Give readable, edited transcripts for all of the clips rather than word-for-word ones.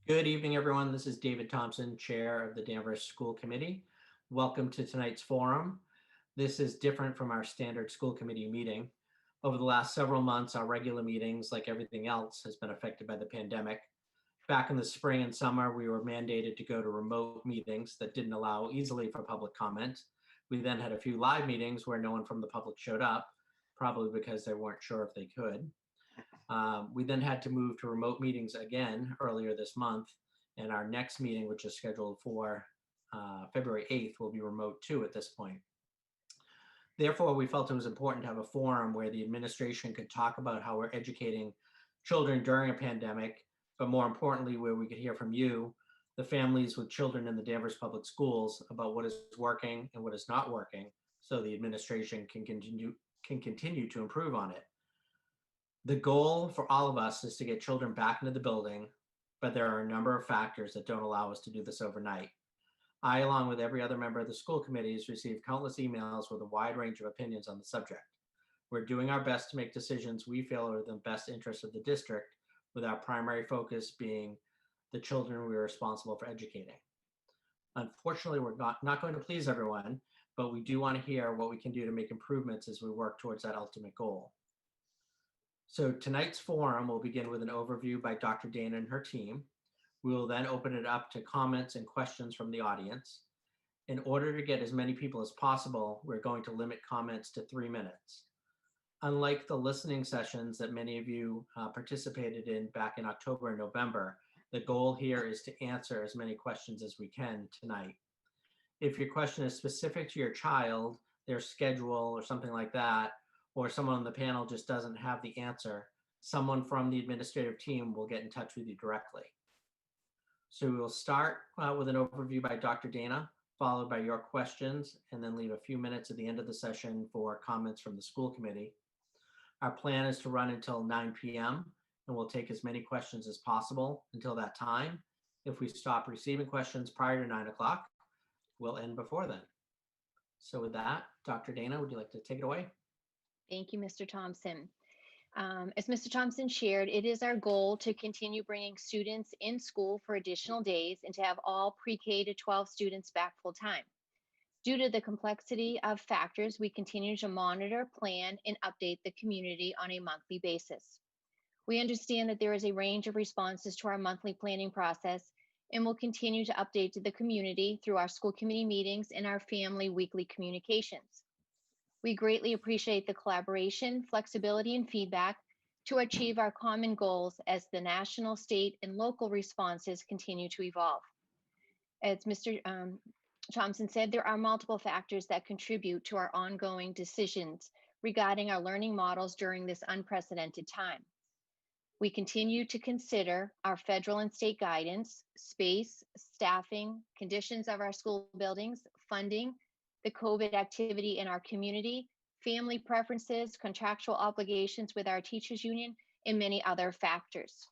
Good evening, everyone. This is David Thompson, Chair of the Danvers School Committee. Welcome to tonight's forum. This is different from our standard school committee meeting. Over the last several months, our regular meetings, like everything else, has been affected by the pandemic. Back in the spring and summer, we were mandated to go to remote meetings that didn't allow easily for public comment. We then had a few live meetings where no one from the public showed up, probably because they weren't sure if they could. We then had to move to remote meetings again earlier this month, and our next meeting, which is scheduled for February 8th, will be remote too at this point. Therefore, we felt it was important to have a forum where the administration could talk about how we're educating children during a pandemic, but more importantly, where we could hear from you, the families with children in the Danvers Public Schools, about what is working and what is not working, so the administration can continue to improve on it. The goal for all of us is to get children back into the building, but there are a number of factors that don't allow us to do this overnight. I, along with every other member of the school committee, has received countless emails with a wide range of opinions on the subject. We're doing our best to make decisions we feel are in the best interest of the district, with our primary focus being the children we are responsible for educating. Unfortunately, we're not going to please everyone, but we do want to hear what we can do to make improvements as we work towards that ultimate goal. So tonight's forum will begin with an overview by Dr. Dana and her team. We will then open it up to comments and questions from the audience. In order to get as many people as possible, we're going to limit comments to 3 minutes. Unlike the listening sessions that many of you participated in back in October and November, the goal here is to answer as many questions as we can tonight. If your question is specific to your child, their schedule or something like that, or someone on the panel just doesn't have the answer, someone from the administrative team will get in touch with you directly. So we will start with an overview by Dr. Dana, followed by your questions, and then leave a few minutes at the end of the session for comments from the school committee. Our plan is to run until 9 p.m. and we'll take as many questions as possible until that time. If we stop receiving questions prior to 9 o'clock, we'll end before then. So with that, Dr. Dana, would you like to take it away? Thank you, Mr. Thompson. As Mr. Thompson shared, it is our goal to continue bringing students in school for additional days and to have all pre-K to 12 students back full time. Due to the complexity of factors, we continue to monitor, plan, and update the community on a monthly basis. We understand that there is a range of responses to our monthly planning process and will continue to update the community through our school committee meetings and our family weekly communications. We greatly appreciate the collaboration, flexibility, and feedback to achieve our common goals as the national, state, and local responses continue to evolve. As Mr. Thompson said, there are multiple factors that contribute to our ongoing decisions regarding our learning models during this unprecedented time. We continue to consider our federal and state guidance, space, staffing, conditions of our school buildings, funding, the COVID activity in our community, family preferences, contractual obligations with our teachers union, and many other factors.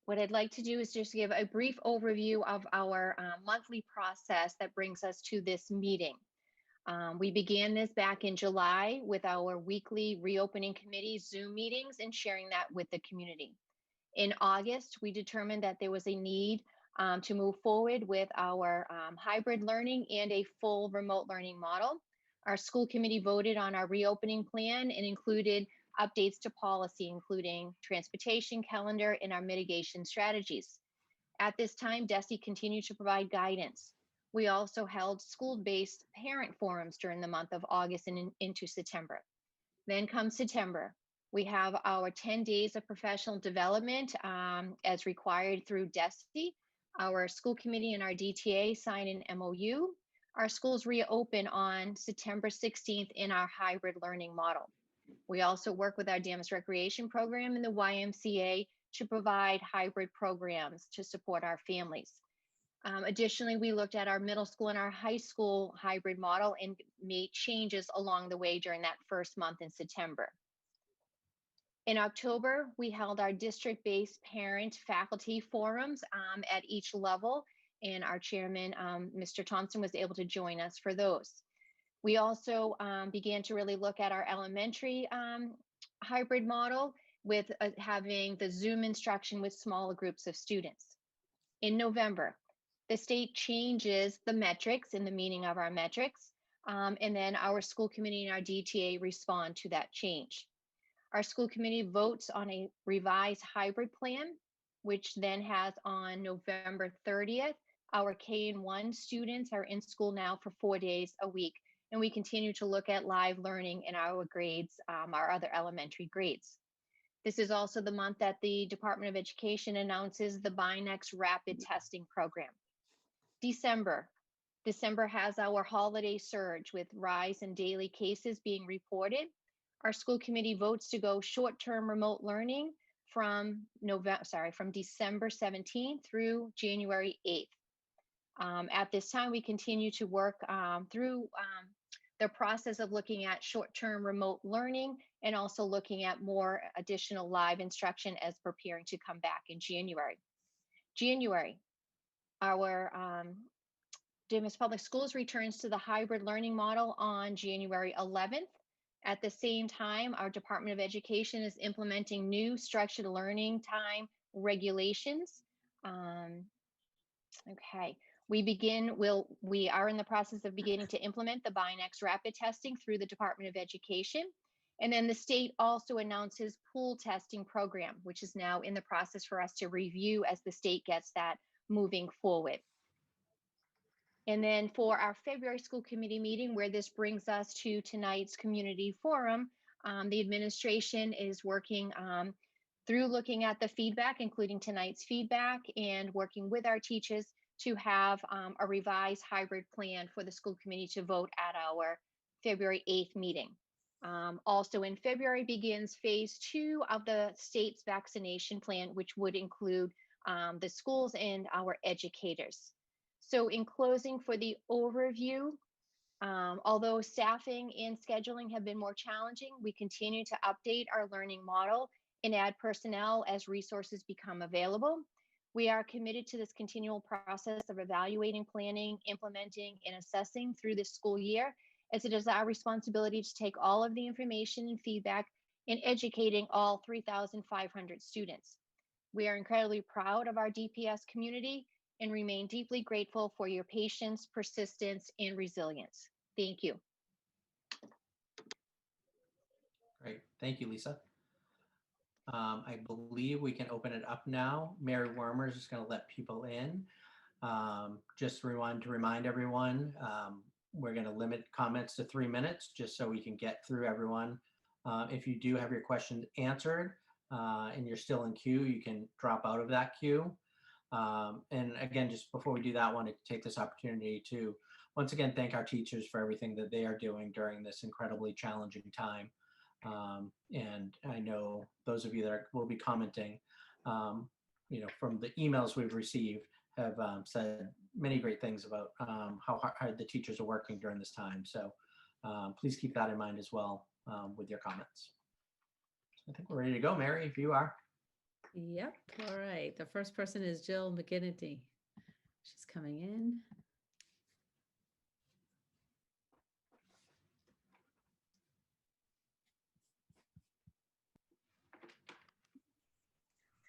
What I'd like to do is just give a brief overview of our monthly process that brings us to this meeting. We began this back in July with our weekly reopening committee Zoom meetings and sharing that with the community. In August, we determined that there was a need to move forward with our hybrid learning and a full remote learning model. Our school committee voted on our reopening plan and included updates to policy, including transportation calendar and our mitigation strategies. At this time, DESE continued to provide guidance. We also held school-based parent forums during the month of August and into September. Then comes September. We have our 10 days of professional development as required through DESE. Our school committee and our DTA sign an MOU. Our schools reopen on September 16th in our hybrid learning model. We also work with our Danvers Recreation Program and the YMCA to provide hybrid programs to support our families. Additionally, we looked at our middle school and our high school hybrid model and made changes along the way during that first month in September. In October, we held our district-based parent faculty forums at each level, and our chairman, Mr. Thompson, was able to join us for those. We also began to really look at our elementary hybrid model with having the Zoom instruction with smaller groups of students. In November, the state changes the metrics and the meaning of our metrics, and then our school committee and our DTA respond to that change. Our school committee votes on a revised hybrid plan, which then has on November 30th, our K-1 students are in school now for 4 days a week, and we continue to look at live learning in our grades, our other elementary grades. This is also the month that the Department of Education announces the BINEX rapid testing program. December has our holiday surge with rise in daily cases being reported. Our school committee votes to go short-term remote learning from December 17th through January 8th. At this time, we continue to work through the process of looking at short-term remote learning and also looking at more additional live instruction as preparing to come back in January. Our Danvers Public Schools returns to the hybrid learning model on January 11th. At the same time, our Department of Education is implementing new structured learning time regulations. We are in the process of beginning to implement the BINEX rapid testing through the Department of Education. And then the state also announces pool testing program, which is now in the process for us to review as the state gets that moving forward. And then for our February school committee meeting, where this brings us to tonight's community forum, the administration is working through looking at the feedback, including tonight's feedback, and working with our teachers to have a revised hybrid plan for the school committee to vote at our February 8th meeting. Also in February begins phase 2 of the state's vaccination plan, which would include the schools and our educators. So in closing, for the overview, although staffing and scheduling have been more challenging, we continue to update our learning model and add personnel as resources become available. We are committed to this continual process of evaluating, planning, implementing, and assessing through this school year, as it is our responsibility to take all of the information and feedback in educating all 3,500 students. We are incredibly proud of our DPS community and remain deeply grateful for your patience, persistence, and resilience. Thank you. Great. Thank you, Lisa. I believe we can open it up now. Mary Wormer is just going to let people in. Just to remind everyone, we're going to limit comments to 3 minutes just so we can get through everyone. If you do have your question answered and you're still in queue, you can drop out of that queue. And again, just before we do that, I want to take this opportunity to once again thank our teachers for everything that they are doing during this incredibly challenging time. And I know those of you that will be commenting, from the emails we've received have said many great things about how hard the teachers are working during this time. So please keep that in mind as well with your comments. I think we're ready to go, Mary, if you are. Yep. All right. The first person is Jill McKinnon. She's coming in.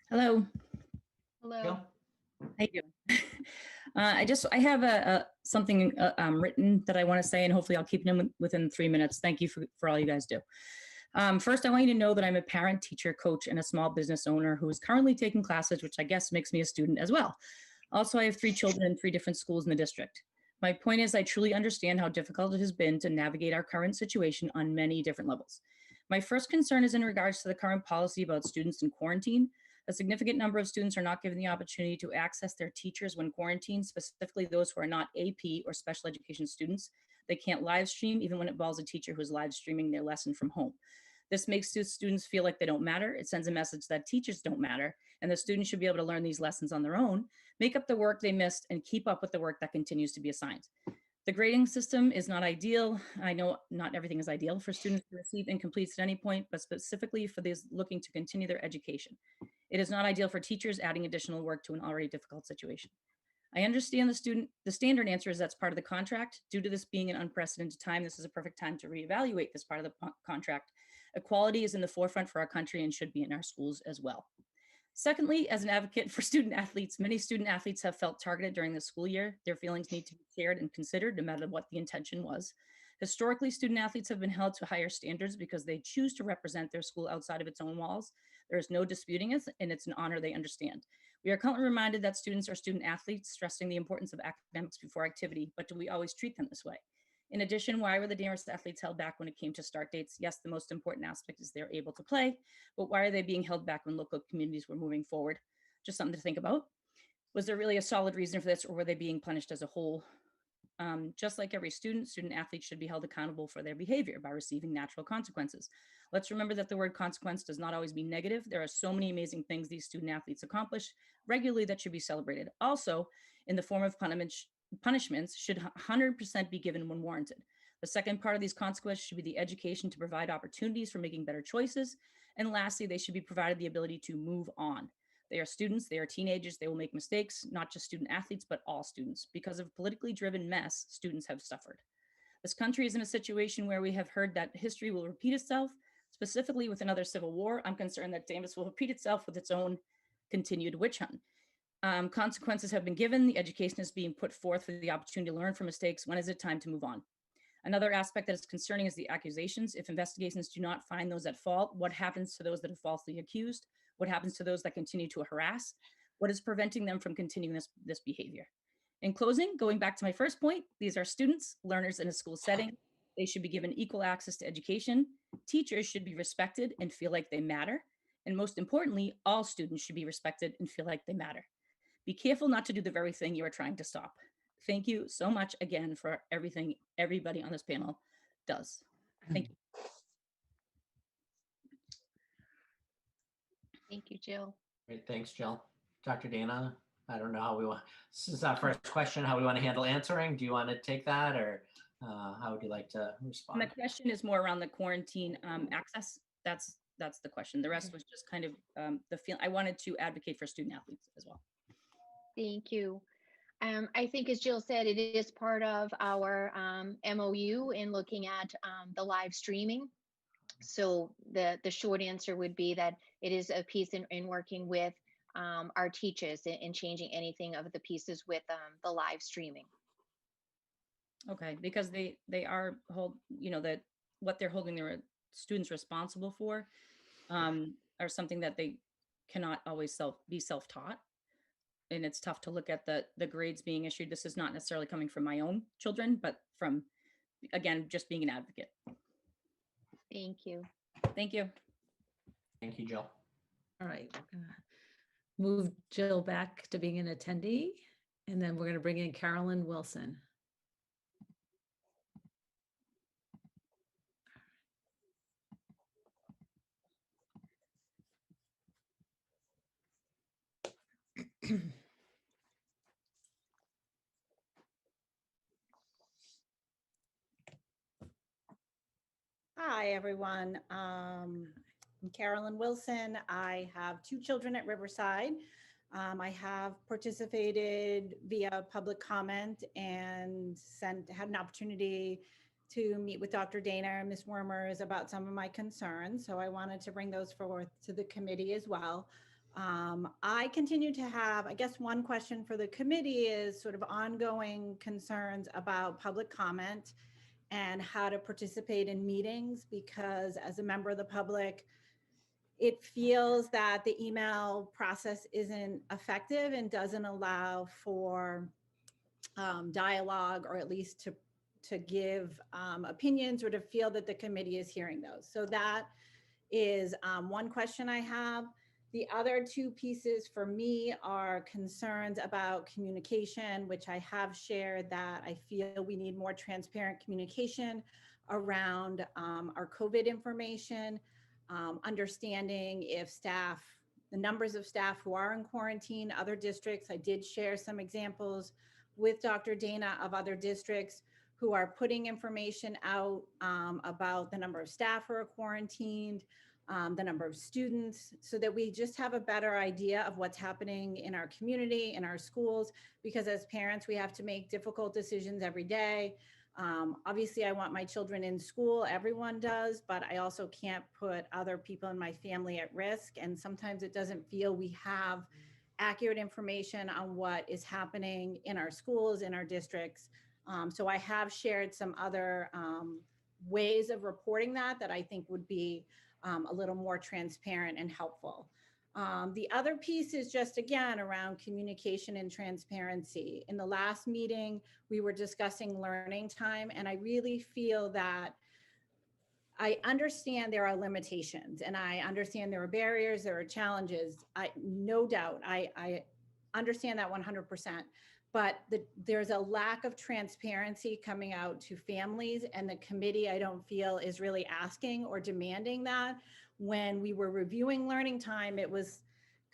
Hello. Hello. Jill? How you doing? I have something written that I want to say, and hopefully I'll keep it within 3 minutes. Thank you for all you guys do. First, I want you to know that I'm a parent, teacher, coach, and a small business owner who is currently taking classes, which I guess makes me a student as well. Also, I have 3 children in 3 different schools in the district. My point is I truly understand how difficult it has been to navigate our current situation on many different levels. My first concern is in regards to the current policy about students in quarantine. A significant number of students are not given the opportunity to access their teachers when quarantined, specifically those who are not AP or special education students. They can't live stream even when it involves a teacher who is live streaming their lesson from home. This makes students feel like they don't matter. It sends a message that teachers don't matter, and the students should be able to learn these lessons on their own, make up the work they missed, and keep up with the work that continues to be assigned. The grading system is not ideal. I know not everything is ideal for students to receive incompletes at any point, but specifically for those looking to continue their education. It is not ideal for teachers adding additional work to an already difficult situation. I understand the standard answer is that's part of the contract. Due to this being an unprecedented time, this is a perfect time to reevaluate this part of the contract, Equality is in the forefront for our country and should be in our schools as well. Secondly, as an advocate for student athletes, many student athletes have felt targeted during the school year. Their feelings need to be shared and considered no matter what the intention was. Historically, student athletes have been held to higher standards because they choose to represent their school outside of its own walls. There is no disputing it, and it's an honor they understand. We are currently reminded that students are student athletes, stressing the importance of academics before activity, but do we always treat them this way? In addition, why were the Danvers athletes held back when it came to start dates? Yes, the most important aspect is they're able to play, but why are they being held back when local communities were moving forward? Just something to think about. Was there really a solid reason for this, or were they being punished as a whole? Just like every student athletes should be held accountable for their behavior by receiving natural consequences. Let's remember that the word consequence does not always mean negative. There are so many amazing things these student athletes accomplish regularly that should be celebrated. Also, in the form of punishments should 100% be given when warranted. The second part of these consequences should be the education to provide opportunities for making better choices. And lastly, they should be provided the ability to move on. They are students, they are teenagers, they will make mistakes, not just student athletes, but all students. Because of politically driven mess, students have suffered. This country is in a situation where we have heard that history will repeat itself, specifically with another civil war. I'm concerned that Danvers will repeat itself with its own continued witch hunt. Consequences have been given, the education is being put forth for the opportunity to learn from mistakes. When is it time to move on? Another aspect that is concerning is the accusations. If investigations do not find those at fault, what happens to those that are falsely accused? What happens to those that continue to harass? What is preventing them from continuing this behavior? In closing, going back to my first point, these are students, learners in a school setting. They should be given equal access to education. Teachers should be respected and feel like they matter. And most importantly, all students should be respected and feel like they matter. Be careful not to do the very thing you are trying to stop. Thank you so much again for everything everybody on this panel does. Thank you. Thank you, Jill. Great, thanks, Jill. Dr. Dana, I don't know how we want, this is our first question, how we want to handle answering. Do you want to take that, or how would you like to respond? And the question is more around the quarantine access. That's the question. The rest was just kind of the feel. I wanted to advocate for student athletes as well. Thank you. I think, as Jill said, it is part of our MOU in looking at the live streaming. So the short answer would be that it is a piece in working with our teachers in changing anything of the pieces with the live streaming. Okay, because they are that what they're holding their students responsible for are something that they cannot always be self-taught. And it's tough to look at the grades being issued. This is not necessarily coming from my own children, but from, again, just being an advocate. Thank you. Thank you. Thank you, Jill. All right, we're gonna move Jill back to being an attendee, and then we're gonna bring in Carolyn Wilson. Hi, everyone. I'm Carolyn Wilson. I have 2 children at Riverside. I have participated via public comment and had an opportunity to meet with Dr. Dana and Ms. Wormers about some of my concerns. So I wanted to bring those forth to the committee as well. I continue to have, I guess, one question for the committee is sort of ongoing concerns about public comment and how to participate in meetings, because as a member of the public, it feels that the email process isn't effective and doesn't allow for dialogue, or at least to give opinions or to feel that the committee is hearing those. So that is one question I have. The other 2 pieces for me are concerns about communication, which I have shared that I feel we need more transparent communication around our COVID information, understanding if staff, the numbers of staff who are in quarantine, other districts. I did share some examples with Dr. Dana of other districts who are putting information out about the number of staff who are quarantined, the number of students, so that we just have a better idea of what's happening in our community, in our schools, because as parents, we have to make difficult decisions every day. Obviously, I want my children in school, everyone does, but I also can't put other people in my family at risk. And sometimes it doesn't feel we have accurate information on what is happening in our schools, in our districts. So I have shared some other ways of reporting that I think would be a little more transparent and helpful. The other piece is just, again, around communication and transparency. In the last meeting, we were discussing learning time, and I really feel that I understand there are limitations, and I understand there are barriers, there are challenges. No doubt, I understand that 100%. But there's a lack of transparency coming out to families, and the committee, I don't feel, is really asking or demanding that. When we were reviewing learning time, it was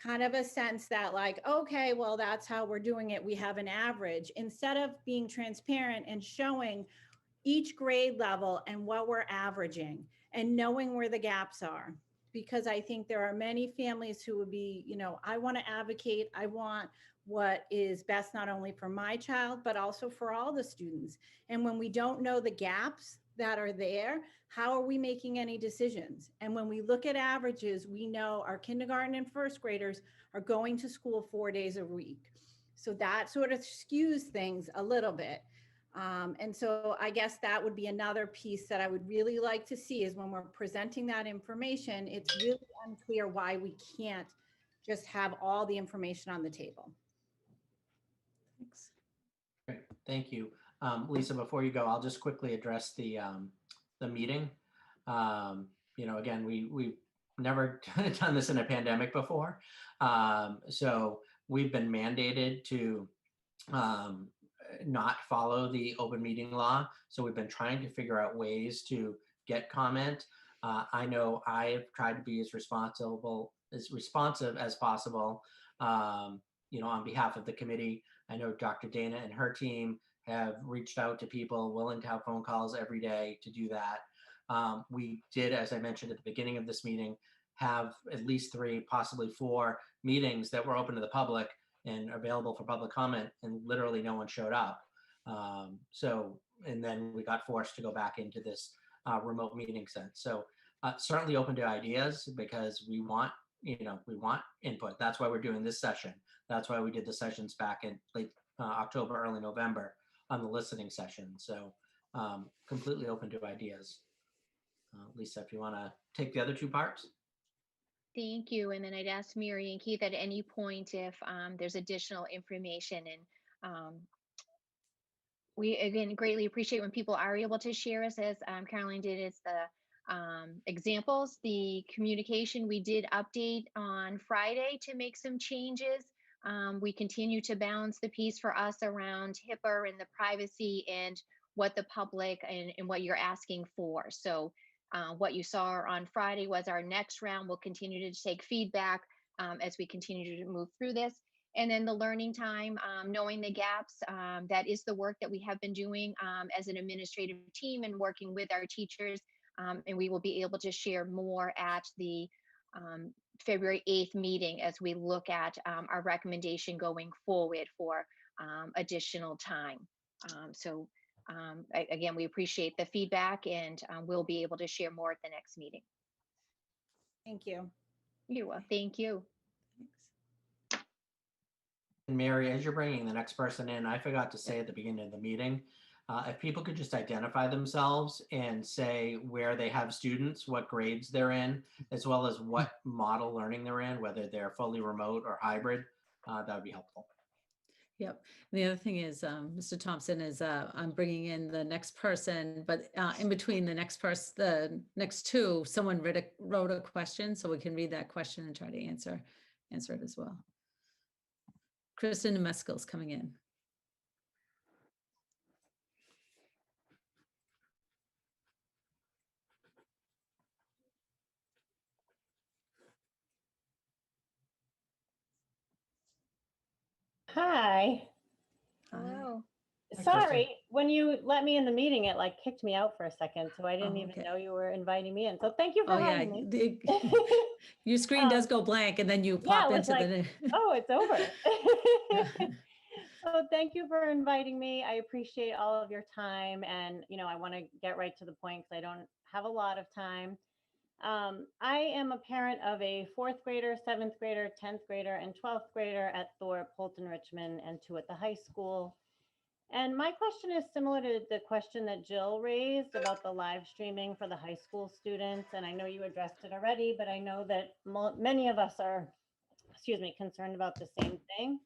kind of a sense that, like, okay, well, that's how we're doing it. We have an average. Instead of being transparent and showing each grade level and what we're averaging and knowing where the gaps are. Because I think there are many families who would be, I want to advocate, I want what is best not only for my child, but also for all the students. And when we don't know the gaps that are there, how are we making any decisions? And when we look at averages, we know our kindergarten and first graders are going to school 4 days a week. So that sort of skews things a little bit. And so I guess that would be another piece that I would really like to see, is when we're presenting that information, it's really unclear why we can't just have all the information on the table. Thanks. Great, thank you. Lisa, before you go, I'll just quickly address the meeting. Again, we've never done this in a pandemic before. So we've been mandated to not follow the open meeting law. So we've been trying to figure out ways to get comment. I know I've tried to be as responsive as possible, on behalf of the committee. I know Dr. Dana and her team have reached out to people willing to have phone calls every day to do that. We did, as I mentioned at the beginning of this meeting, have at least 3, possibly 4 meetings that were open to the public and available for public comment, and literally no one showed up. And then we got forced to go back into this remote meeting sense. So certainly open to ideas, because we want input. That's why we're doing this session. That's why we did the sessions back in late October, early November on the listening session. So completely open to ideas. Lisa, if you want to take the other 2 parts. Thank you. And then I'd ask Mary and Keith at any point if there's additional information. And we, again, greatly appreciate when people are able to share us, as Caroline did, as the examples. The communication, we did update on Friday to make some changes. We continue to balance the piece for us around HIPAA and the privacy and what the public and what you're asking for. So what you saw on Friday was our next round. We'll continue to take feedback as we continue to move through this. And then the learning time, knowing the gaps, that is the work that we have been doing as an administrative team and working with our teachers. And we will be able to share more at the February 8th meeting as we look at our recommendation going forward for additional time. Again, we appreciate the feedback, and we'll be able to share more at the next meeting. Thank you. You're welcome. Thank you. Thanks. And Mary, as you're bringing the next person in, I forgot to say at the beginning of the meeting, if people could just identify themselves and say where they have students, what grades they're in, as well as what model learning they're in, whether they're fully remote or hybrid, that would be helpful. Yep. And the other thing is, Mr. Thompson, is I'm bringing in the next person, but in between the next person, the next 2, someone wrote a question, so we can read that question and try to answer it as well. Kristen Muscel is coming in. Hi. Hello. Hi, Sorry, when you let me in the meeting, it like kicked me out for a second, so I didn't Oh, even okay. know you were inviting me in. So thank you for Oh yeah, having me. your screen does go blank, and then you Yeah, pop it was into like, the. oh, it's over. So thank you for inviting me. I appreciate all of your time, and I want to get right to the point because I don't have a lot of time. I am a parent of a 4th grader, 7th grader, 10th grader, and 12th grader at Thorpe, Holton, Richmond, and 2 at the high school. And my question is similar to the question that Jill raised about the live streaming for the high school students. And I know you addressed it already, but I know that many of us are, concerned about the same thing.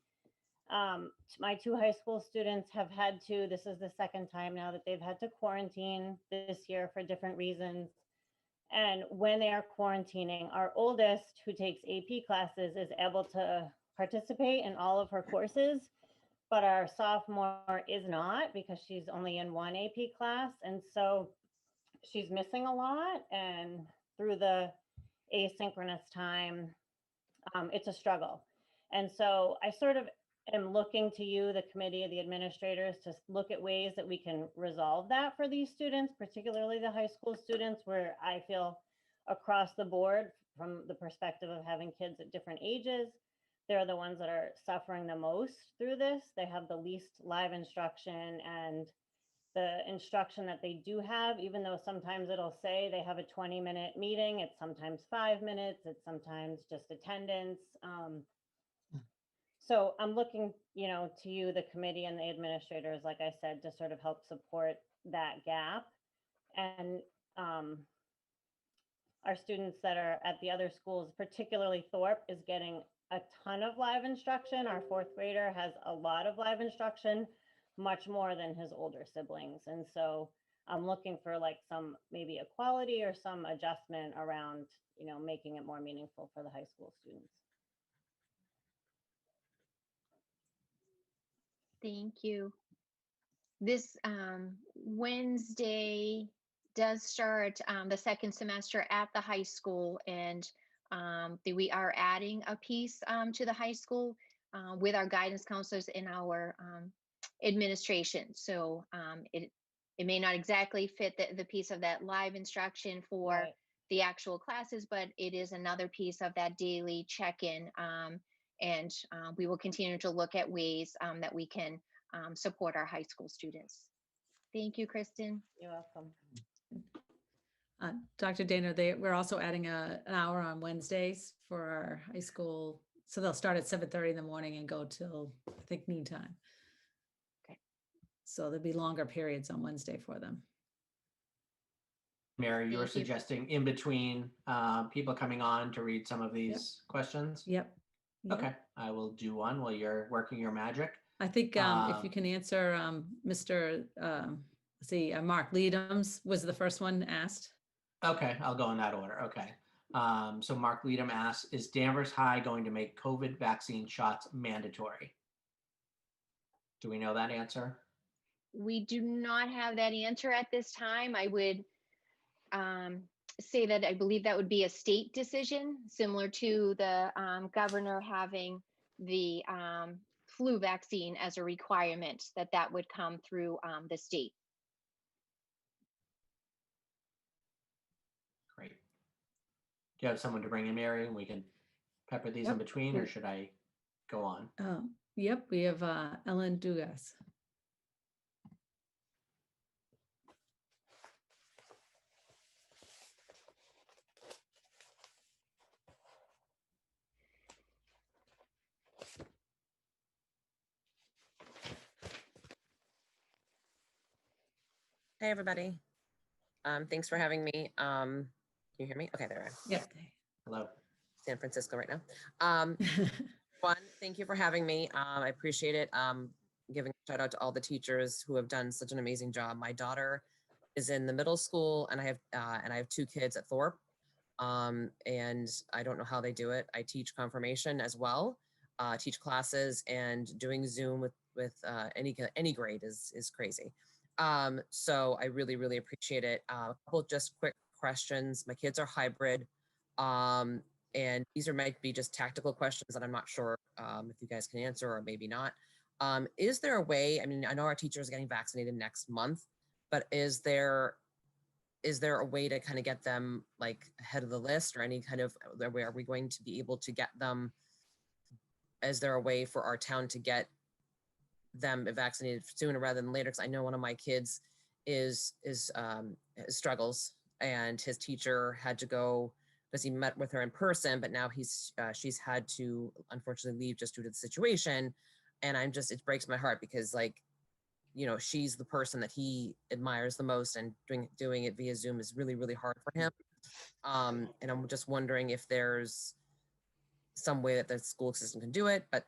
My 2 high school students have had to, this is the second time now that they've had to quarantine this year for different reasons. And when they are quarantining, our oldest, who takes AP classes, is able to participate in all of her courses, but our sophomore is not because she's only in 1 AP class. And so she's missing a lot. And through the asynchronous time, it's a struggle. And so I sort of am looking to you, the committee, the administrators, to look at ways that we can resolve that for these students, particularly the high school students, where I feel across the board, from the perspective of having kids at different ages, they're the ones that are suffering the most through this. They have the least live instruction, and the instruction that they do have, even though sometimes it'll say they have a 20-minute meeting, it's sometimes 5 minutes, it's sometimes just attendance. So I'm looking, to you, the committee and the administrators, like I said, to sort of help support that gap. And our students that are at the other schools, particularly Thorpe, is getting a ton of live instruction. Our 4th grader has a lot of live instruction, much more than his older siblings. And so I'm looking for like some maybe equality or some adjustment around, making it more meaningful for the high school students. Thank you. This Wednesday does start the 2nd semester at the high school, and we are adding a piece to the high school with our guidance counselors in our administration. So it may not exactly fit the piece of that live instruction for Right. the actual classes, but it is another piece of that daily check-in. And we will continue to look at ways that we can support our high school students. Thank you, Kristen. You're welcome. Dr. Dana, we're also adding an hour on Wednesdays for our high school. So they'll start at 7:30 in the morning and go till, I think, noontime. Okay. So there'll be longer periods on Wednesday for them. Mary, you were Thank you. suggesting in between people coming on to read some of these questions? Yep. Yep. Okay, I will do one while you're working your magic. I think if you can answer Mr. Let's see, Mark Leadham's was the first one asked. Okay, I'll go in that order. Okay. So Mark Leadham asks, is Danvers High going to make COVID vaccine shots mandatory? Do we know that answer? We do not have that answer at this time. I would say that I believe that would be a state decision, similar to the governor having the flu vaccine as a requirement, that would come through the state. Great. Do you have someone to bring in, Mary, and we can pepper these in Yep. between, or should I go on? Yep, we have Ellen Dugas. Hey, everybody. Thanks for having me. Can you hear me? Okay, there I am. Yep. Hello. San Francisco right now. One, thank you for having me. I appreciate it. Giving a shout out to all the teachers who have done such an amazing job. My daughter is in the middle school, and I have 2 kids at Thorpe. And I don't know how they do it. I teach confirmation as well, teach classes, and doing Zoom with any grade is crazy. So I really, really appreciate it. A couple just quick questions. My kids are hybrid. And these might be just tactical questions that I'm not sure if you guys can answer, or maybe not. Is there a way, I mean, I know our teachers are getting vaccinated next month, but is there a way to kind of get them like ahead of the list, or any kind of, are we going to be able to get them? Is there a way for our town to get them vaccinated sooner rather than later, because I know one of my kids struggles, and his teacher had to go because he met with her in person, but now she's had to unfortunately leave just due to the situation. And it breaks my heart because, like, you know, she's the person that he admires the most, and doing it via Zoom is really, really hard for him. And I'm just wondering if there's some way that the school system can do it, but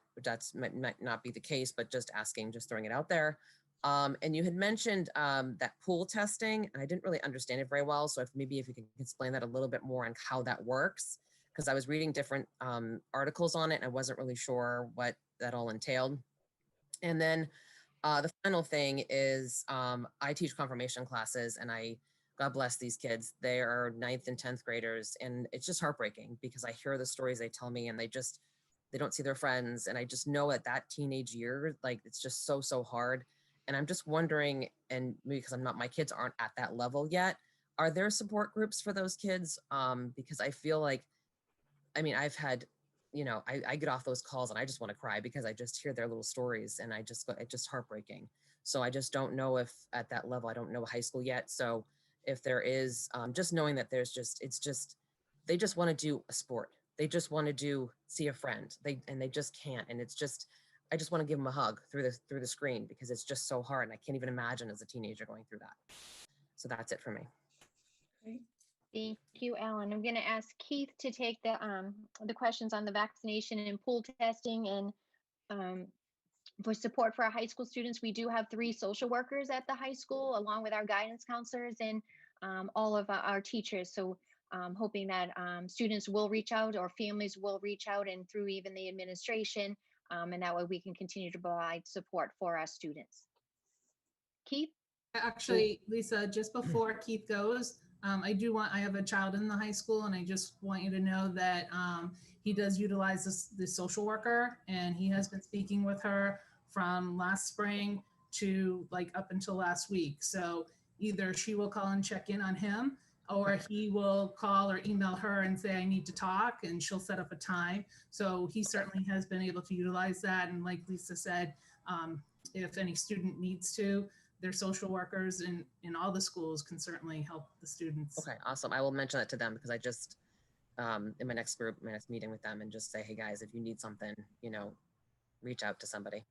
might not be the case, but just asking, just throwing it out there. And you had mentioned that pool testing, and I didn't really understand it very well. So if you can explain that a little bit more on how that works, because I was reading different articles on it and I wasn't really sure what that all entailed. And then the final thing is I teach confirmation classes, and God bless these kids. They are 9th and 10th graders, and it's just heartbreaking because I hear the stories they tell me, and they don't see their friends. And I just know at that teenage year, like, it's just so hard. And I'm just wondering, and because my kids aren't at that level yet, are there support groups for those kids? Because I feel like, I mean, I've had, you know, I get off those calls and I just want to cry because I just hear their little stories, and it's just heartbreaking. So I just don't know if at that level, I don't know high school yet. So if there is, just knowing that they just want to do a sport. They just want to see a friend. They just can't. And I just want to give them a hug through the screen because it's just so hard. And I can't even imagine as a teenager going through that. So that's it for me. Thank you, Ellen. I'm going to ask Keith to take the questions on the vaccination and pool testing, and for support for our high school students. We do have 3 social workers at the high school, along with our guidance counselors and all of our teachers. So hoping that students will reach out, or families will reach out, and through even the administration, and that way we can continue to provide support for our students. Keith? Actually, Lisa, just before Keith goes, I have a child in the high school, and I just want you to know that he does utilize this social worker, and he has been speaking with her from last spring to like up until last week. So either she will call and check in on him, or he will call or email her and say, I need to talk, and she'll set up a time. So he certainly has been able to utilize that. And like Lisa said, if any student needs to, their social workers in all the schools can certainly help the students. Okay, awesome. I will mention that to them, because I just, in my next meeting with them, and just say, hey guys, if you need something, you know, reach out to somebody.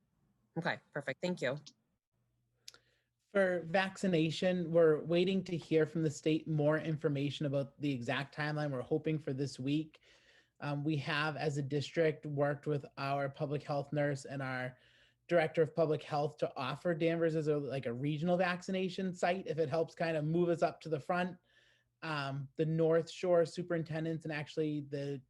Okay, perfect. Thank you. For vaccination, we're waiting to hear from the state more information about the exact timeline. We're hoping for this week. We have, as a district, worked with our public health nurse and our director of public health to offer Danvers as a regional vaccination site, if it helps kind of move us up to the front. The North Shore superintendents and actually the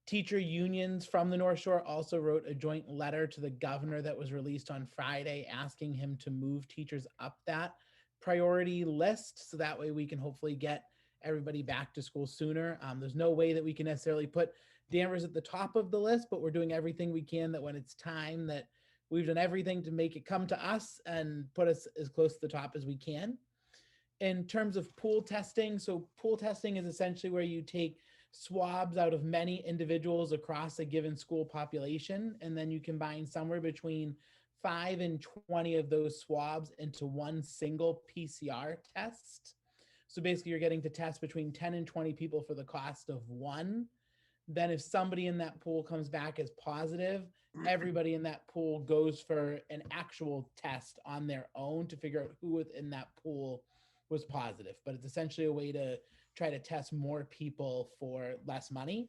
teacher unions from the North Shore also wrote a joint letter to the governor that was released on Friday, asking him to move teachers up that priority list, so that way we can hopefully get everybody back to school sooner. There's no way that we can necessarily put Danvers at the top of the list, but we're doing everything we can that when it's time, that we've done everything to make it come to us and put us as close to the top as we can. In terms of pool testing, so pool testing is essentially where you take swabs out of many individuals across a given school population, and then you combine somewhere between 5 and 20 of those swabs into one single PCR test. So basically you're getting to test between 10 and 20 people for the cost of one. Then if somebody in that pool comes back as positive, everybody in that pool goes for an actual test on their own to figure out who within that pool was positive. But it's essentially a way to try to test more people for less money.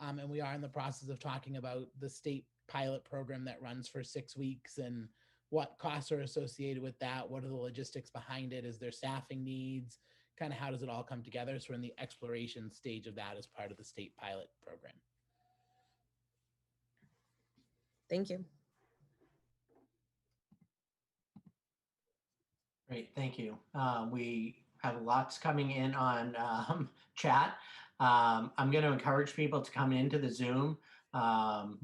And we are in the process of talking about the state pilot program that runs for 6 weeks and what costs are associated with that. What are the logistics behind it? Is there staffing needs? Kind of how does it all come together? So we're in the exploration stage of that as part of the state pilot program. Thank you. Great, thank you. We have lots coming in on chat. I'm going to encourage people to come into the Zoom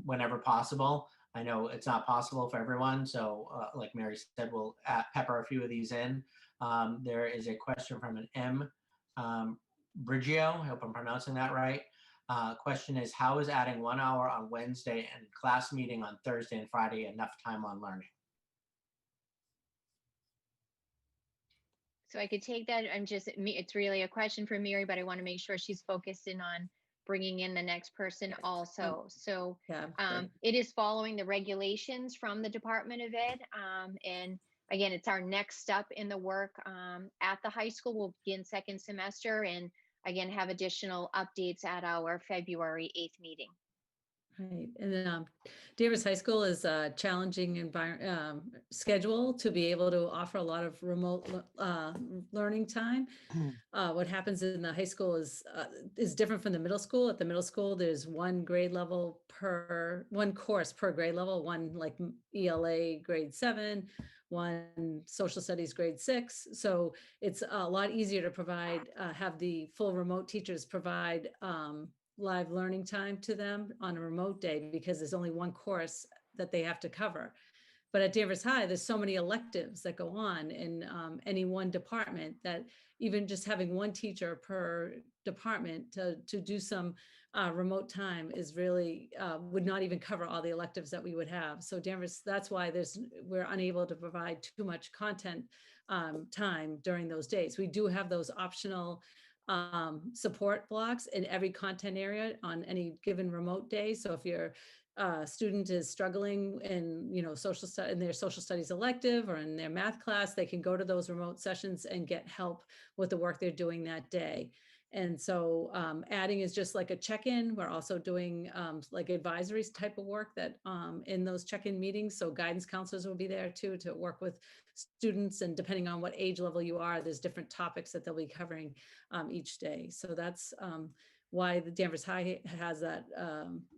whenever possible. I know it's not possible for everyone, so like Mary said, we'll pepper a few of these in. There is a question from an M. Brigio, I hope I'm pronouncing that right. Question is, how is adding 1 hour on Wednesday and class meeting on Thursday and Friday enough time on learning? So I could take that. It's really a question for Mary, but I want to make sure she's focused in on bringing in the next person also. So Yeah. it is following the regulations from the Department of Ed. And again, it's our next step in the work at the high school. We'll begin second semester and again, have additional updates at our February 8th meeting. Right, and then Danvers High School is a challenging schedule to be able to offer a lot of remote learning time. What happens in the high school is different from the middle school. At the middle school, there's one course per grade level, one like ELA grade 7, one social studies grade 6. So it's a lot easier to provide, have the full remote teachers provide live learning time to them on a remote day because there's only one course that they have to cover. But at Danvers High, there's so many electives that go on in any one department that even just having one teacher per department to do some remote time is really would not even cover all the electives that we would have. So Danvers, that's why we're unable to provide too much content time during those days. We do have those optional support blocks in every content area on any given remote day. So if your student is struggling in, in their social studies elective or in their math class, they can go to those remote sessions and get help with the work they're doing that day. And so adding is just like a check-in. We're also doing like advisories type of work that in those check-in meetings. So guidance counselors will be there too to work with students, and depending on what age level you are, there's different topics that they'll be covering each day. So that's why the Danvers High has that.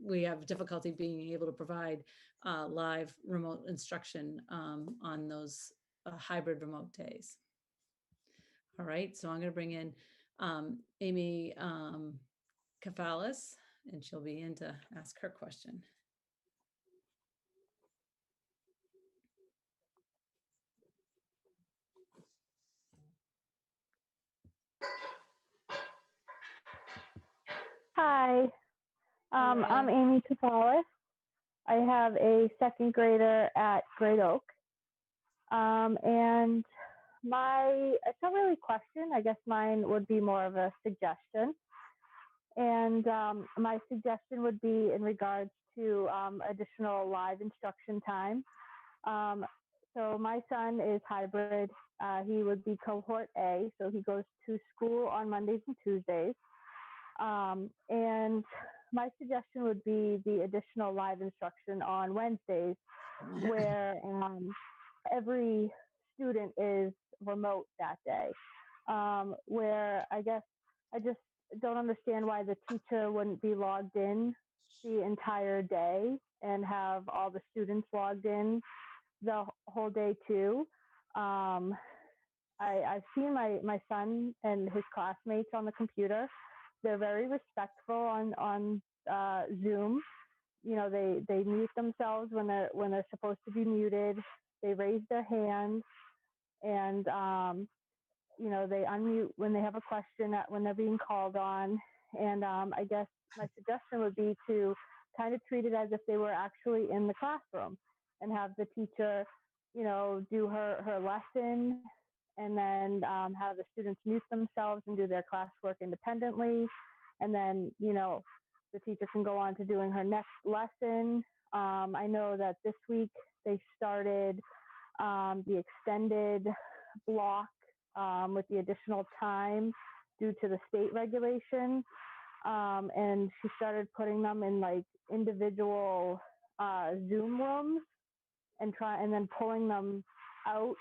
We have difficulty being able to provide live remote instruction on those hybrid remote days. All right, so I'm going to bring in Amy Kafalis, and she'll be in to ask her question. Hi, I'm Amy Tupales. I have a second grader at Great Oak. And it's not really a question, I guess mine would be more of a suggestion. And my suggestion would be in regards to additional live instruction time. So my son is hybrid. He would be cohort A, so he goes to school on Mondays and Tuesdays. And my suggestion would be the additional live instruction on Wednesdays, where every student is remote that day, where I guess I just don't understand why the teacher wouldn't be logged in the entire day and have all the students logged in the whole day too. I've seen my son and his classmates on the computer. They're very respectful on Zoom. They mute themselves when they're supposed to be muted. They raise their hands, and they unmute when they have a question when they're being called on. And I guess my suggestion would be to kind of treat it as if they were actually in the classroom and have the teacher, do her lesson, and then have the students mute themselves and do their classwork independently. And then, the teacher can go on to doing her next lesson. I know that this week they started the extended block with the additional time due to the state regulation. And she started putting them in like individual Zoom rooms and then pulling them out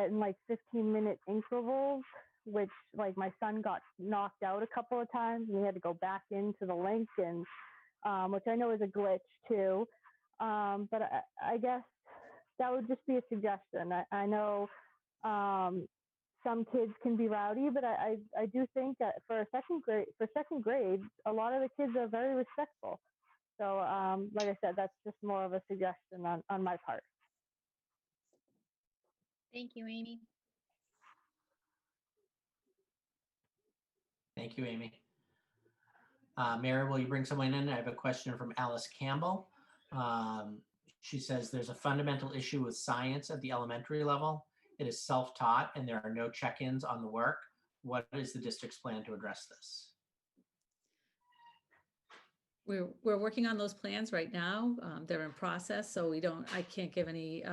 in like 15-minute intervals, which like my son got knocked out a couple of times and we had to go back into the link, and which I know is a glitch too. But I guess that would just be a suggestion. I know some kids can be rowdy, but I do think that for second grade, a lot of the kids are very respectful. So like I said, that's just more of a suggestion on my part. Thank you, Amy. Thank you, Amy. Mary, will you bring someone in? I have a question from Alice Campbell. She says there's a fundamental issue with science at the elementary level. It is self-taught and there are no check-ins on the work. What is the district's plan to address this? We're working on those plans right now. They're in process, so I can't give any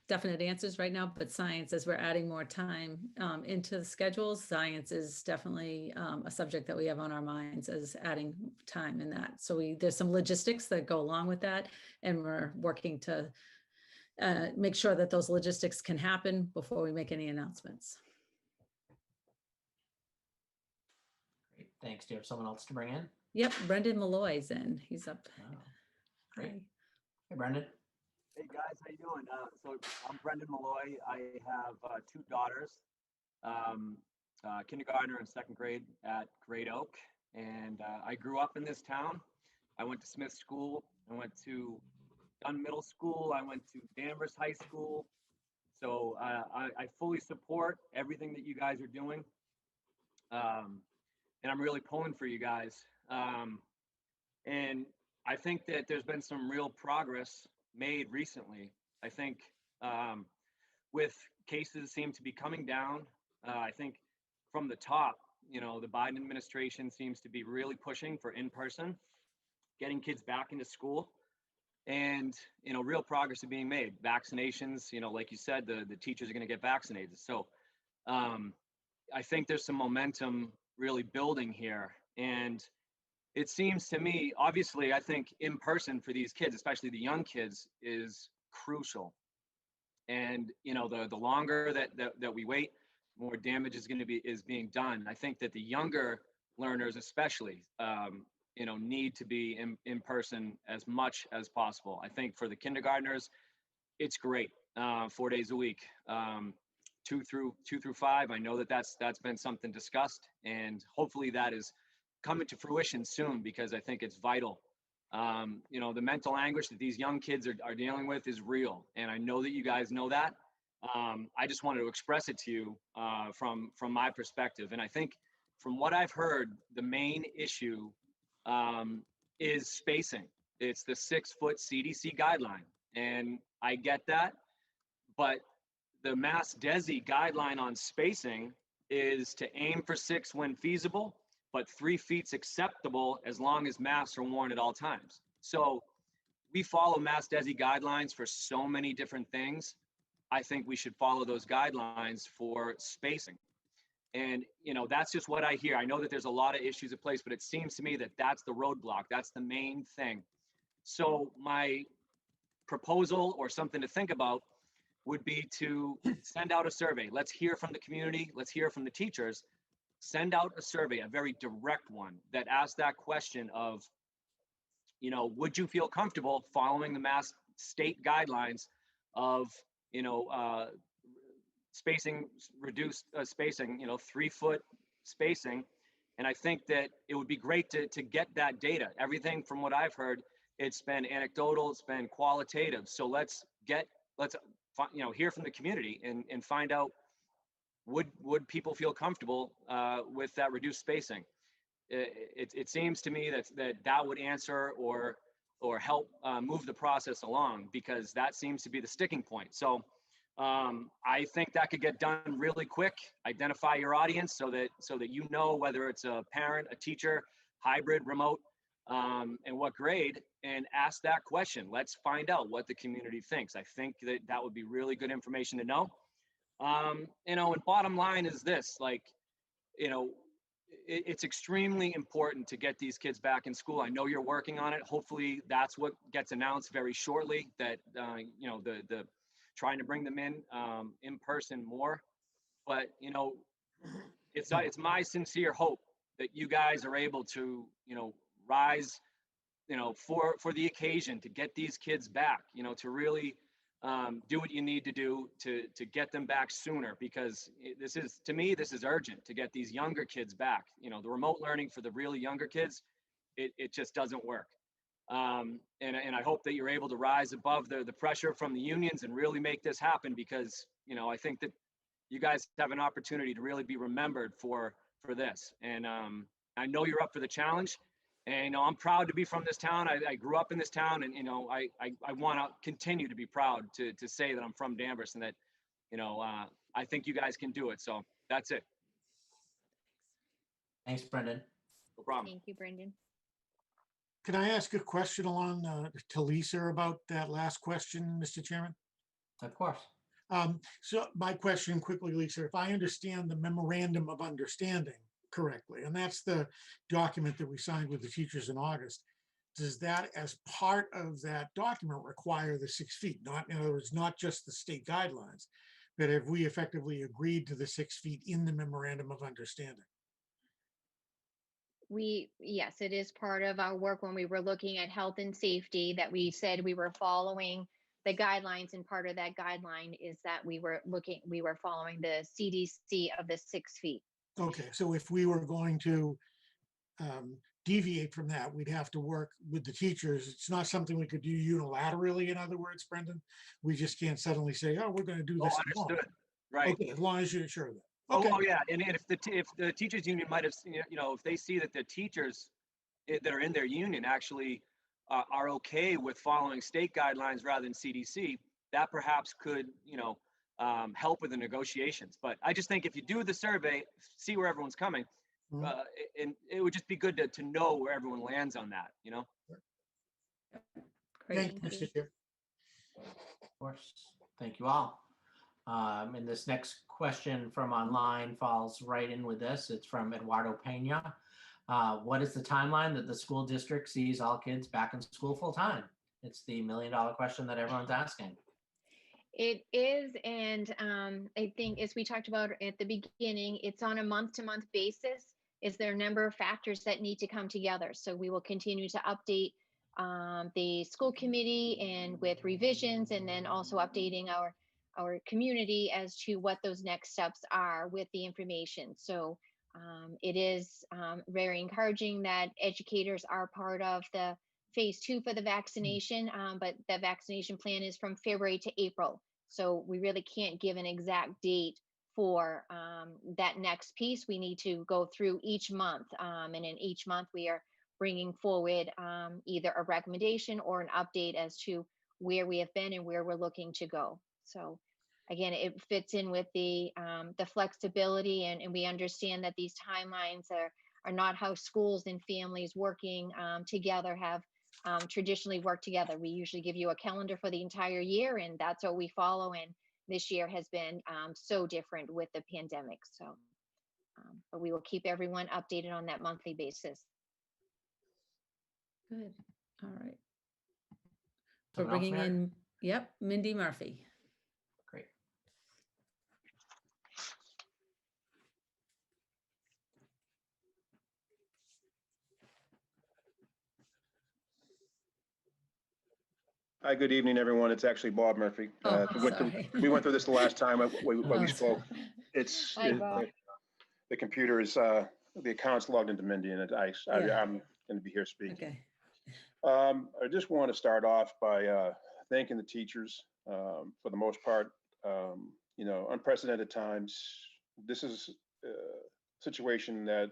definite answers right now, but science, as we're adding more time into the schedules, science is definitely a subject that we have on our minds as adding time in that. So there's some logistics that go along with that, and we're working to make sure that those logistics can happen before we make any announcements. Great, thanks. Do you have someone else to bring in? Yep, Brendan Malloy's in. He's up. Oh, great. Hi. Hey, Brendan. Hey guys, how you doing? So I'm Brendan Malloy. I have 2 daughters, kindergartner and 2nd grade at Great Oak, and I grew up in this town. I went to Smith School. I went to Dunn Middle School. I went to Danvers High School. So I fully support everything that you guys are doing, and I'm really pulling for you guys. And I think that there's been some real progress made recently. I think with cases seem to be coming down. I think from the top, the Biden administration seems to be really pushing for in-person, getting kids back into school. And, real progress is being made. Vaccinations, like you said, the teachers are going to get vaccinated. So I think there's some momentum really building here. And it seems to me, obviously, I think in person for these kids, especially the young kids, is crucial. And the longer that we wait, more damage is being done. I think that the younger learners, especially, need to be in person as much as possible. I think for the kindergartners, it's great, 4 days a week, 2 through 5. I know that's been something discussed, and hopefully that is coming to fruition soon, because I think it's vital. The mental anguish that these young kids are dealing with is real. And I know that you guys know that. I just wanted to express it to you from my perspective. And I think from what I've heard, the main issue is spacing. It's the 6-foot CDC guideline. And I get that, but the Mass DESI guideline on spacing is to aim for 6 when feasible, but 3 feet's acceptable as long as masks are worn at all times. So we follow Mass DESI guidelines for so many different things. I think we should follow those guidelines for spacing. And, that's just what I hear. I know that there's a lot of issues at place, but it seems to me that that's the roadblock. That's the main thing. So my proposal, or something to think about, would be to send out a survey. Let's hear from the community. Let's hear from the teachers. Send out a survey, a very direct one, that asks that question of, would you feel comfortable following the Mass state guidelines of, spacing, reduced spacing, 3-foot spacing. And I think that it would be great to get that data. Everything from what I've heard, it's been anecdotal, it's been qualitative. So let's hear from the community and find out, would people feel comfortable with that reduced spacing? It seems to me that would answer or help move the process along, because that seems to be the sticking point. So I think that could get done really quick. Identify your audience so that whether it's a parent, a teacher, hybrid, remote, and what grade, and ask that question. Let's find out what the community thinks. I think that would be really good information to know. And bottom line is this, it's extremely important to get these kids back in school. I know you're working on it. Hopefully that's what gets announced very shortly, that, the trying to bring them in person more. But, it's my sincere hope that you guys are able to, rise, for the occasion, to get these kids back, to really do what you need to do to get them back sooner, because this is urgent to get these younger kids back. The remote learning for the really younger kids, it just doesn't work. And I hope that you're able to rise above the pressure from the unions and really make this happen, because, I think that you guys have an opportunity to really be remembered for this. And I know you're up for the challenge. And, I'm proud to be from this town. I grew up in this town, and, I want to continue to be proud to say that I'm from Danvers, and that, I think you guys can do it. So that's it. Thanks, Brendan. No problem. Thank you, Brendan. Can I ask a question along to Lisa about that last question, Mr. Chairman? Of course. So my question quickly, Lisa, if I understand the memorandum of understanding correctly, and that's the document that we signed with the teachers in August, does that, as part of that document, require the 6 feet? Not, in other words, not just the state guidelines, but have we effectively agreed to the 6 feet in the memorandum of understanding? Yes, it is part of our work when we were looking at health and safety that we said we were following the guidelines, and part of that guideline is that we were following the CDC of the 6 feet. Okay, so if we were going to deviate from that, we'd have to work with the teachers. It's not something we could do unilaterally, in other words, Brendan. We just can't suddenly say, oh, we're going to do this. Understood. Right. Okay, as long as you're sure of that. Oh, Okay. oh, yeah, and if the teachers union might have, if they see that the teachers that are in their union actually are okay with following state guidelines rather than CDC, that perhaps could, help with the negotiations. But I just think if you do the survey, see where everyone's coming, and it would just be good to know where everyone lands on that, Thank you, Thank Mr. you. Chair. Of course. Thank you all. And this next question from online falls right in with this. It's from Eduardo Pena. What is the timeline that the school district sees all kids back in school full time? It's the $1 million question that everyone's asking. It is, and I think as we talked about at the beginning, it's on a month-to-month basis. Is there a number of factors that need to come together? So we will continue to update the school committee and with revisions, and then also updating our community as to what those next steps are with the information. So it is very encouraging that educators are part of the phase 2 for the vaccination, but the vaccination plan is from February to April. So we really can't give an exact date for that next piece. We need to go through each month, and in each month we are bringing forward either a recommendation or an update as to where we have been and where we're looking to go. So again, it fits in with the flexibility, and we understand that these timelines are not how schools and families working together have traditionally worked together. We usually give you a calendar for the entire year, and that's what we follow. And this year has been so different with the pandemic. So, but we will keep everyone updated on that monthly basis. Good. All right. Someone We're else, bringing Mary? in, yep, Mindy Murphy. Great. Hi, good evening, everyone. It's actually Bob Murphy. Oh, we sorry. went through this the last time when Oh, we spoke. It's Hi, Bob. the computer is the account's logged into Mindy, and Yeah. I'm going to be here speaking. Okay. I just want to start off by thanking the teachers for the most part. Unprecedented times. This is a situation that,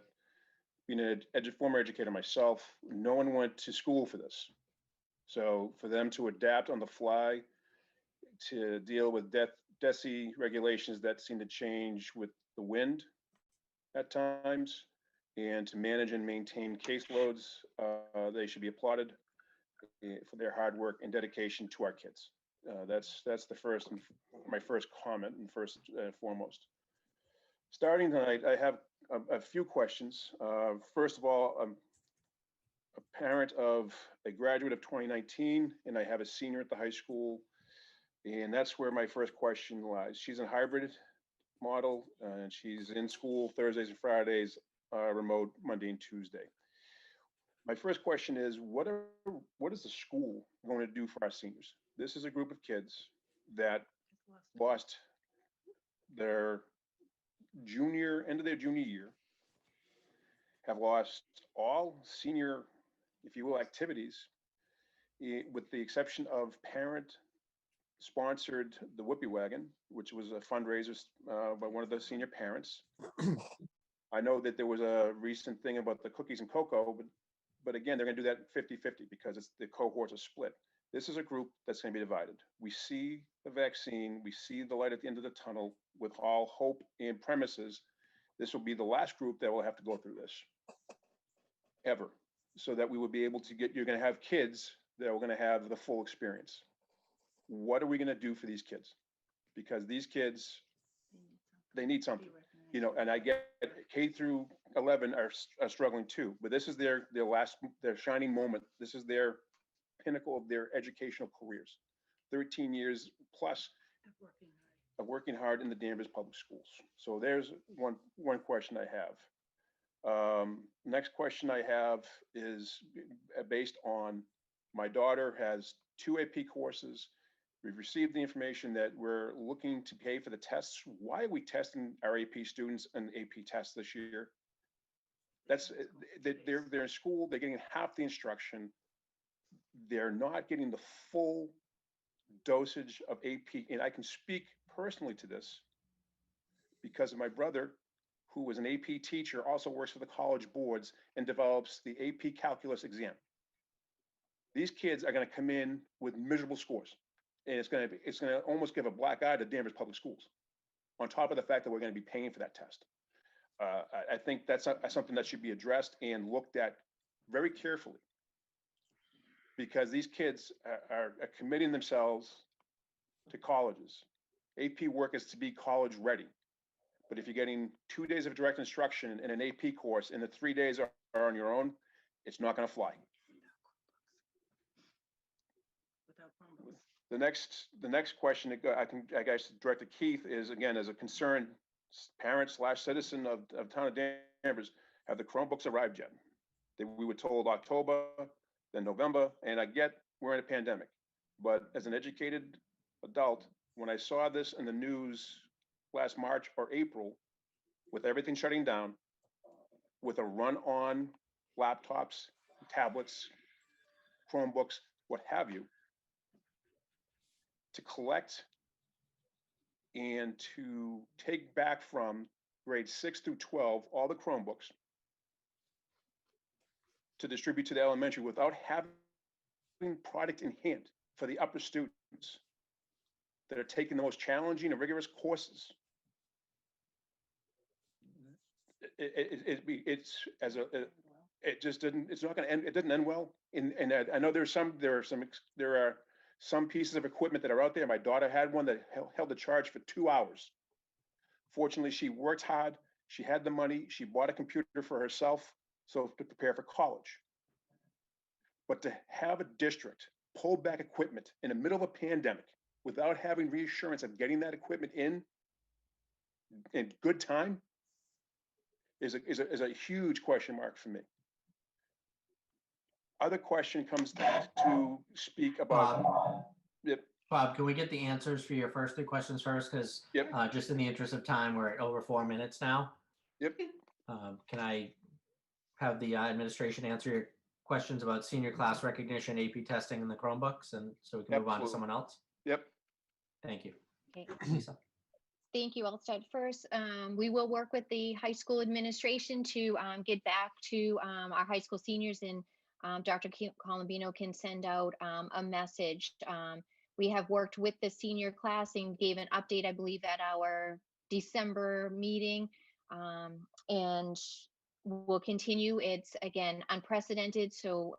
being a former educator myself, no one went to school for this. So for them to adapt on the fly, to deal with DESE regulations that seem to change with the wind at times, and to manage and maintain caseloads, they should be applauded for their hard work and dedication to our kids. That's my first comment and first and foremost. Starting tonight, I have a few questions. First of all, I'm a parent of a graduate of 2019, and I have a senior at the high school. And that's where my first question lies. She's in hybrid model, and she's in school Thursdays and Fridays, remote Monday and Tuesday. My first question is, what is the school going to do for our seniors? This is a group of kids that lost their end of their junior year, have lost all senior, if you will, activities, with the exception of parent-sponsored the Whoopie Wagon, which was a fundraiser by one of the senior parents. I know that there was a recent thing about the cookies and cocoa, but But again, they're going to do that 50-50 because it's the cohorts are split. This is a group that's going to be divided. We see the vaccine, we see the light at the end of the tunnel with all hope and premises. This will be the last group that will have to go through this ever, so that we will be able to get, you're going to have kids that are going to have the full experience. What are we going to do for these kids? Because these kids, they need something, you know, and I get K through 11 are struggling too, but this is their shining moment. This is their pinnacle of their educational careers. 13 years plus of working hard in the Danvers Public Schools. So there's one question I have. Next question I have is based on my daughter has 2 AP courses. We've received the information that we're looking to pay for the tests. Why are we testing our AP students and AP tests this year? That's they're in school, they're getting half the instruction. They're not getting the full dosage of AP. And I can speak personally to this because of my brother, who was an AP teacher, also works for the college boards and develops the AP calculus exam. These kids are going to come in with miserable scores, and it's going to almost give a black eye to Danvers Public Schools, on top of the fact that we're going to be paying for that test. I think that's something that should be addressed and looked at very carefully, because these kids are committing themselves to colleges. AP work is to be college ready. But if you're getting 2 days of direct instruction in an AP course and the 3 days are on your own, it's not going to fly. The next question I guess direct to Keith is, again, as a concerned parent/citizen of town of Danvers, have the Chromebooks arrived yet? We were told October, then November, and I get we're in a pandemic. But as an educated adult, when I saw this in the news last March or April, with everything shutting down, with a run on laptops, tablets, Chromebooks, what have you, to collect and to take back from grades 6 through 12, all the Chromebooks, to distribute to the elementary without having product in hand for the upper students that are taking the most challenging and rigorous courses. It just didn't. It's not going to end. It didn't end well. And I know there are some pieces of equipment that are out there. My daughter had one that held the charge for 2 hours. Fortunately, she worked hard. She had the money. She bought a computer for herself, so to prepare for college. But to have a district pull back equipment in the middle of a pandemic without having reassurance of getting that equipment in good time is a huge question mark for me. Other question comes to speak about. Yep. Bob, can we get the answers for your first 3 questions first? Because just in the interest of time, we're at over 4 minutes now. Yep. Can I have the administration answer your questions about senior class recognition, AP testing, and the Chromebooks, and so we can move on to someone else? Yep. Thank you. Okay. Lisa. Thank you. I'll start first. We will work with the high school administration to get back to our high school seniors, and Dr. Colombino can send out a message. We have worked with the senior class and gave an update, I believe, at our December meeting, and we'll continue. It's, again, unprecedented. So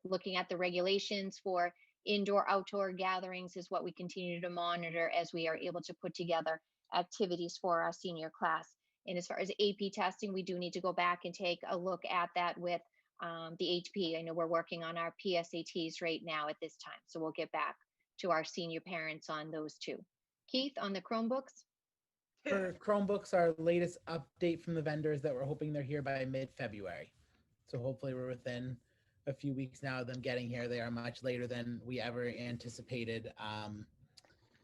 looking at the regulations for indoor, outdoor gatherings is what we continue to monitor as we are able to put together activities for our senior class. And as far as AP testing, we do need to go back and take a look at that with the HP. I know we're working on our PSATs right now at this time. So we'll get back to our senior parents on those too. Keith, on the Chromebooks? For Chromebooks, our latest update from the vendors that we're hoping they're here by mid-February. So hopefully we're within a few weeks now of them getting here. They are much later than we ever anticipated.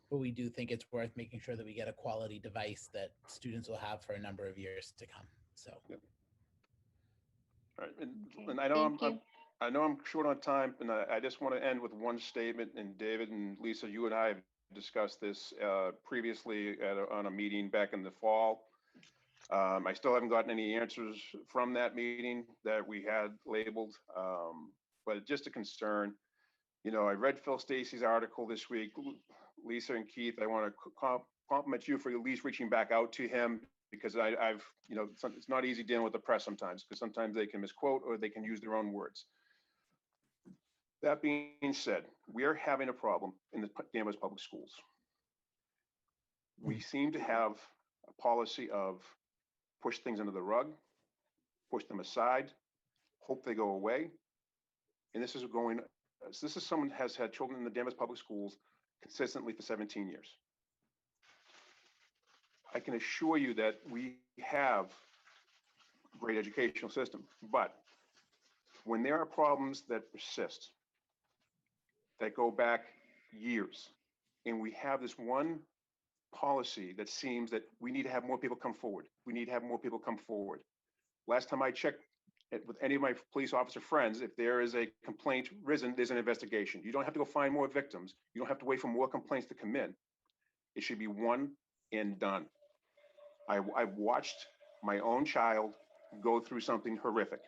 But we do think it's worth making sure that we get a quality device that students will have for a number of years to come. So. Yep. All right, and I know I'm short on time, and I just want to end with one statement. And David and Lisa, you and I have discussed this previously on a meeting back in the fall. I still haven't gotten any answers from that meeting that we had labeled, but just a concern. You know, I read Phil Stacy's article this week. Lisa and Keith, I want to compliment you for at least reaching back out to him, because I've, you know, it's not easy dealing with the press sometimes, because sometimes they can misquote or they can use their own words. That being said, we are having a problem in the Danvers Public Schools. We seem to have a policy of push things under the rug, push them aside, hope they go away. And this is someone who has had children in the Danvers Public Schools consistently for 17 years. I can assure you that we have a great educational system, but when there are problems that persist, that go back years, and we have this one policy that seems that we need to have more people come forward. We need to have more people come forward. Last time I checked with any of my police officer friends, if there is a complaint risen, there's an investigation. You don't have to go find more victims. You don't have to wait for more complaints to come in. It should be one and done. I've watched my own child go through something horrific.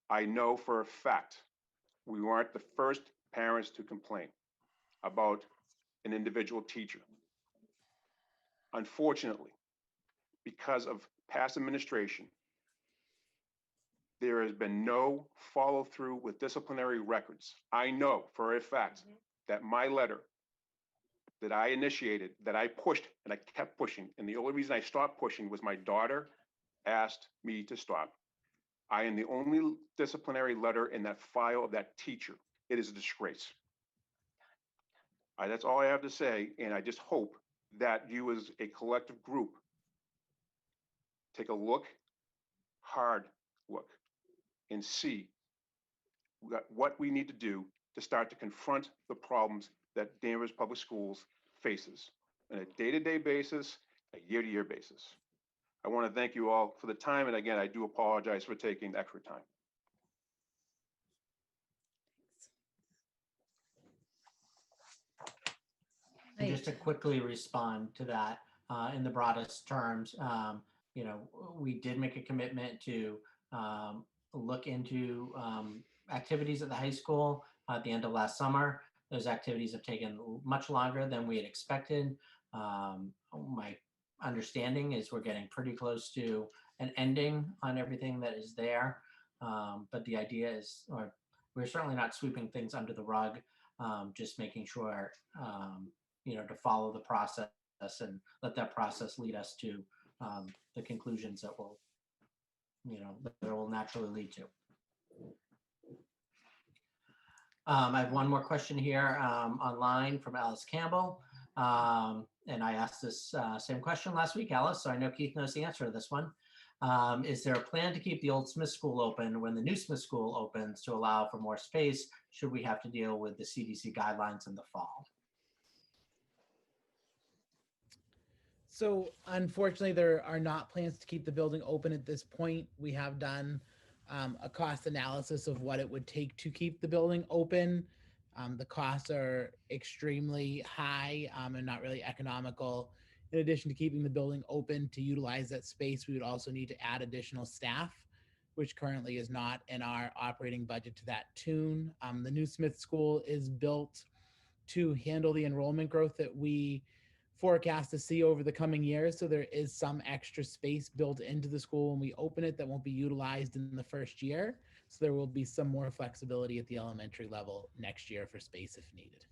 I know for a fact we weren't the first parents to complain about an individual teacher. Unfortunately, because of past administration, there has been no follow through with disciplinary records. I know for a fact that my letter that I initiated, that I pushed and I kept pushing, and the only reason I stopped pushing was my daughter asked me to stop. I am the only disciplinary letter in that file of that teacher. It is a disgrace. That's all I have to say, and I just hope that you as a collective group take a look, hard look, and see what we need to do to start to confront the problems that Danvers Public Schools faces on a day-to-day basis, a year-to-year basis. I want to thank you all for the time, and again, I do apologize for taking extra time. And just to quickly respond to that, in the broadest terms, you know, we did make a commitment to look into activities at the high school at the end of last summer. Those activities have taken much longer than we had expected. My understanding is we're getting pretty close to an ending on everything that is there. But the idea is, or we're certainly not sweeping things under the rug, just making sure, you know, to follow the process and let that process lead us to the conclusions that will, you know, that it will naturally lead to. I have one more question here online from Alice Campbell. And I asked this same question last week, Alice, so I know Keith knows the answer to this one. Is there a plan to keep the old Smith School open when the new Smith School opens to allow for more space? Should we have to deal with the CDC guidelines in the fall? So unfortunately, there are not plans to keep the building open at this point. We have done a cost analysis of what it would take to keep the building open. The costs are extremely high and not really economical. In addition to keeping the building open to utilize that space, we would also need to add additional staff, which currently is not in our operating budget to that tune. The new Smith School is built to handle the enrollment growth that we forecast to see over the coming years. So there is some extra space built into the school when we open it that won't be utilized in the first year. So there will be some more flexibility at the elementary level next year for space if needed.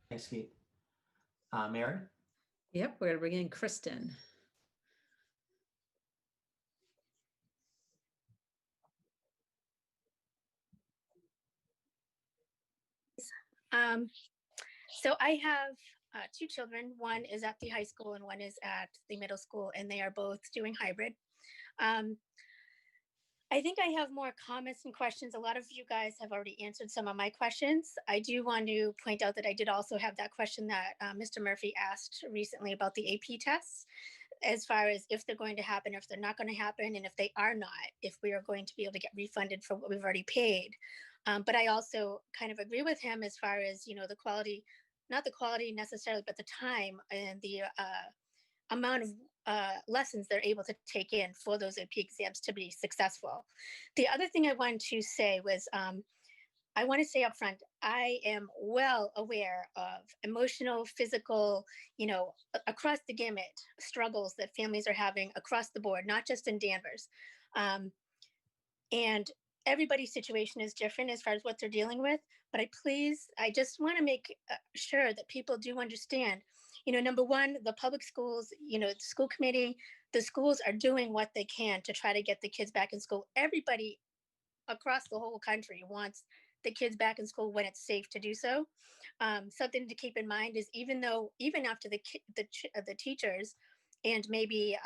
Thanks, Keith. Mary? Yep, we're gonna bring in Kristin. So I have two children. One is at the high school and one is at the middle school, and they are both doing hybrid. I think I have more comments and questions. A lot of you guys have already answered some of my questions. I do want to point out that I did also have that question that Mr. Murphy asked recently about the AP tests, as far as if they're going to happen, if they're not going to happen, and if they are not, if we are going to be able to get refunded for what we've already paid. But I also kind of agree with him as far as, you know, the quality, not the quality necessarily, but the time and the amount of lessons they're able to take in for those AP exams to be successful. The other thing I wanted to say was, I want to say up front, I am well aware of emotional, physical, across the gamut struggles that families are having across the board, not just in Danvers. And everybody's situation is different as far as what they're dealing with. But I just want to make sure that people do understand, number one, the public schools, the school committee, the schools are doing what they can to try to get the kids back in school. Everybody across the whole country wants the kids back in school when it's safe to do so. Something to keep in mind is even after the teachers and maybe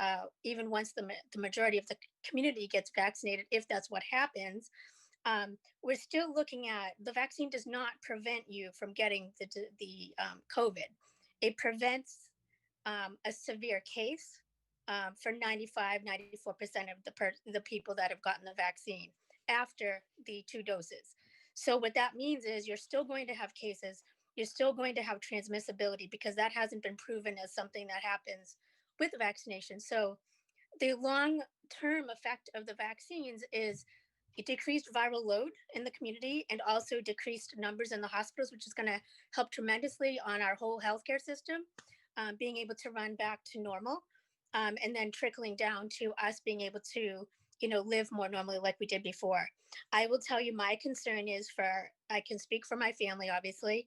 even once the majority of the community gets vaccinated, if that's what happens, we're still looking at the vaccine does not prevent you from getting the COVID. It prevents a severe case for 95, 94% of the people that have gotten the vaccine after the 2 doses. So what that means is you're still going to have cases, you're still going to have transmissibility because that hasn't been proven as something that happens with the vaccination. So the long-term effect of the vaccines is it decreased viral load in the community and also decreased numbers in the hospitals, which is going to help tremendously on our whole healthcare system, being able to run back to normal, and then trickling down to us being able to live more normally like we did before. I will tell you my concern is I can speak for my family, obviously,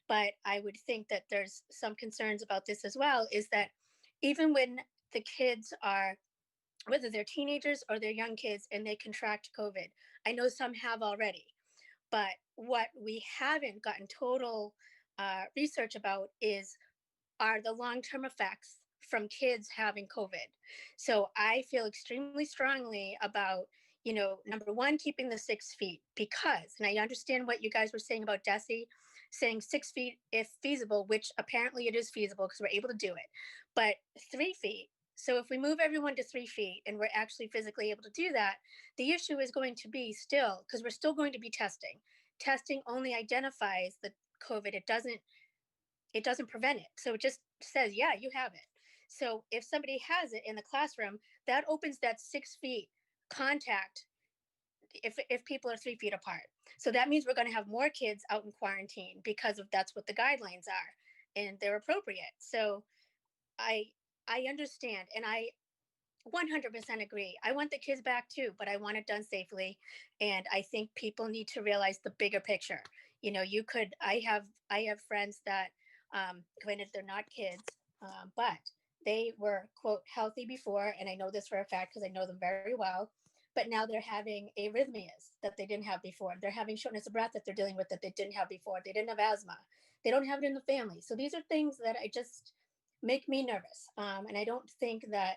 but I would think that there's some concerns about this as well, is that even when the kids are, whether they're teenagers or they're young kids and they contract COVID, I know some have already, but what we haven't gotten total research about are the long-term effects from kids having COVID. So I feel extremely strongly about, number one, keeping the 6 feet because, and I understand what you guys were saying about Desi, saying 6 feet if feasible, which apparently it is feasible because we're able to do it, but 3 feet. So if we move everyone to 3 feet and we're actually physically able to do that, the issue is going to be still, because we're still going to be testing. Testing only identifies the COVID. It doesn't prevent it. So it just says, yeah, you have it. So if somebody has it in the classroom, that opens that 6 feet contact if people are 3 feet apart. So that means we're going to have more kids out in quarantine because that's what the guidelines are and they're appropriate. So I understand and I 100% agree. I want the kids back too, but I want it done safely. And I think people need to realize the bigger picture. I have friends that, granted they're not kids, but they were, quote, healthy before. And I know this for a fact because I know them very well. But now they're having arrhythmias that they didn't have before. They're having shortness of breath that they're dealing with that they didn't have before. They didn't have asthma. They don't have it in the family. So these are things that I just make me nervous. And I don't think that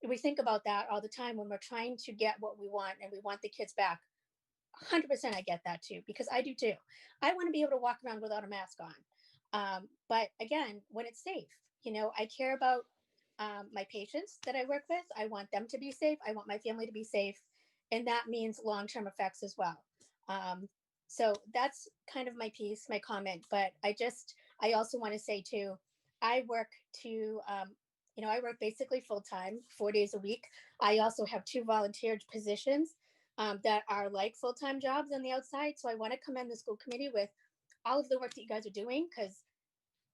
we think about that all the time when we're trying to get what we want and we want the kids back. 100% I get that too, because I do too. I want to be able to walk around without a mask on. But again, when it's safe, I care about my patients that I work with. I want them to be safe. I want my family to be safe. And that means long-term effects as well. So that's kind of my piece, my comment. But I also want to say too, I work basically full-time, 4 days a week. I also have 2 volunteered positions that are like full-time jobs on the outside. So I want to commend the school committee with all of the work that you guys are doing, because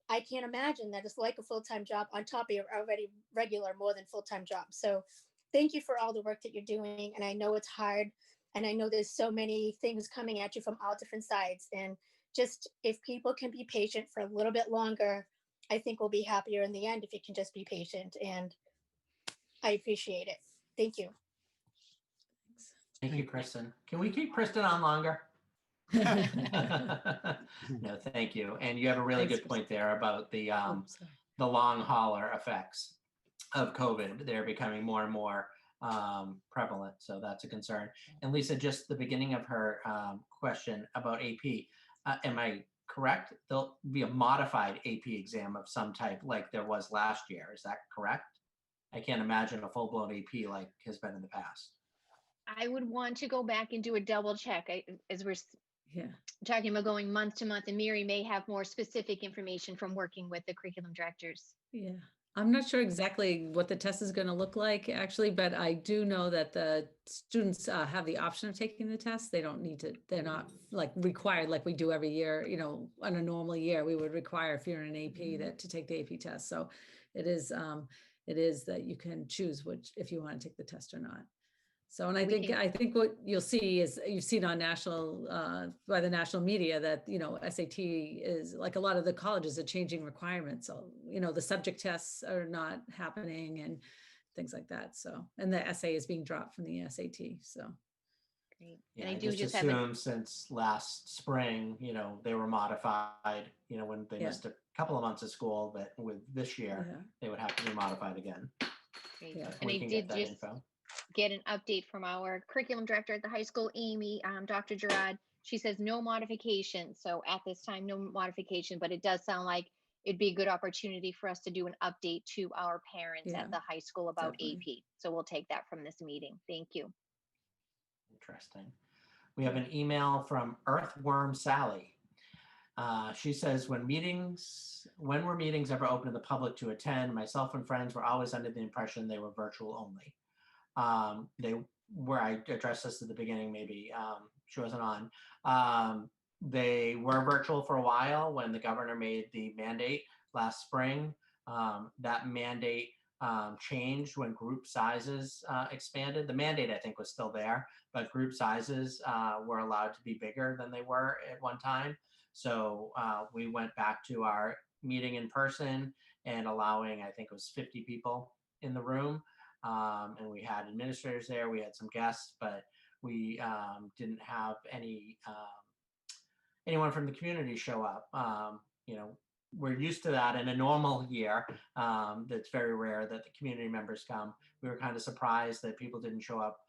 I can't imagine that it's like a full-time job on top of your already regular, more than full-time job. So thank you for all the work that you're doing. And I know it's hard. And I know there's so many things coming at you from all different sides. And just if people can be patient for a little bit longer, I think we'll be happier in the end if you can just be patient. And I appreciate it. Thank you. Thank you, Kristen. Can we keep Kristen on longer? No, thank you. And you have a really good point there about the long hauler effects of COVID. They're becoming more and more prevalent. So that's a concern. And Lisa, just the beginning of her question about AP, am I correct? There'll be a modified AP exam of some type like there was last year. Is that correct? I can't imagine a full-blown AP like has been in the past. I would want to go back and do a double check. As we're Yeah. talking about going month to month, and Mary may have more specific information from working with the curriculum directors. Yeah, I'm not sure exactly what the test is going to look like actually, but I do know that the students have the option of taking the test. They don't need to, they're not like required like we do every year, you know, on a normal year, we would require if you're in an AP that to take the AP test. So it is that you can choose which, if you want to take the test or not. So, and I think what you'll see is you've seen on national, by the national media that, you know, SAT is like a lot of the colleges are changing requirements. So, you know, the subject tests are not happening and things like that. So, and the essay is being dropped from the SAT. So. Great. Yeah, And I just have assume since last spring, you know, they were modified, you know, when they missed a couple of months of school, that with this year, they would have to be modified again. Great. Yeah. And I did just get an update from our curriculum director at the high school, Amy, Dr. Gerard. She says no modification. So at this time, no modification, but it does sound like it'd be a good opportunity for us to do an update to our parents at the high school about AP. So we'll take that from this meeting. Thank you. Interesting. We have an email from Earthworm Sally. She says, when were meetings ever open to the public to attend? Myself and friends were always under the impression they were virtual only. I addressed this at the beginning, maybe she wasn't on. They were virtual for a while when the governor made the mandate last spring. That mandate changed when group sizes expanded. The mandate, I think, was still there, but group sizes were allowed to be bigger than they were at one time. So we went back to our meeting in person and allowing, I think it was 50 people in the room. And we had administrators there, we had some guests, but we didn't have anyone from the community show up. You know, we're used to that in a normal year. That's very rare that the community members come. We were kind of surprised that people didn't show up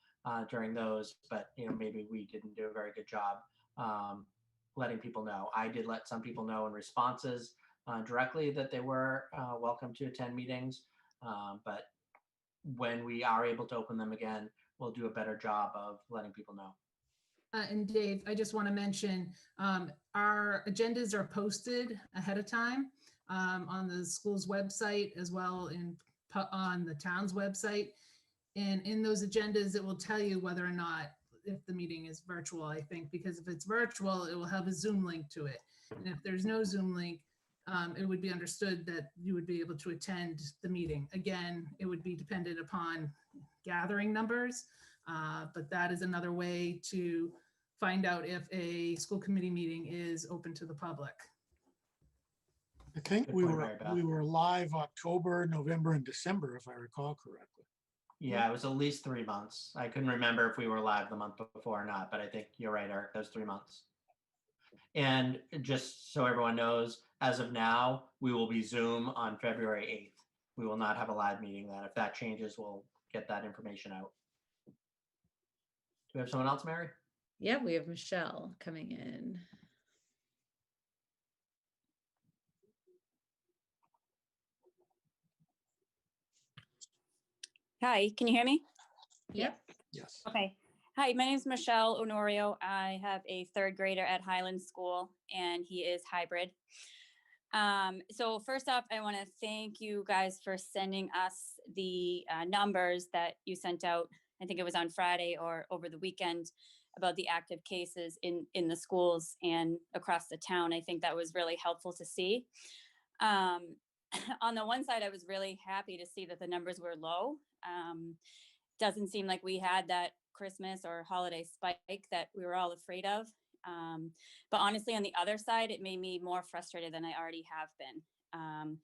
during those, but you know, maybe we didn't do a very good job letting people know. I did let some people know in responses directly that they were welcome to attend meetings, but when we are able to open them again, we'll do a better job of letting people know. And Dave, I just want to mention, our agendas are posted ahead of time on the school's website as well on the town's website. And in those agendas, it will tell you whether or not if the meeting is virtual, I think, because if it's virtual, it will have a Zoom link to it. And if there's no Zoom link, it would be understood that you would be able to attend the meeting. Again, it would be dependent upon gathering numbers, but that is another way to find out if a school committee meeting is open to the public. I think we were live October, November, and December, if I recall correctly. Yeah, it was at least 3 months. I couldn't remember if we were live the month before or not, but I think you're right, Eric, those 3 months. And just so everyone knows, as of now, we will be Zoom on February 8th. We will not have a live meeting then. If that changes, we'll get that information out. Do we have someone else, Mary? Yeah, we have Michelle coming in. Hi, can you hear me? Yep. Yes. Okay. Hi, my name is Michelle Unorio. I have a third grader at Highland School, and he is hybrid. So first off, I want to thank you guys for sending us the numbers that you sent out. I think it was on Friday or over the weekend about the active cases in the schools and across the town. I think that was really helpful to see. On the one side, I was really happy to see that the numbers were low. Doesn't seem like we had that Christmas or holiday spike that we were all afraid of. But honestly, on the other side, it made me more frustrated than I already have been.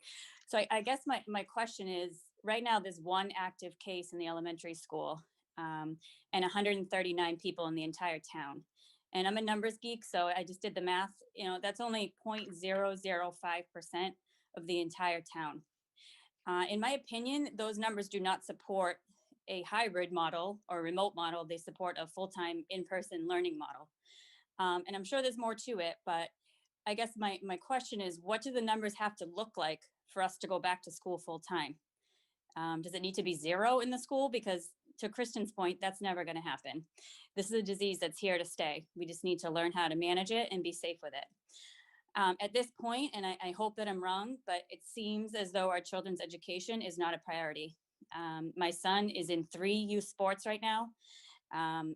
So I guess my question is, right now, there's one active case in the elementary school and 139 people in the entire town. And I'm a numbers geek, so I just did the math. You know, that's only 0.005% of the entire town. In my opinion, those numbers do not support a hybrid model or remote model. They support a full-time in-person learning model. And I'm sure there's more to it, but I guess my question is, what do the numbers have to look like for us to go back to school full-time? Does it need to be 0 in the school? Because to Kristin's point, that's never going to happen. This is a disease that's here to stay. We just need to learn how to manage it and be safe with it. At this point, and I hope that I'm wrong, but it seems as though our children's education is not a priority. My son is in 3 youth sports right now.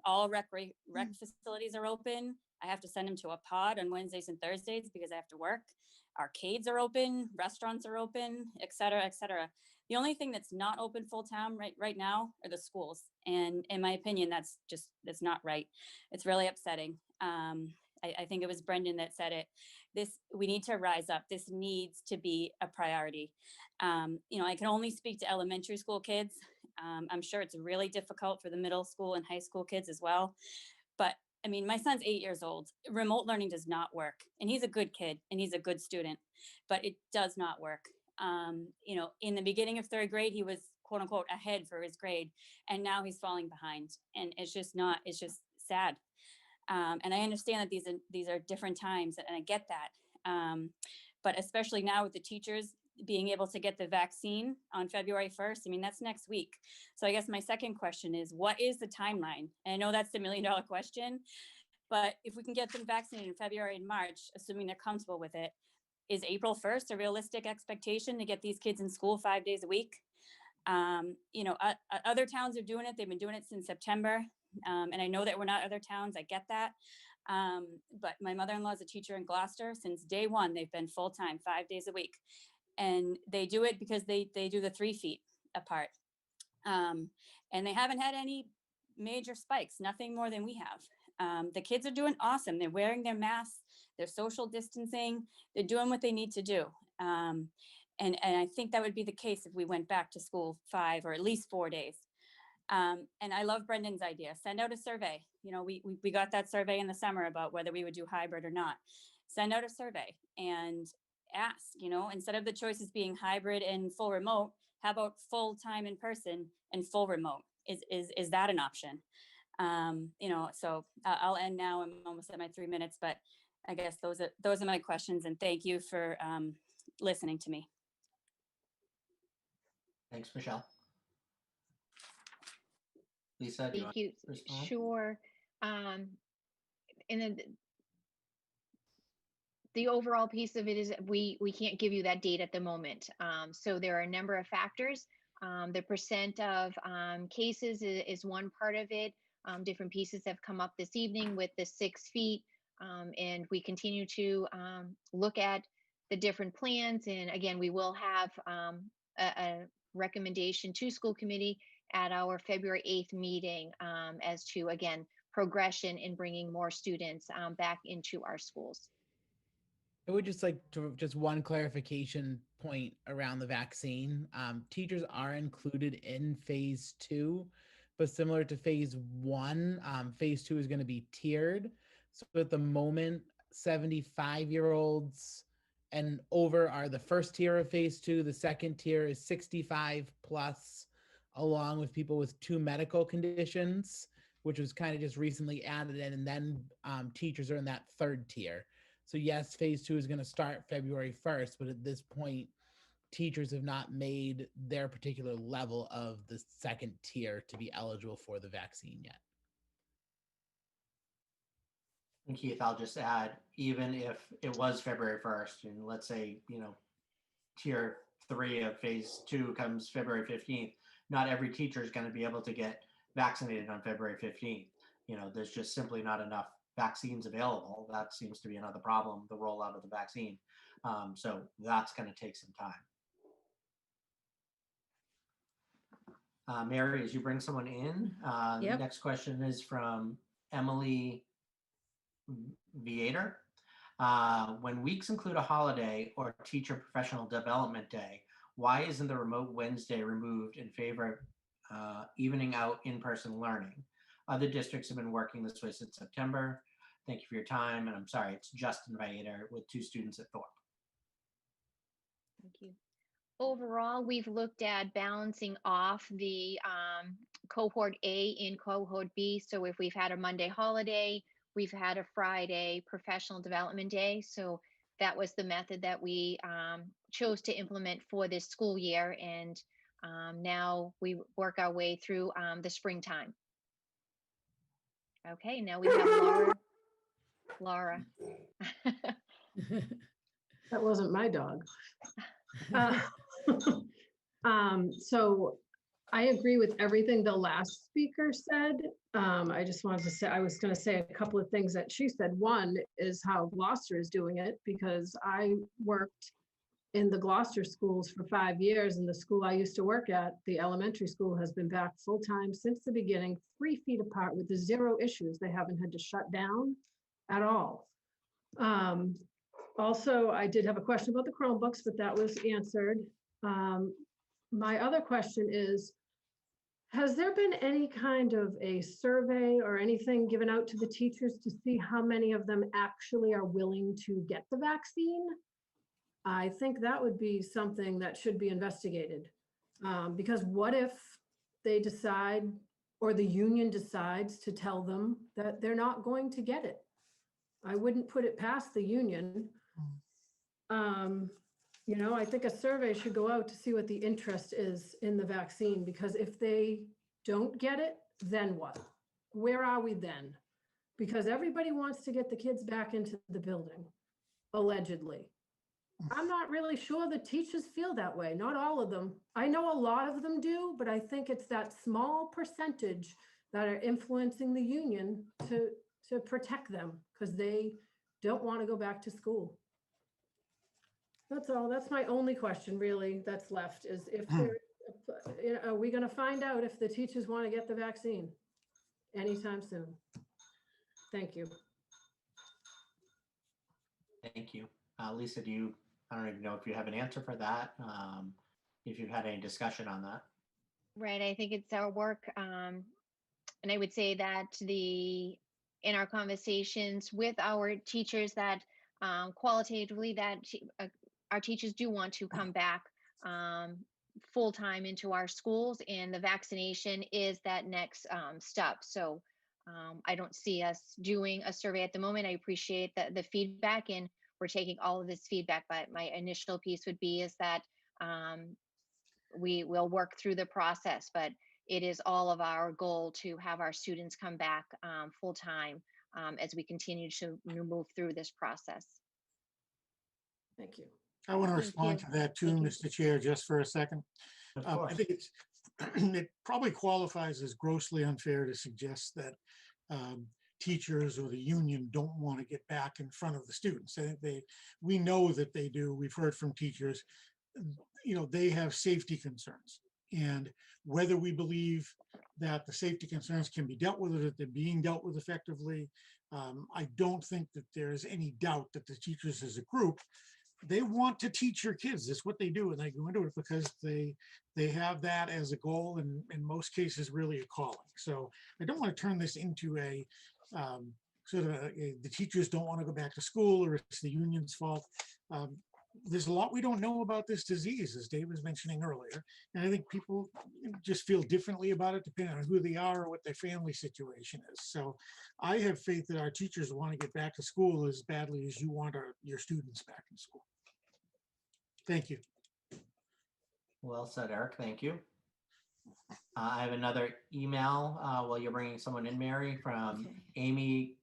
All rec facilities are open. I have to send him to a pod on Wednesdays and Thursdays because I have to work. Arcades are open, restaurants are open, et cetera, et cetera. The only thing that's not open full time right now are the schools. And in my opinion, that's not right. It's really upsetting. I think it was Brendan that said it. We need to rise up. This needs to be a priority. I can only speak to elementary school kids. I'm sure it's really difficult for the middle school and high school kids as well. But I mean, my son's 8 years old. Remote learning does not work. And he's a good kid and he's a good student, but it does not work. In the beginning of 3rd grade, he was quote unquote ahead for his grade. And now he's falling behind. And it's just sad. And I understand that these are different times and I get that. But especially now with the teachers being able to get the vaccine on February 1st, I mean, that's next week. So I guess my second question is, what is the timeline? And I know that's the $1 million question, but if we can get them vaccinated in February and March, assuming they're comfortable with it, is April 1st a realistic expectation to get these kids in school 5 days a week? Other towns are doing it. They've been doing it since September. And I know that we're not other towns. I get that. But my mother-in-law is a teacher in Gloucester. Since day one, they've been full-time, 5 days a week. And they do it because they do the 3 feet apart. And they haven't had any major spikes, nothing more than we have. The kids are doing awesome. They're wearing their masks, they're social distancing, they're doing what they need to do. And I think that would be the case if we went back to school 5 or at least 4 days. And I love Brendan's idea. Send out a survey. We got that survey in the summer about whether we would do hybrid or not. Send out a survey and ask, instead of the choices being hybrid and full remote, how about full time in person and full remote? Is that an option? So I'll end now. I'm almost at my 3 minutes, but I guess those are my questions. And thank you for listening to me. Thanks, Michelle. Lisa, do you want Thank you. to respond? Sure. And then the overall piece of it is we can't give you that date at the moment. So there are a number of factors. The percent of cases is one part of it. Different pieces have come up this evening with the 6 feet. And we continue to look at the different plans. And again, we will have a recommendation to school committee at our February 8th meeting as to, again, progression in bringing more students back into our schools. I would just like to one clarification point around the vaccine. Teachers are included in phase 2, but similar to phase 1, phase 2 is going to be tiered. So at the moment, 75-year-olds and over are the first tier of phase 2. The second tier is 65 plus, along with people with 2 medical conditions, which was kind of just recently added in. And then teachers are in that 3rd tier. So yes, phase 2 is going to start February 1st, but at this point, teachers have not made their particular level of the 2nd tier to be eligible for the vaccine yet. And Keith, I'll just add, even if it was February 1st, and let's say, tier 3 of phase 2 comes February 15th, not every teacher is going to be able to get vaccinated on February 15th. There's just simply not enough vaccines available. That seems to be another problem, the rollout of the vaccine. So that's going to take some time. Mary, as you bring someone in, Yep. The next question is from Emily Viator. When weeks include a holiday or teacher professional development day, why isn't the remote Wednesday removed in favor of evening out in-person learning? Other districts have been working this way since September. Thank you for your time. And I'm sorry, it's Justin Viator with 2 students at Thorpe. Thank you. Overall, we've looked at balancing off the cohort A and cohort B. So if we've had a Monday holiday, we've had a Friday professional development day. So that was the method that we chose to implement for this school year. And Now we work our way through the springtime. Okay, now we have Laura. That wasn't my dog. So I agree with everything the last speaker said. I just wanted to say, I was going to say a couple of things that she said. One is how Gloucester is doing it, because I worked in the Gloucester schools for 5 years, and the school I used to work at, the elementary school, has been back full-time since the beginning, 3 feet apart with the 0 issues. They haven't had to shut down at all. Also, I did have a question about the Chromebooks, but that was answered. My other question is, has there been any kind of a survey or anything given out to the teachers to see how many of them actually are willing to get the vaccine? I think that would be something that should be investigated. Because what if they decide, or the union decides to tell them that they're not going to get it? I wouldn't put it past the union. You know, I think a survey should go out to see what the interest is in the vaccine, because if they don't get it, then what? Where are we then? Because everybody wants to get the kids back into the building, allegedly. I'm not really sure the teachers feel that way. Not all of them. I know a lot of them do, but I think it's that small percentage that are influencing the union to protect them, because they don't want to go back to school. That's all. That's my only question really that's left, is if there, you know, are we going to find out if the teachers want to get the vaccine anytime soon? Thank you. Thank you. Lisa, I don't even know if you have an answer for that. If you've had any discussion on that. Right, I think it's our work. And I would say that in our conversations with our teachers, that qualitatively that our teachers do want to come back full-time into our schools, and the vaccination is that next step. So I don't see us doing a survey at the moment. I appreciate the feedback, and we're taking all of this feedback, but my initial piece would be is that we will work through the process, but it is all of our goal to have our students come back full-time as we continue to move through this process. Thank you. I want to respond to that too, Mr. Chair, just for a second. I think it probably qualifies as grossly unfair to suggest that teachers or the union don't want to get back in front of the students. We know that they do. We've heard from teachers, you know, they have safety concerns. And whether we believe that the safety concerns can be dealt with or that they're being dealt with effectively, I don't think that there's any doubt that the teachers as a group, they want to teach your kids. That's what they do, and they go into it because they have that as a goal, and in most cases really a calling. So I don't want to turn this into a the teachers don't want to go back to school or it's the union's fault. There's a lot we don't know about this disease, as Dave was mentioning earlier, and I think people just feel differently about it depending on who they are or what their family situation is. So I have faith that our teachers want to get back to school as badly as you want your students back in school. Thank you. Well said, Eric. Thank you. I have another email while you're bringing someone in, Mary, from Amy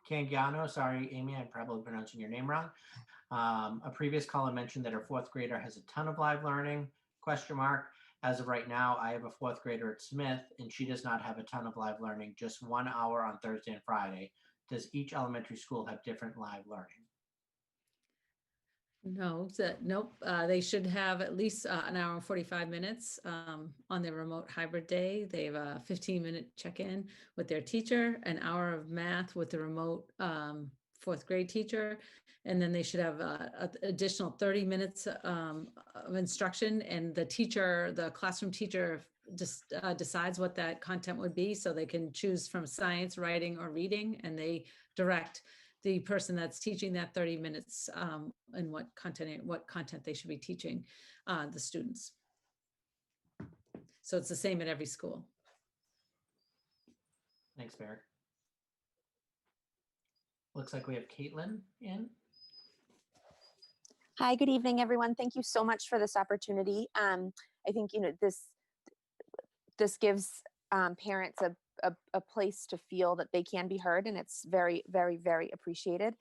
Cangiano. Sorry, Amy, I'm probably pronouncing your name wrong. A previous caller mentioned that her 4th grader has a ton of live learning, ? As of right now, I have a 4th grader at Smith, and she does not have a ton of live learning, just 1 hour on Thursday and Friday. Does each elementary school have different live learning? No, nope. They should have at least an hour and 45 minutes on their remote hybrid day. They have a 15-minute check-in with their teacher, an hour of math with the remote 4th grade teacher, and then they should have an additional 30 minutes of instruction. And the classroom teacher just decides what that content would be, so they can choose from science, writing, or reading, and they direct the person that's teaching that 30 minutes and what content they should be teaching the students. So it's the same at every school. Thanks, Mary. Looks like we have Caitlin in. Hi, good evening, everyone. Thank you so much for this opportunity. I think, this gives parents a place to feel that they can be heard, and it's very, very, very appreciated.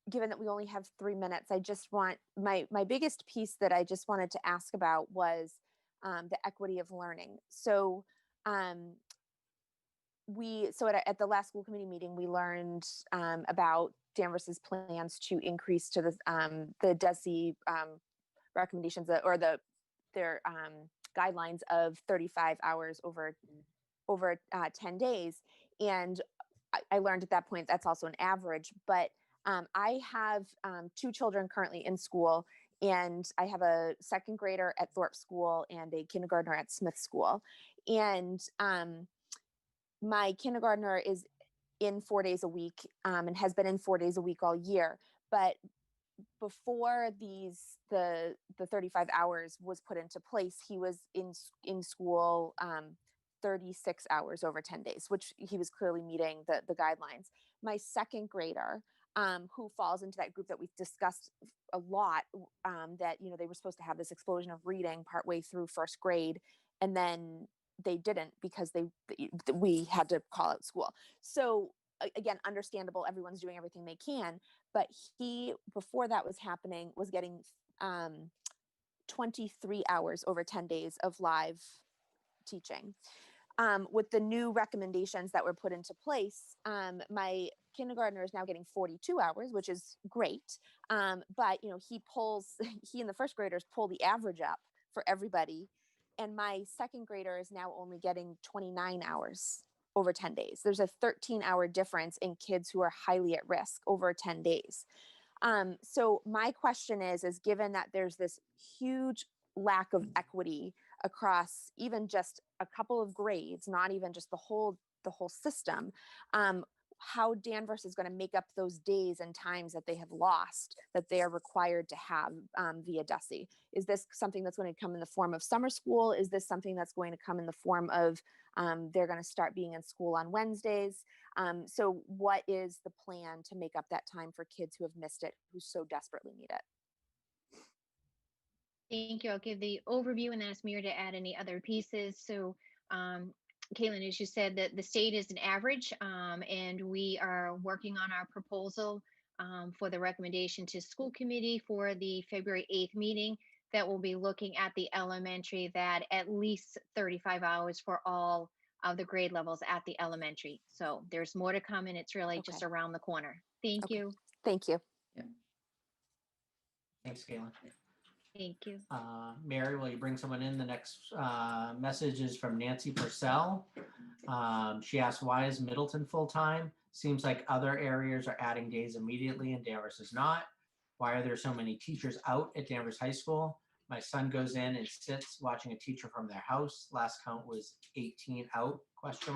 Given that we only have 3 minutes, I just want my biggest piece that I just wanted to ask about was the equity of learning. So at the last school committee meeting, we learned about Danvers's plans to increase to the DESE recommendations or their guidelines of 35 hours over 10 days. And I learned at that point that's also an average, but I have 2 children currently in school, and I have a 2nd grader at Thorpe School and a kindergartner at Smith School. And my kindergartner is in 4 days a week and has been in 4 days a week all year. But before the 35 hours was put into place, he was in school 36 hours over 10 days, which he was clearly meeting the guidelines. My 2nd grader, who falls into that group that we've discussed a lot, that, they were supposed to have this explosion of reading partway through 1st grade, and then they didn't because we had to call out school. So again, understandable, everyone's doing everything they can, but he, before that was happening, was getting 23 hours over 10 days of live teaching. With the new recommendations that were put into place, my kindergartner is now getting 42 hours, which is great. But he and the 1st graders pull the average up for everybody. And my 2nd grader is now only getting 29 hours over 10 days. There's a 13-hour difference in kids who are highly at risk over 10 days. So my question is given that there's this huge lack of equity across even just a couple of grades, not even just the whole system, how Danvers is going to make up those days and times that they have lost, that they are required to have via DESE. Is this something that's going to come in the form of summer school? Is this something that's going to come in the form of they're going to start being in school on Wednesdays? So what is the plan to make up that time for kids who have missed it, who so desperately need it? Thank you. I'll give the overview and ask Mir to add any other pieces. So, Caitlin, as you said, that the state is an average, and we are working on our proposal for the recommendation to school committee for the February 8th meeting that will be looking at the elementary, that at least 35 hours for all of the grade levels at the elementary. So there's more to come, and it's really just around the corner. Thank you. Thank you. Thanks, Caitlin. Thank you. Mary, will you bring someone in? The next message is from Nancy Purcell. She asked, why is Middleton full-time? Seems like other areas are adding days immediately and Danvers is not. Why are there so many teachers out at Danvers High School? My son goes in and sits watching a teacher from their house. Last count was 18 out, ? So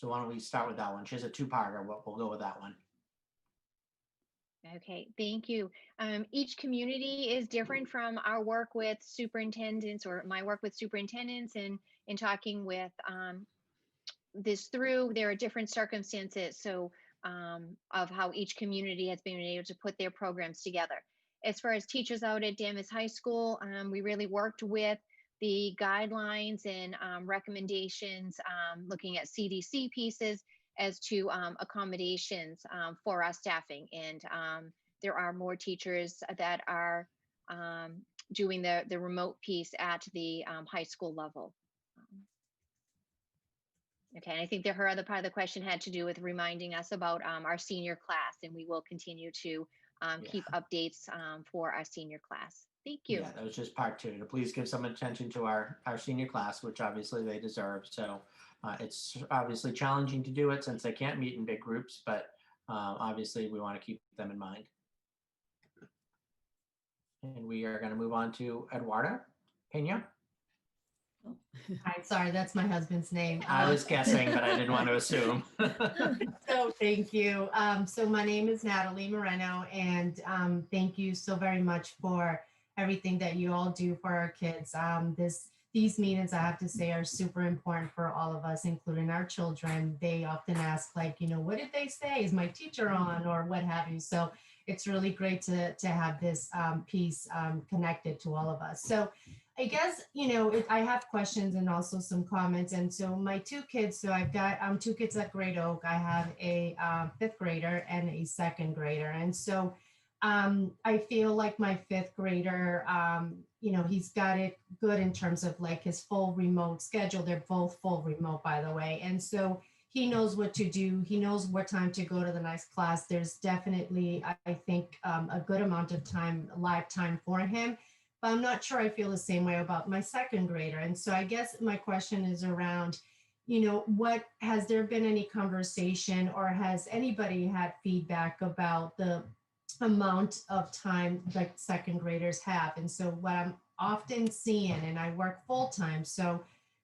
why don't we start with that one? She has a 2-parter, we'll go with that one. Okay, thank you. Each community is different from our work with superintendents, or my work with superintendents, and in talking with this through, there are different circumstances. So of how each community has been able to put their programs together. As far as teachers out at Danvers High School, we really worked with the guidelines and recommendations, looking at CDC pieces as to accommodations for our staffing. And there are more teachers that are doing the remote piece at the high school level. Okay, and I think that her other part of the question had to do with reminding us about our senior class, and we will continue to keep updates for our senior class. Thank you. Yeah, that was just part 2. To please give some attention to our senior class, which obviously they deserve. So it's obviously challenging to do it since they can't meet in big groups, but obviously we want to keep them in mind. And we are going to move on to Eduardo Pena. Hi, sorry, that's my husband's name. I was guessing, but I didn't want to assume. So thank you. So my name is Natalie Moreno, and thank you so very much for everything that you all do for our kids. These meetings, I have to say, are super important for all of us, including our children. They often ask, like, what did they say? Is my teacher on, or what have you? So it's really great to have this piece connected to all of us. So I guess, I have questions and also some comments. And so my two kids, so I've got two kids at Great Oak. I have a fifth grader and a second grader. And so I feel like my fifth grader, he's got it good in terms of like his full remote schedule. They're both full remote, by the way. And so he knows what to do. He knows what time to go to the next class. There's definitely, I think, a good amount of time, live time for him. But I'm not sure I feel the same way about my second grader. And so I guess my question is around, what has there been any conversation or has anybody had feedback about the amount of time like second graders have? And so what I'm often seeing, and I work full time, so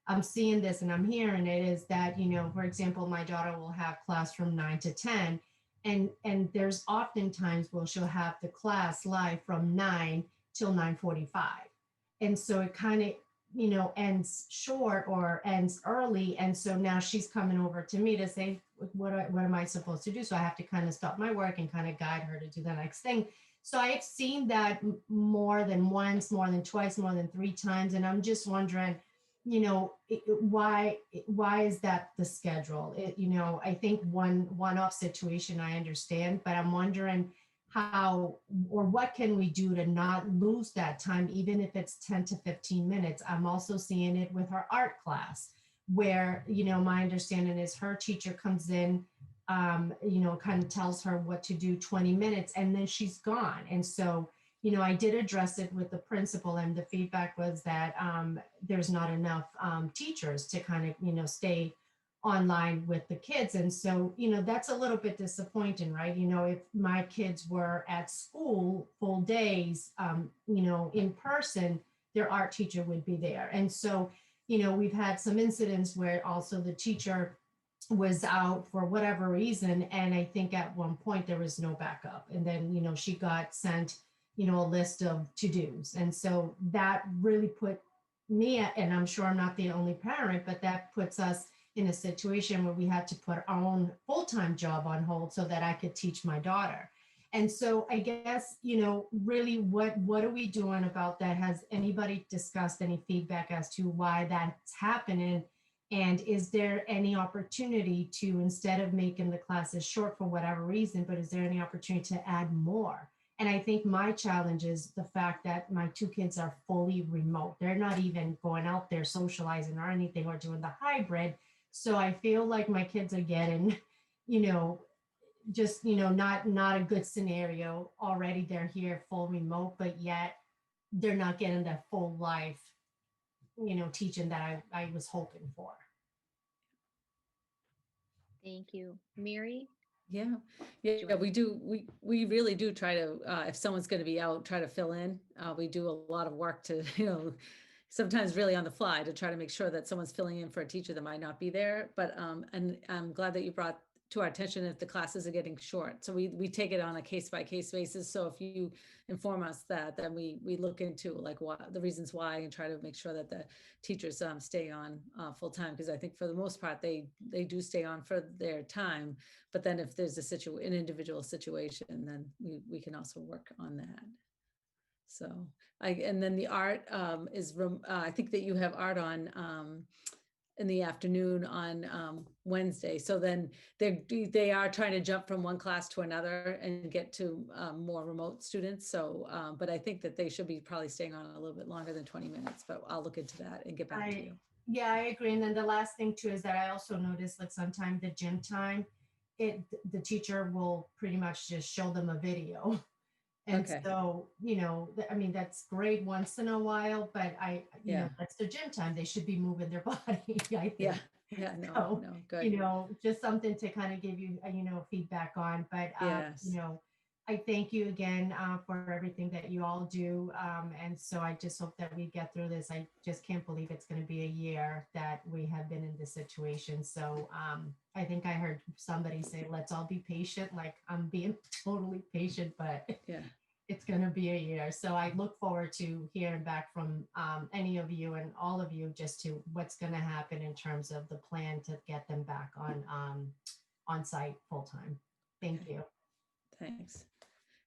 I'm seeing this and I'm hearing it, is that, for example, my daughter will have class from 9 to 10. And there's often times where she'll have the class live from 9 till 9:45. And so it kind of, ends short or ends early. And so now she's coming over to me to say, what am I supposed to do? So I have to kind of stop my work and kind of guide her to do the next thing. So I've seen that more than once, more than twice, more than 3 times. And I'm just wondering, why is that the schedule? I think one-off situation I understand, but I'm wondering how or what can we do to not lose that time, even if it's 10 to 15 minutes. I'm also seeing it with her art class where, my understanding is her teacher comes in, kind of tells her what to do 20 minutes and then she's gone. And so, I did address it with the principal and the feedback was that there's not enough teachers to kind of, stay online with the kids. And so, that's a little bit disappointing, right? If my kids were at school full days, in person, their art teacher would be there. And so, we've had some incidents where also the teacher was out for whatever reason. And I think at one point there was no backup. And then, she got sent, a list of to-dos. And so that really put me, and I'm sure I'm not the only parent, but that puts us in a situation where we had to put our own full-time job on hold so that I could teach my daughter. And so I guess, really what are we doing about that? Has anybody discussed any feedback as to why that's happening? And is there any opportunity to, instead of making the classes short for whatever reason, but is there any opportunity to add more? And I think my challenge is the fact that my 2 kids are fully remote. They're not even going out there socializing or anything or doing the hybrid. So I feel like my kids are getting, just, not a good scenario. Already they're here full remote, but yet they're not getting that full life, teaching that I was hoping for. Thank you. Mary? Yeah, we do. We really do try to, if someone's going to be out, try to fill in. We do a lot of work to, sometimes really on the fly to try to make sure that someone's filling in for a teacher that might not be there. But, and I'm glad that you brought to our attention if the classes are getting short. So we take it on a case-by-case basis. So if you inform us that, then we look into like what the reasons why and try to make sure that the teachers stay on full time. Because I think for the most part, they do stay on for their time. But then if there's an individual situation, then we can also work on that. So and then the art is, I think that you have art on in the afternoon on Wednesday. So then they are trying to jump from one class to another and get to more remote students. So, but I think that they should be probably staying on a little bit longer than 20 minutes, but I'll look into that and get back to you. Yeah, I agree. And then the last thing too, is that I also noticed that sometimes the gym time, the teacher will pretty much just show them a video. And so, I mean, that's great once in a while, but that's their gym time. They should be moving their body, I think. Yeah, no, good. Just something to kind of give you, feedback on. But, I thank you again for everything that you all do. And so I just hope that we get through this. I just can't believe it's going to be a year that we have been in this situation. So I think I heard somebody say, let's all be patient. Like I'm being totally patient, but it's going to be a year. So I look forward to hearing back from any of you and all of you just to what's going to happen in terms of the plan to get them back on site full time. Thank you. Thanks.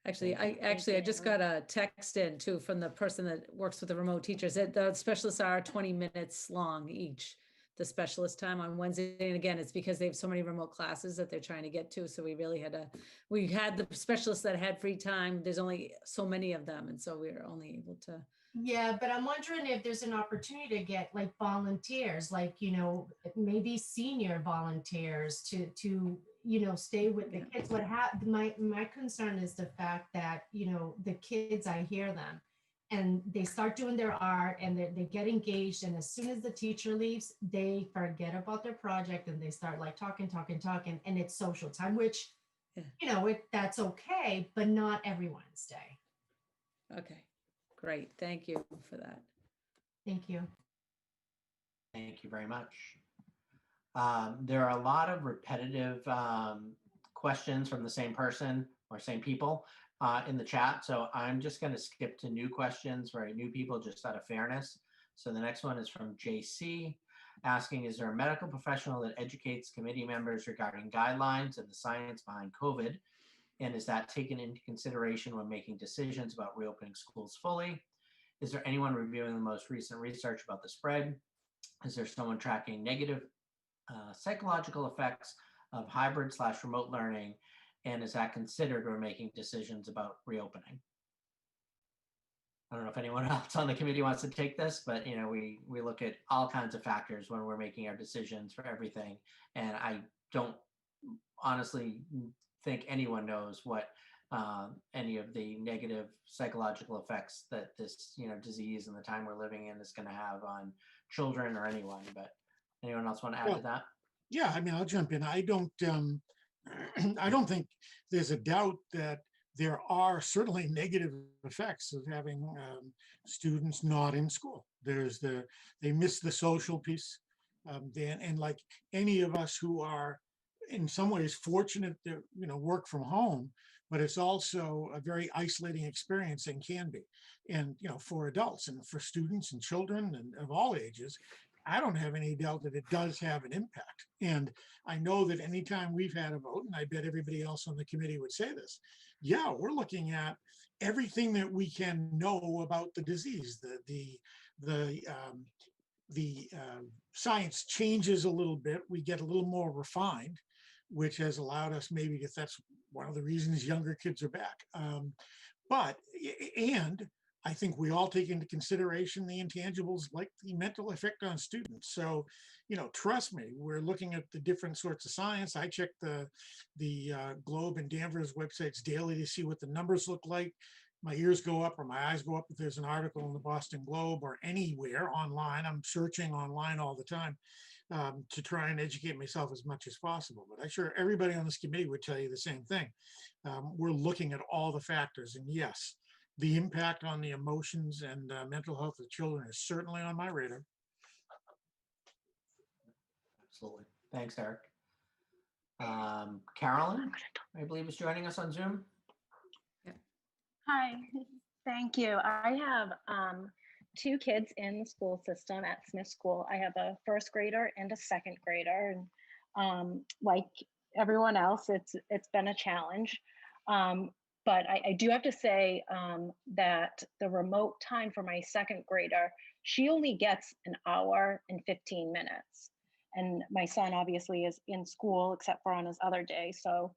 Actually, I just got a text in too from the person that works with the remote teachers. The specialists are 20 minutes long each, the specialist time on Wednesday. And again, it's because they have so many remote classes that they're trying to get to. So we really we had the specialists that had free time. There's only so many of them. And so we were only able to. Yeah, but I'm wondering if there's an opportunity to get like volunteers, like, maybe senior volunteers to stay with the kids. My concern is the fact that, the kids, I hear them and they start doing their art and they get engaged. And as soon as the teacher leaves, they forget about their project and they start like talking. And it's social time, which, that's okay, but not everyone's day. Okay. Great. Thank you for that. Thank you. Thank you very much. There are a lot of repetitive questions from the same person or same people in the chat. So I'm just going to skip to new questions for new people just out of fairness. So the next one is from JC asking, is there a medical professional that educates committee members regarding guidelines and the science behind COVID? And is that taken into consideration when making decisions about reopening schools fully? Is there anyone reviewing the most recent research about the spread? Is there someone tracking negative psychological effects of hybrid/remote learning? And is that considered when making decisions about reopening? I don't know if anyone else on the committee wants to take this, but we look at all kinds of factors when we're making our decisions for everything. And I don't honestly think anyone knows what any of the negative psychological effects that this disease and the time we're living in is going to have on children or anyone. But anyone else want to add to that? Yeah, I mean, I'll jump in. I don't think there's a doubt that there are certainly negative effects of having students not in school. They miss the social piece, and like any of us who are in some ways fortunate to work from home, but it's also a very isolating experience and can be. And for adults and for students and children and of all ages, I don't have any doubt that it does have an impact. And I know that anytime we've had a vote, and I bet everybody else on the committee would say this, yeah, we're looking at everything that we can know about the disease. The science changes a little bit. We get a little more refined, which has allowed us maybe, if that's one of the reasons younger kids are back. And I think we all take into consideration the intangibles like the mental effect on students. So, trust me, we're looking at the different sorts of science. I check the Globe and Danvers websites daily to see what the numbers look like. My ears go up or my eyes go up if there's an article in the Boston Globe or anywhere online. I'm searching online all the time to try and educate myself as much as possible. But I'm sure everybody on this committee would tell you the same thing. We're looking at all the factors, and yes, the impact on the emotions and mental health of children is certainly on my radar. Absolutely. Thanks, Eric. Carolyn, I believe, is joining us on Zoom. Hi, thank you. I have two kids in the school system at Smith School. I have a first grader and a second grader. And like everyone else, it's been a challenge. But I do have to say that the remote time for my second grader, she only gets an hour and 15 minutes. And my son obviously is in school except for on his other day. So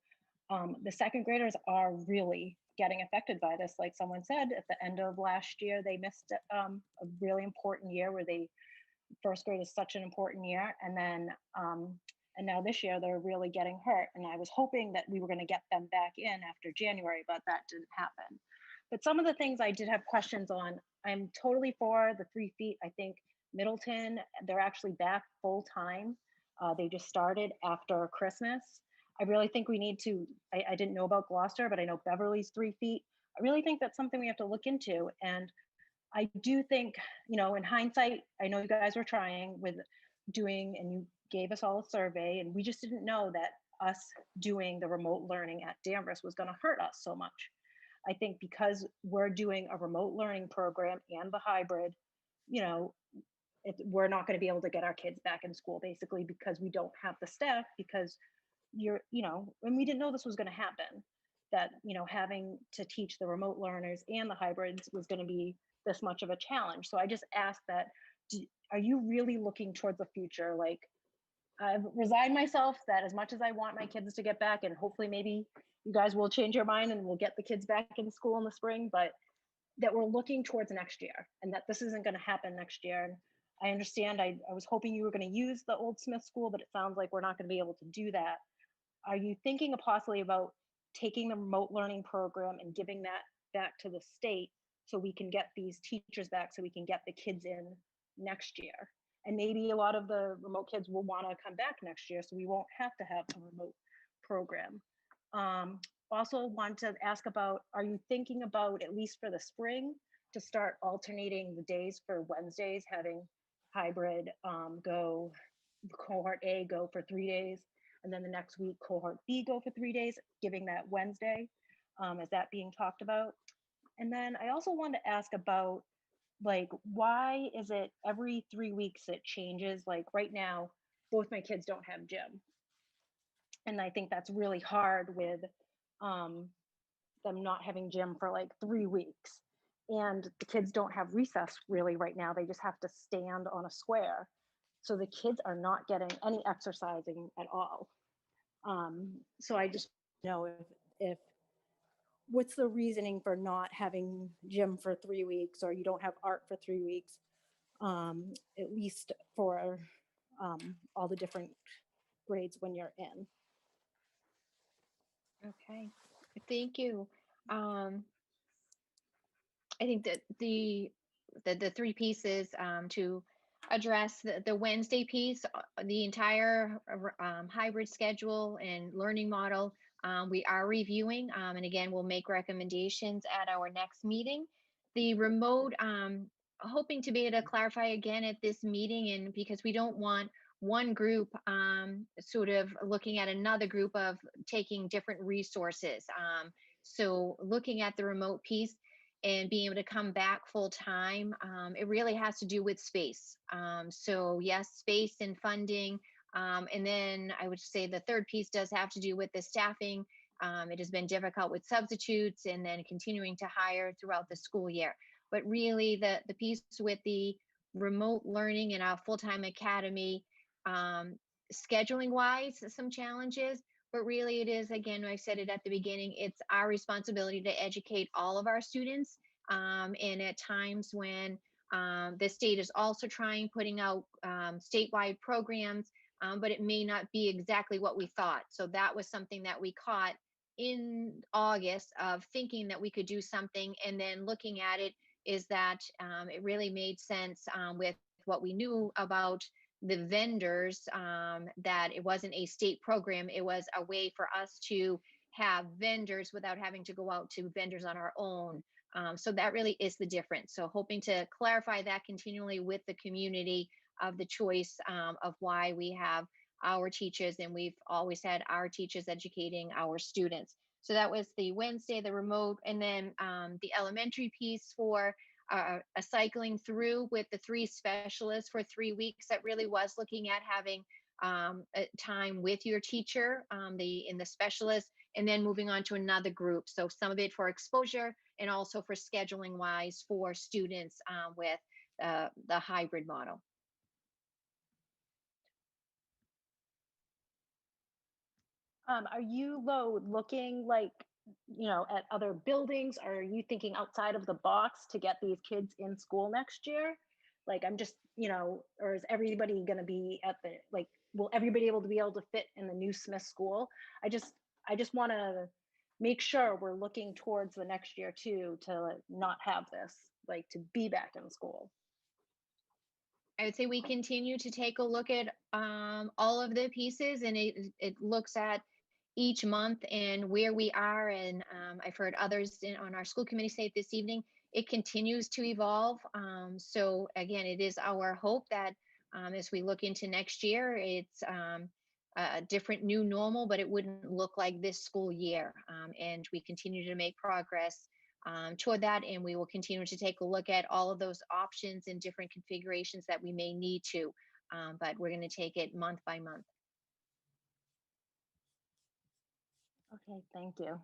the second graders are really getting affected by this. Like someone said, at the end of last year, they missed a really important year where first grade is such an important year. And then, and now this year they're really getting hurt. And I was hoping that we were going to get them back in after January, but that didn't happen. But some of the things I did have questions on, I'm totally for the 3 feet. I think Middleton, they're actually back full time. They just started after Christmas. I really think we need to, I didn't know about Gloucester, but I know Beverly's 3 feet. I really think that's something we have to look into. And I do think, in hindsight, I know you guys were trying with doing, and you gave us all a survey, and we just didn't know that us doing the remote learning at Danvers was going to hurt us so much. I think because we're doing a remote learning program and the hybrid, we're not going to be able to get our kids back in school basically because we don't have the staff, because and we didn't know this was going to happen. that, having to teach the remote learners and the hybrids was going to be this much of a challenge. So I just asked that, are you really looking towards the future? Like, I've resigned myself that as much as I want my kids to get back, and hopefully maybe you guys will change your mind and we'll get the kids back in school in the spring, but that we're looking towards next year and that this isn't going to happen next year. And I understand, I was hoping you were going to use the old Smith School, but it sounds like we're not going to be able to do that. Are you thinking possibly about taking the remote learning program and giving that back to the state so we can get these teachers back, so we can get the kids in next year? And maybe a lot of the remote kids will want to come back next year, so we won't have to have a remote program. Also want to ask about, are you thinking about, at least for the spring, to start alternating the days for Wednesdays, having hybrid go, cohort A go for 3 days, and then the next week cohort B go for 3 days, giving that Wednesday? Is that being talked about? And then I also want to ask about, like, why is it every 3 weeks it changes? Like right now, both my kids don't have gym. And I think that's really hard with them not having gym for like 3 weeks. And the kids don't have recess really right now. They just have to stand on a square. So the kids are not getting any exercising at all. So I just know if what's the reasoning for not having gym for 3 weeks, or you don't have art for 3 weeks, at least for all the different grades when you're in. Okay, thank you. I think that the three pieces to address the Wednesday piece, the entire hybrid schedule and learning model, we are reviewing, and again, we'll make recommendations at our next meeting. The remote, hoping to be able to clarify again at this meeting, and because we don't want one group sort of looking at another group of taking different resources. So looking at the remote piece and being able to come back full time, it really has to do with space. So yes, space and funding. And then I would say the third piece does have to do with the staffing. It has been difficult with substitutes and then continuing to hire throughout the school year. But really the piece with the remote learning in our full-time academy, scheduling wise, some challenges, but really it is, again, I said it at the beginning, it's our responsibility to educate all of our students. And at times when the state is also putting out statewide programs, but it may not be exactly what we thought. So that was something that we caught in August of thinking that we could do something, and then looking at it is that it really made sense with what we knew about the vendors, that it wasn't a state program. It was a way for us to have vendors without having to go out to vendors on our own. So that really is the difference. So hoping to clarify that continually with the community of the choice of why we have our teachers, and we've always had our teachers educating our students. So that was the Wednesday, the remote, and then the elementary piece for a cycling through with the 3 specialists for 3 weeks. That really was looking at having a time with your teacher, in the specialist, and then moving on to another group. So some of it for exposure and also for scheduling wise for students with the hybrid model. Are you looking like, at other buildings? Are you thinking outside of the box to get these kids in school next year? Like, I'm just, or is everybody going to be at the, like, will everybody able to be able to fit in the new Smith School? I just want to make sure we're looking towards the next year too, to not have this, like, to be back in school. I would say we continue to take a look at all of the pieces, and it looks at each month and where we are. And I've heard others on our school committee say it this evening, it continues to evolve. So again, it is our hope that as we look into next year, it's a different new normal, but it wouldn't look like this school year. And we continue to make progress toward that, and we will continue to take a look at all of those options and different configurations that we may need to, but we're going to take it month by month. Okay, thank you.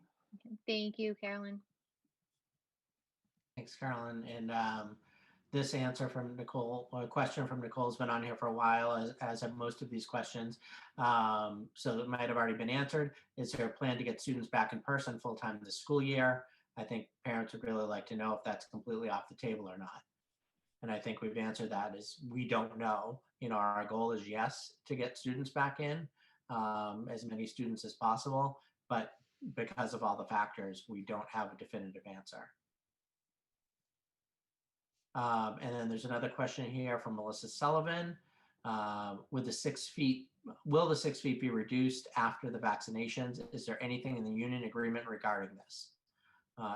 Thank you, Carolyn. Thanks, Carolyn. And this answer from Nicole, or a question from Nicole, has been on here for a while, as have most of these questions. So it might have already been answered. Is there a plan to get students back in person full-time this school year? I think parents would really like to know if that's completely off the table or not. And I think we've answered that is we don't know. You know, our goal is yes, to get students back in, as many students as possible, but because of all the factors, we don't have a definitive answer. And then there's another question here from Melissa Sullivan. Will the 6 feet be reduced after the vaccinations? Is there anything in the union agreement regarding this?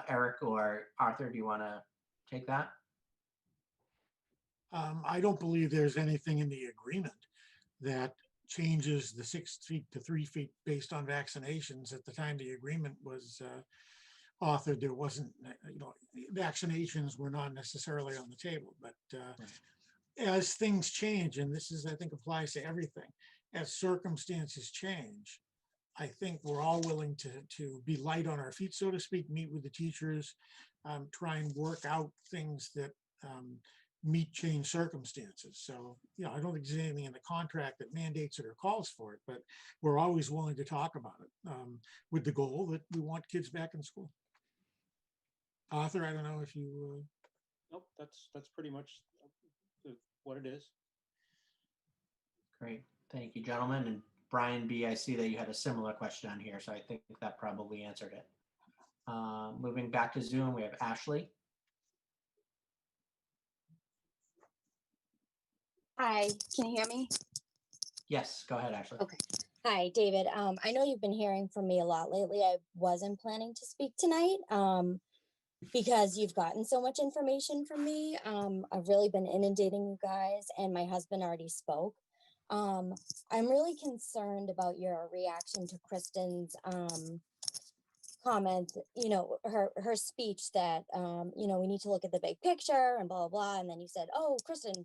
Eric or Arthur, do you want to take that? I don't believe there's anything in the agreement that changes the 6 feet to 3 feet based on vaccinations. At the time the agreement was authored, there wasn't, vaccinations were not necessarily on the table, but as things change, and this is, I think, applies to everything, as circumstances change, I think we're all willing to be light on our feet, so to speak, meet with the teachers, try and work out things that meet change circumstances. So, I don't think there's anything in the contract that mandates it or calls for it, but we're always willing to talk about it with the goal that we want kids back in school. Arthur, I don't know if you. Nope, that's pretty much what it is. Great, thank you, gentlemen. And Brian B., I see that you had a similar question on here, so I think that probably answered it. Moving back to Zoom, we have Ashley. Hi, can you hear me? Yes, go ahead, Ashley. Okay. Hi, David. I know you've been hearing from me a lot lately. I wasn't planning to speak tonight because you've gotten so much information from me. I've really been inundating you guys, and my husband already spoke. I'm really concerned about your reaction to Kristin's comment, her speech that, we need to look at the big picture and blah, blah, blah. And then you said, oh, Kristin,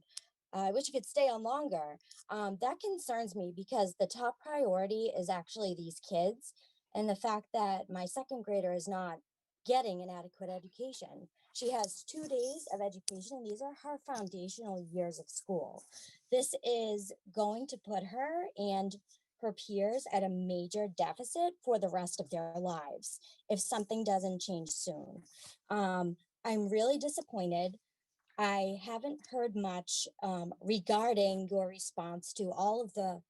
I wish you could stay on longer. That concerns me because the top priority is actually these kids and the fact that my second grader is not getting an adequate education. She has 2 days of education, and these are her foundational years of school. This is going to put her and her peers at a major deficit for the rest of their lives if something doesn't change soon. I'm really disappointed. I haven't heard much regarding your response to all of the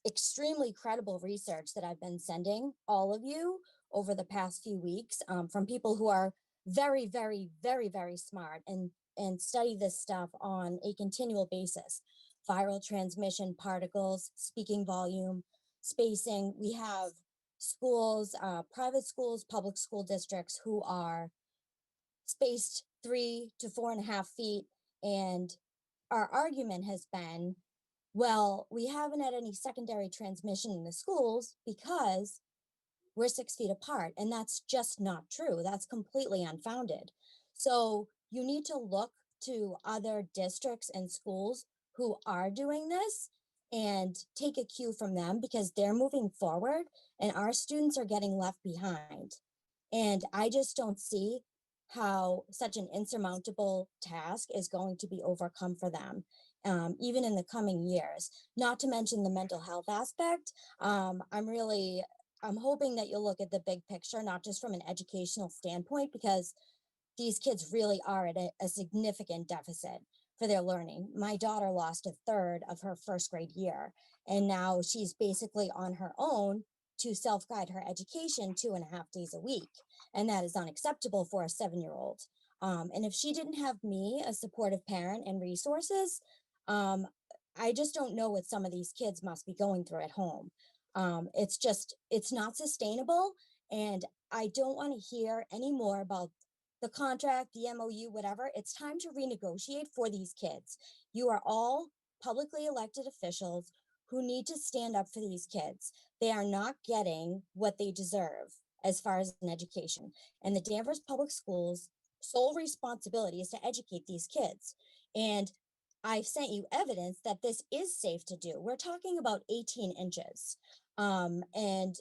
extremely credible research that I've been sending all of you over the past few weeks from people who are very, very, very, very smart and study this stuff on a continual basis. Viral transmission, particles, speaking volume, spacing. We have schools, private schools, public school districts who are spaced 3 to 4.5 feet. And our argument has been, well, we haven't had any secondary transmission in the schools because we're 6 feet apart. And that's just not true. That's completely unfounded. So you need to look to other districts and schools who are doing this and take a cue from them because they're moving forward and our students are getting left behind. And I just don't see how such an insurmountable task is going to be overcome for them, even in the coming years, not to mention the mental health aspect. I'm hoping that you'll look at the big picture, not just from an educational standpoint, because these kids really are at a significant deficit for their learning. My daughter lost a third of her first grade year, and now she's basically on her own to self-guide her education 2.5 days a week. And that is unacceptable for a 7-year-old. And if she didn't have me, a supportive parent and resources, I just don't know what some of these kids must be going through at home. It's not sustainable. And I don't want to hear any more about the contract, the MOU, whatever. It's time to renegotiate for these kids. You are all publicly elected officials who need to stand up for these kids. They are not getting what they deserve as far as an education. And the Danvers Public Schools' sole responsibility is to educate these kids. And I've sent you evidence that this is safe to do. We're talking about 18 inches. And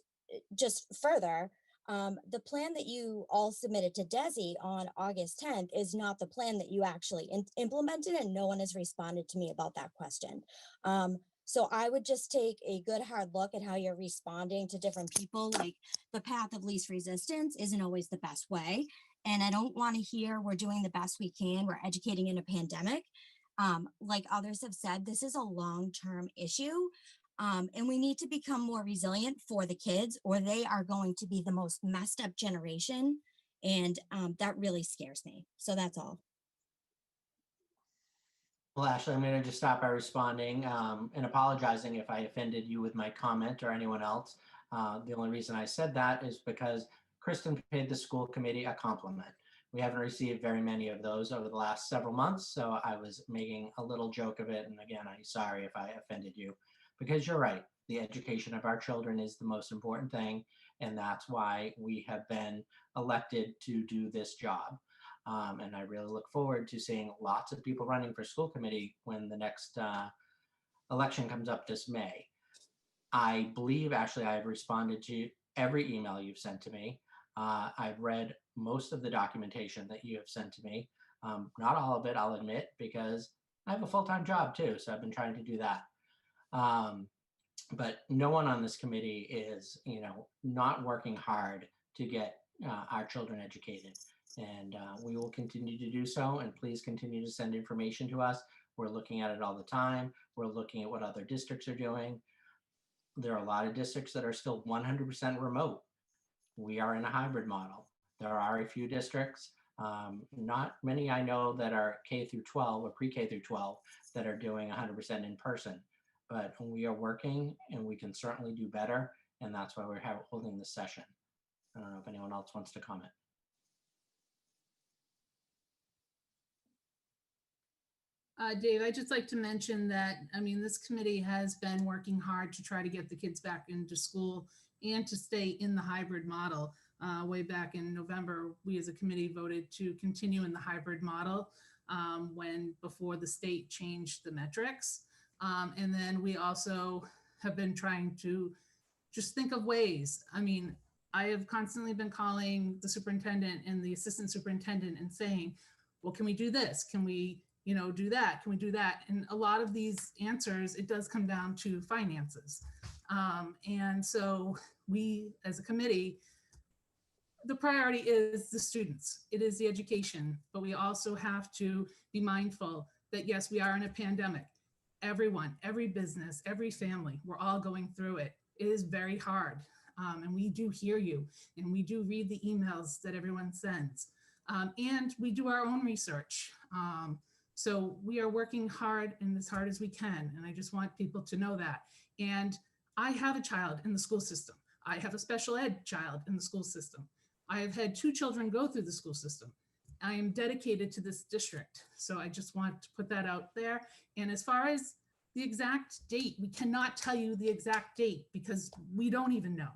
just further, The plan that you all submitted to DESI on August 10th is not the plan that you actually implemented, and no one has responded to me about that question. So I would just take a good hard look at how you're responding to different people. Like, the path of least resistance isn't always the best way. And I don't want to hear we're doing the best we can, we're educating in a pandemic. Like others have said, this is a long-term issue. And we need to become more resilient for the kids, or they are going to be the most messed up generation. And that really scares me. So that's all. Well, Ashley, I'm going to just stop by responding and apologizing if I offended you with my comment or anyone else. The only reason I said that is because Kristen paid the school committee a compliment. We haven't received very many of those over the last several months, so I was making a little joke of it. And again, I'm sorry if I offended you, because you're right. The education of our children is the most important thing, and that's why we have been elected to do this job. And I really look forward to seeing lots of people running for school committee when the next election comes up this May. I believe, Ashley, I've responded to every email you've sent to me. I've read most of the documentation that you have sent to me. Not all of it, I'll admit, because I have a full-time job too, so I've been trying to do that. But no one on this committee is, not working hard to get our children educated. And we will continue to do so. And please continue to send information to us. We're looking at it all the time. We're looking at what other districts are doing. There are a lot of districts that are still 100% remote. We are in a hybrid model. There are a few districts, not many I know, that are K through 12 or pre-K through 12 that are doing 100% in person. But we are working, and we can certainly do better. And that's why we're holding this session. I don't know if anyone else wants to comment. Dave, I'd just like to mention that, this committee has been working hard to try to get the kids back into school and to stay in the hybrid model. Way back in November, we as a committee voted to continue in the hybrid model before the state changed the metrics. And then we also have been trying to just think of ways. I have constantly been calling the superintendent and the assistant superintendent and saying, well, can we do this? Can we do that? Can we do that? And a lot of these answers, it does come down to finances. And so we, as a committee, the priority is the students. It is the education, but we also have to be mindful that, yes, we are in a pandemic. Everyone, every business, every family, we're all going through it. It is very hard. And we do hear you, and we do read the emails that everyone sends. And we do our own research. So we are working hard and as hard as we can. And I just want people to know that. And I have a child in the school system. I have a special ed child in the school system. I have had 2 children go through the school system. I am dedicated to this district. So I just want to put that out there. And as far as the exact date, we cannot tell you the exact date because we don't even know.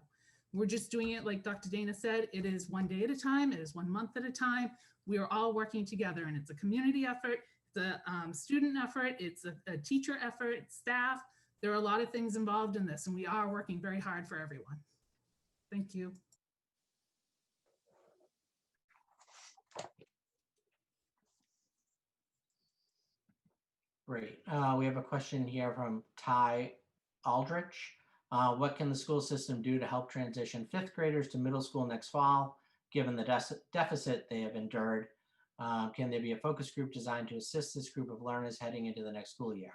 We're just doing it like Dr. Dana said, it is one day at a time. It is 1 month at a time. We are all working together, and it's a community effort. The student effort, it's a teacher effort, staff. There are a lot of things involved in this, and we are working very hard for everyone. Thank you. Great. We have a question here from Ty Aldrich. What can the school system do to help transition 5th graders to middle school next fall, given the deficit they have endured? Can there be a focus group designed to assist this group of learners heading into the next school year?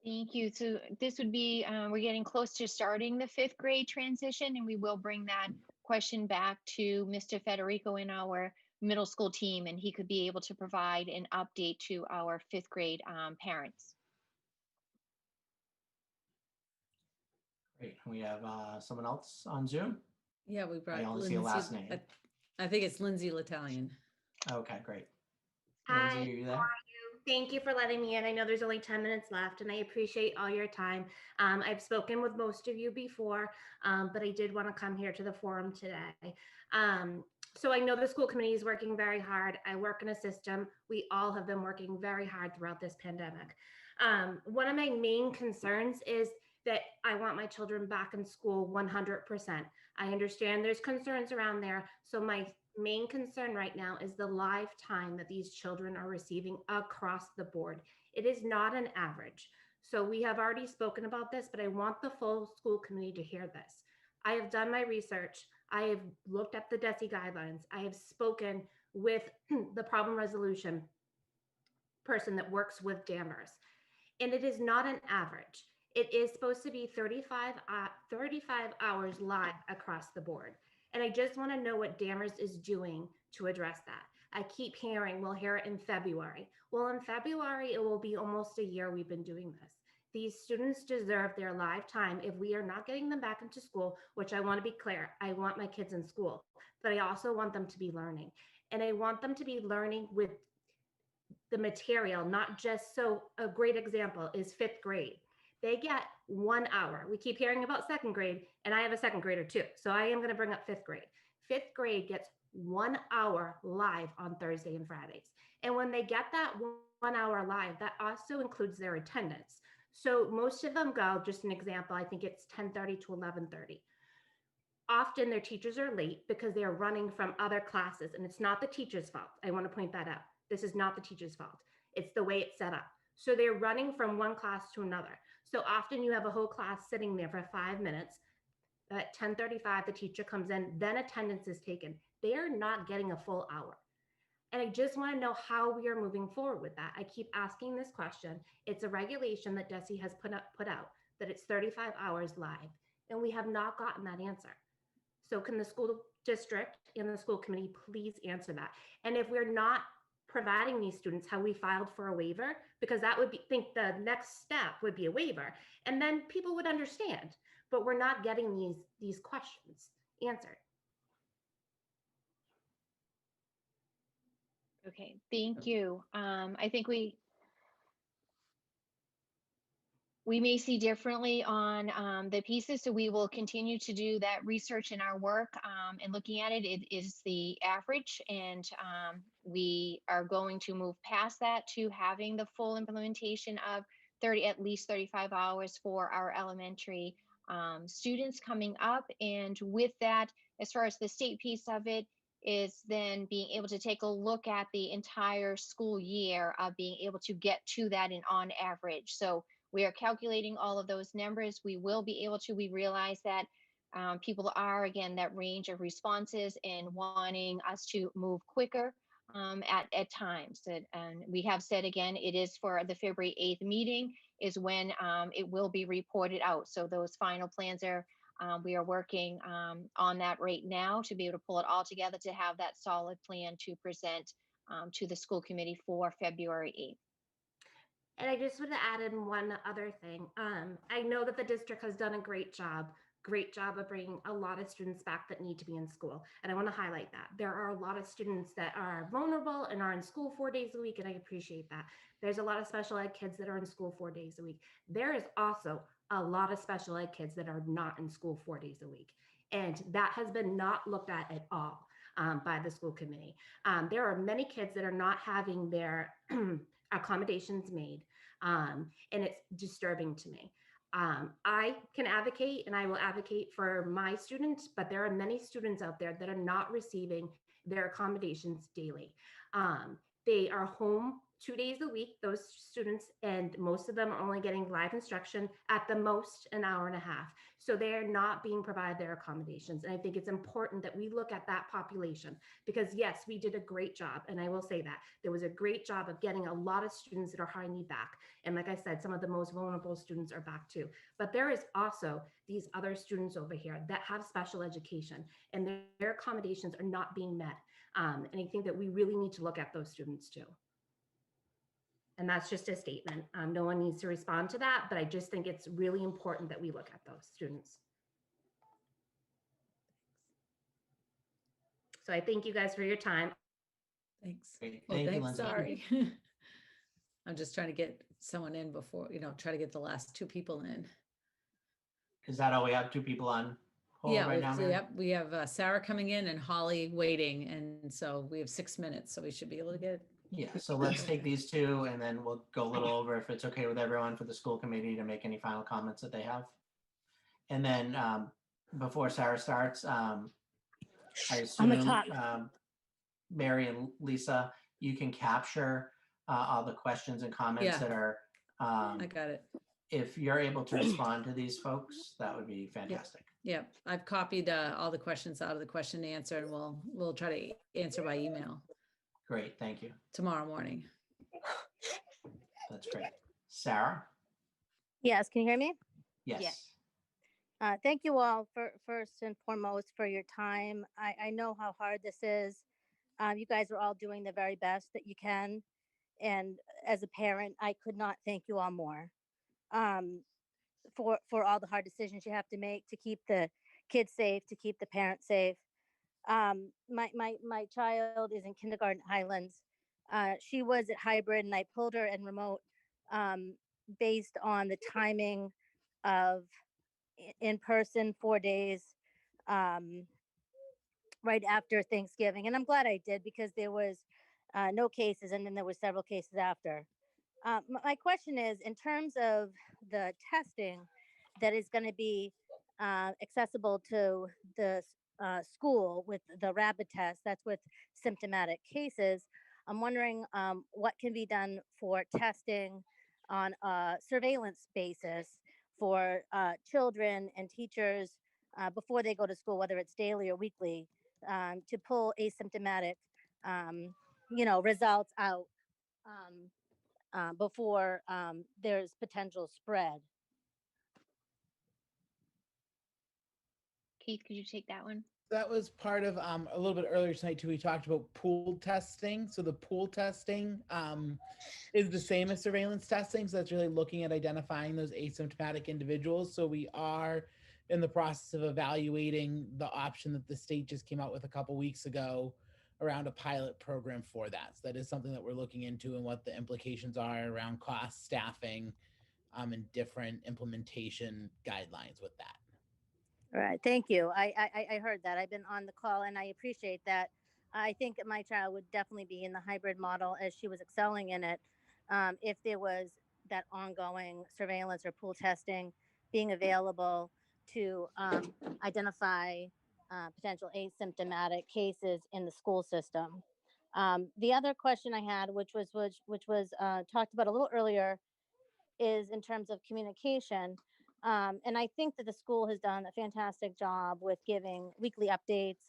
Thank you. So this would be, we're getting close to starting the 5th grade transition, and we will bring that question back to Mr. Federico in our middle school team, and he could be able to provide an update to our 5th grade parents. Great. We have someone else on Zoom? Yeah, we brought I only see a last name. I think it's Lindsay L'Italian. Okay, great. Hi, Lindsay, are you there? how are you? Thank you for letting me in. I know there's only 10 minutes left, and I appreciate all your time. I've spoken with most of you before, but I did want to come here to the forum today. So I know the school committee is working very hard. I work in a system. We all have been working very hard throughout this pandemic. One of my main concerns is that I want my children back in school 100%. I understand there's concerns around there. So my main concern right now is the live time that these children are receiving across the board. It is not an average. So we have already spoken about this, but I want the full school committee to hear this. I have done my research. I have looked at the DESE guidelines. I have spoken with the problem resolution person that works with Danvers. And it is not an average. It is supposed to be 35 hours live across the board. And I just want to know what Danvers is doing to address that. I keep hearing, we'll hear it in February. Well, in February, it will be almost a year we've been doing this. These students deserve their live time. If we are not getting them back into school, which I want to be clear, I want my kids in school, but I also want them to be learning. And I want them to be learning with the material, not just, so a great example is 5th grade. They get 1 hour. We keep hearing about 2nd grade, and I have a 2nd grader too. So I am going to bring up 5th grade. 5th grade gets 1 hour live on Thursday and Fridays. And when they get that 1 hour live, that also includes their attendance. So most of them go, just an example, I think it's 10:30 to 11:30. Often their teachers are late because they are running from other classes, and it's not the teacher's fault. I want to point that out. This is not the teacher's fault. It's the way it's set up. So they're running from one class to another. So often you have a whole class sitting there for 5 minutes. At 10:35, the teacher comes in, then attendance is taken. They are not getting a full hour. And I just want to know how we are moving forward with that. I keep asking this question. It's a regulation that DESE has put out that it's 35 hours live, and we have not gotten that answer. So can the school district and the school committee please answer that? And if we're not providing these students, how we filed for a waiver, because that would be, think the next step would be a waiver, and then people would understand, but we're not getting these questions answered. Okay, thank you. I think we may see differently on the pieces, so we will continue to do that research in our work and looking at it. It is the average, and we are going to move past that to having the full implementation of at least 35 hours for our elementary students coming up. And with that, as far as the state piece of it, is then being able to take a look at the entire school year of being able to get to that and on average. So we are calculating all of those numbers. We will be able to, we realize that people are, again, that range of responses and wanting us to move quicker at times. And we have said, again, it is for the February 8th meeting is when it will be reported out. So those final plans are, we are working on that right now to be able to pull it all together to have that solid plan to present to the school committee for February 8th. And I just want to add in one other thing. I know that the district has done a great job of bringing a lot of students back that need to be in school. And I want to highlight that. There are a lot of students that are vulnerable and are in school 4 days a week, and I appreciate that. There's a lot of special ed kids that are in school 4 days a week. There is also a lot of special ed kids that are not in school 4 days a week. And that has been not looked at all by the school committee. There are many kids that are not having their accommodations made, and it's disturbing to me. I can advocate and I will advocate for my students, but there are many students out there that are not receiving their accommodations daily. They are home 2 days a week, those students, and most of them are only getting live instruction at the most an hour and a half. So they're not being provided their accommodations. And I think it's important that we look at that population because yes, we did a great job. And I will say that there was a great job of getting a lot of students that are high need back. And like I said, some of the most vulnerable students are back too. But there is also these other students over here that have special education and their accommodations are not being met. And I think that we really need to look at those students too. And that's just a statement. No one needs to respond to that, but I just think it's really important that we look at those students. So I thank you guys for your time. Thanks. Great. Well, Thank you, thanks, Lindsay. sorry. I'm just trying to get someone in before, try to get the last 2 people in. Is that all we have? 2 people on hold right now, Mary? Yep, we have Sarah coming in and Holly waiting. And so we have 6 minutes, so we should be able to get Yeah, so let's take these two and then we'll go a little over if it's okay with everyone for the school committee to make any final comments that they have. And then before Sarah starts, I assume Mary and Lisa, you can capture all the questions and comments Yeah. that are, I got it. if you're able to respond to these folks, that would be fantastic. Yeah, I've copied all the questions out of the question and answer, and we'll try to answer by email Great, thank you. tomorrow morning. That's great. Sarah? Yes, can you hear me? Yes. Thank you all for first and foremost for your time. I know how hard this is. You guys are all doing the very best that you can. And as a parent, I could not thank you all more for all the hard decisions you have to make to keep the kids safe, to keep the parents safe. My child is in kindergarten Highlands. She was at hybrid and I pulled her in remote based on the timing of in person 4 days right after Thanksgiving. And I'm glad I did because there was no cases and then there were several cases after. My question is, in terms of the testing that is going to be accessible to the school with the rapid test, that's with symptomatic cases, I'm wondering what can be done for testing on a surveillance basis for children and teachers before they go to school, whether it's daily or weekly, to pull asymptomatic, results out before there's potential spread. Keith, could you take that one? That was part of a little bit earlier tonight too. We talked about pooled testing. So the pool testing is the same as surveillance testing. So that's really looking at identifying those asymptomatic individuals. So we are in the process of evaluating the option that the state just came out with a couple weeks ago around a pilot program for that. So that is something that we're looking into and what the implications are around cost, staffing, and different implementation guidelines with that. All right, thank you. I heard that. I've been on the call and I appreciate that. I think my child would definitely be in the hybrid model as she was excelling in it. If there was that ongoing surveillance or pool testing being available to identify potential asymptomatic cases in the school system. The other question I had, which was talked about a little earlier, is in terms of communication. And I think that the school has done a fantastic job with giving weekly updates,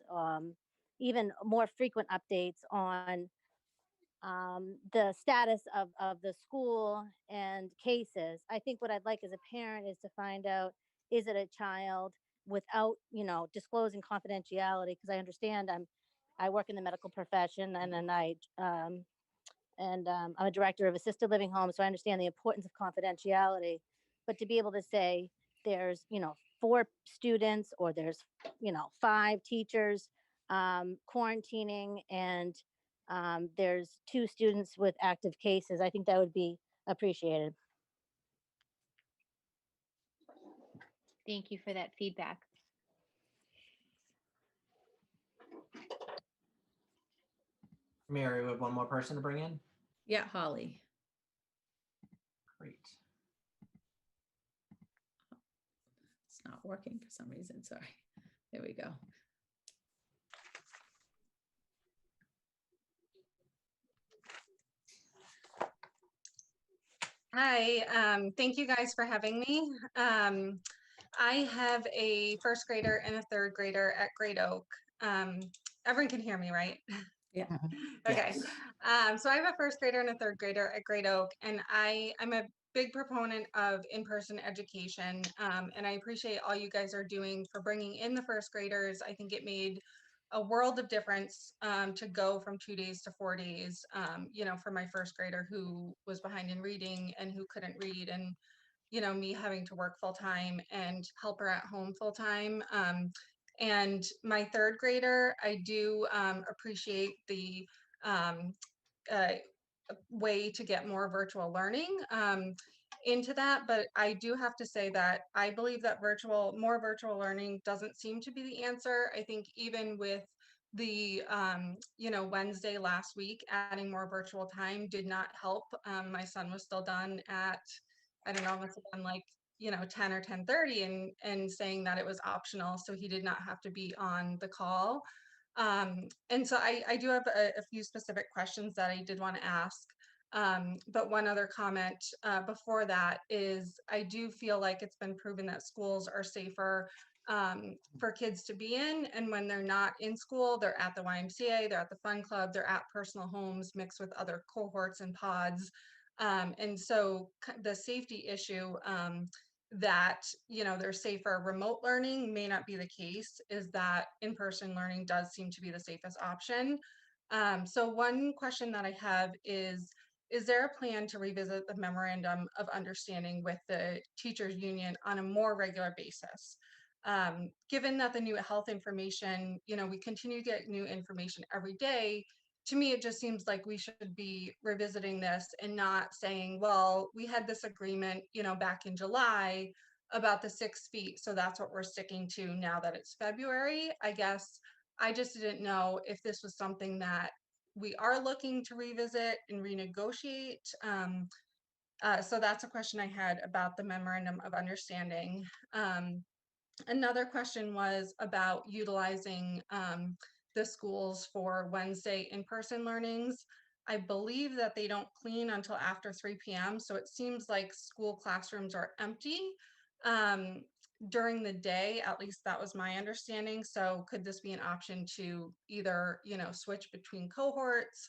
even more frequent updates on the status of the school and cases. I think what I'd like as a parent is to find out, is it a child without, disclosing confidentiality? Because I understand I work in the medical profession and then I'm a director of assisted living homes, so I understand the importance of confidentiality. But to be able to say there's, 4 students or there's, 5 teachers quarantining and there's 2 students with active cases, I think that would be appreciated. Thank you for that feedback. Mary, we have one more person to bring in. Yeah, Holly. Great. It's not working for some reason. Sorry. There we go. Hi, thank you guys for having me. I have a first grader and a third grader at Great Oak. Everyone can hear me, right? Yeah. Okay. So I have a first grader and a third grader at Great Oak, and I'm a big proponent of in-person education. And I appreciate all you guys are doing for bringing in the first graders. I think it made a world of difference to go from 2 days to 4 days, for my first grader who was behind in reading and who couldn't read, and, me having to work full time and help her at home full time. And my third grader, I do appreciate the way to get more virtual learning into that. But I do have to say that I believe that more virtual learning doesn't seem to be the answer. I think even with the Wednesday last week, adding more virtual time did not help. My son was still done at, I don't know, must have been like 10 or 10:30, and saying that it was optional, so he did not have to be on the call. And so I do have a few specific questions that I did want to ask. But one other comment before that is I do feel like it's been proven that schools are safer for kids to be in. And when they're not in school, they're at the YMCA, they're at the fun club, they're at personal homes mixed with other cohorts and pods. And so the safety issue that they're safer remote learning may not be the case, is that in-person learning does seem to be the safest option. So one question that I have is there a plan to revisit the memorandum of understanding with the teachers union on a more regular basis? Given that the new health information, we continue to get new information every day, to me, it just seems like we should be revisiting this and not saying, well, we had this agreement, back in July about the 6 feet, so that's what we're sticking to now that it's February. I guess I just didn't know if this was something that we are looking to revisit and renegotiate. So that's a question I had about the memorandum of understanding. Another question was about utilizing the schools for Wednesday in-person learnings. I believe that they don't clean until after 3 p.m. So it seems like school classrooms are empty during the day. At least that was my understanding. So could this be an option to either, switch between cohorts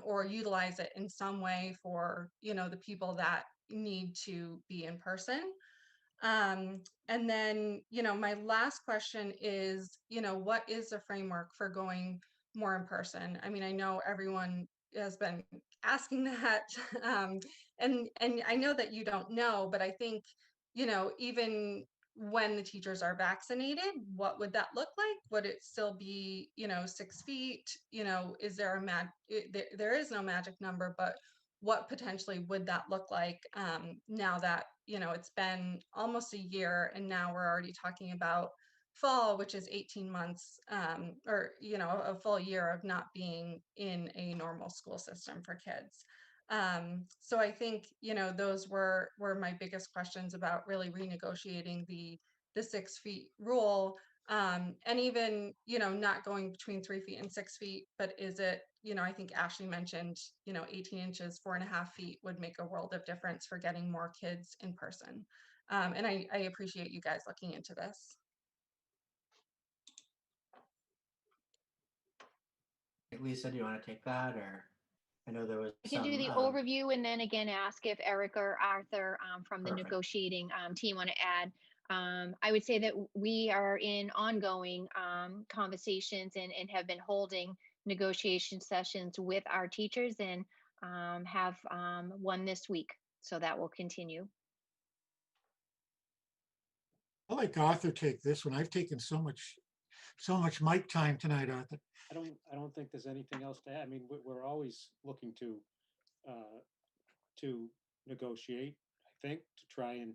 or utilize it in some way for, the people that need to be in person? And then, my last question is, what is the framework for going more in person? I mean, I know everyone has been asking that, and I know that you don't know, but I think, even when the teachers are vaccinated, what would that look like? Would it still be, 6 feet? Is there there is no magic number, but what potentially would that look like now that it's been almost a year, and now we're already talking about fall, which is 18 months or a full year of not being in a normal school system for kids. So I think those were my biggest questions about really renegotiating the 6 feet rule. And even, not going between 3 feet and 6 feet, but is it, I think Ashley mentioned, 18 inches, 4.5 feet would make a world of difference for getting more kids in person. And I appreciate you guys looking into this. Lisa, do you want to take that, or I know there was I can some, do the overview and then again ask if Eric or Arthur from the Perfect. negotiating team want to add. I would say that we are in ongoing conversations and have been holding negotiation sessions with our teachers, and have one this week. So that will continue. I'll let Arthur take this one. I've taken so much mic time tonight, Arthur. I don't think there's anything else to add. I mean, we're always looking to negotiate, I think, to try and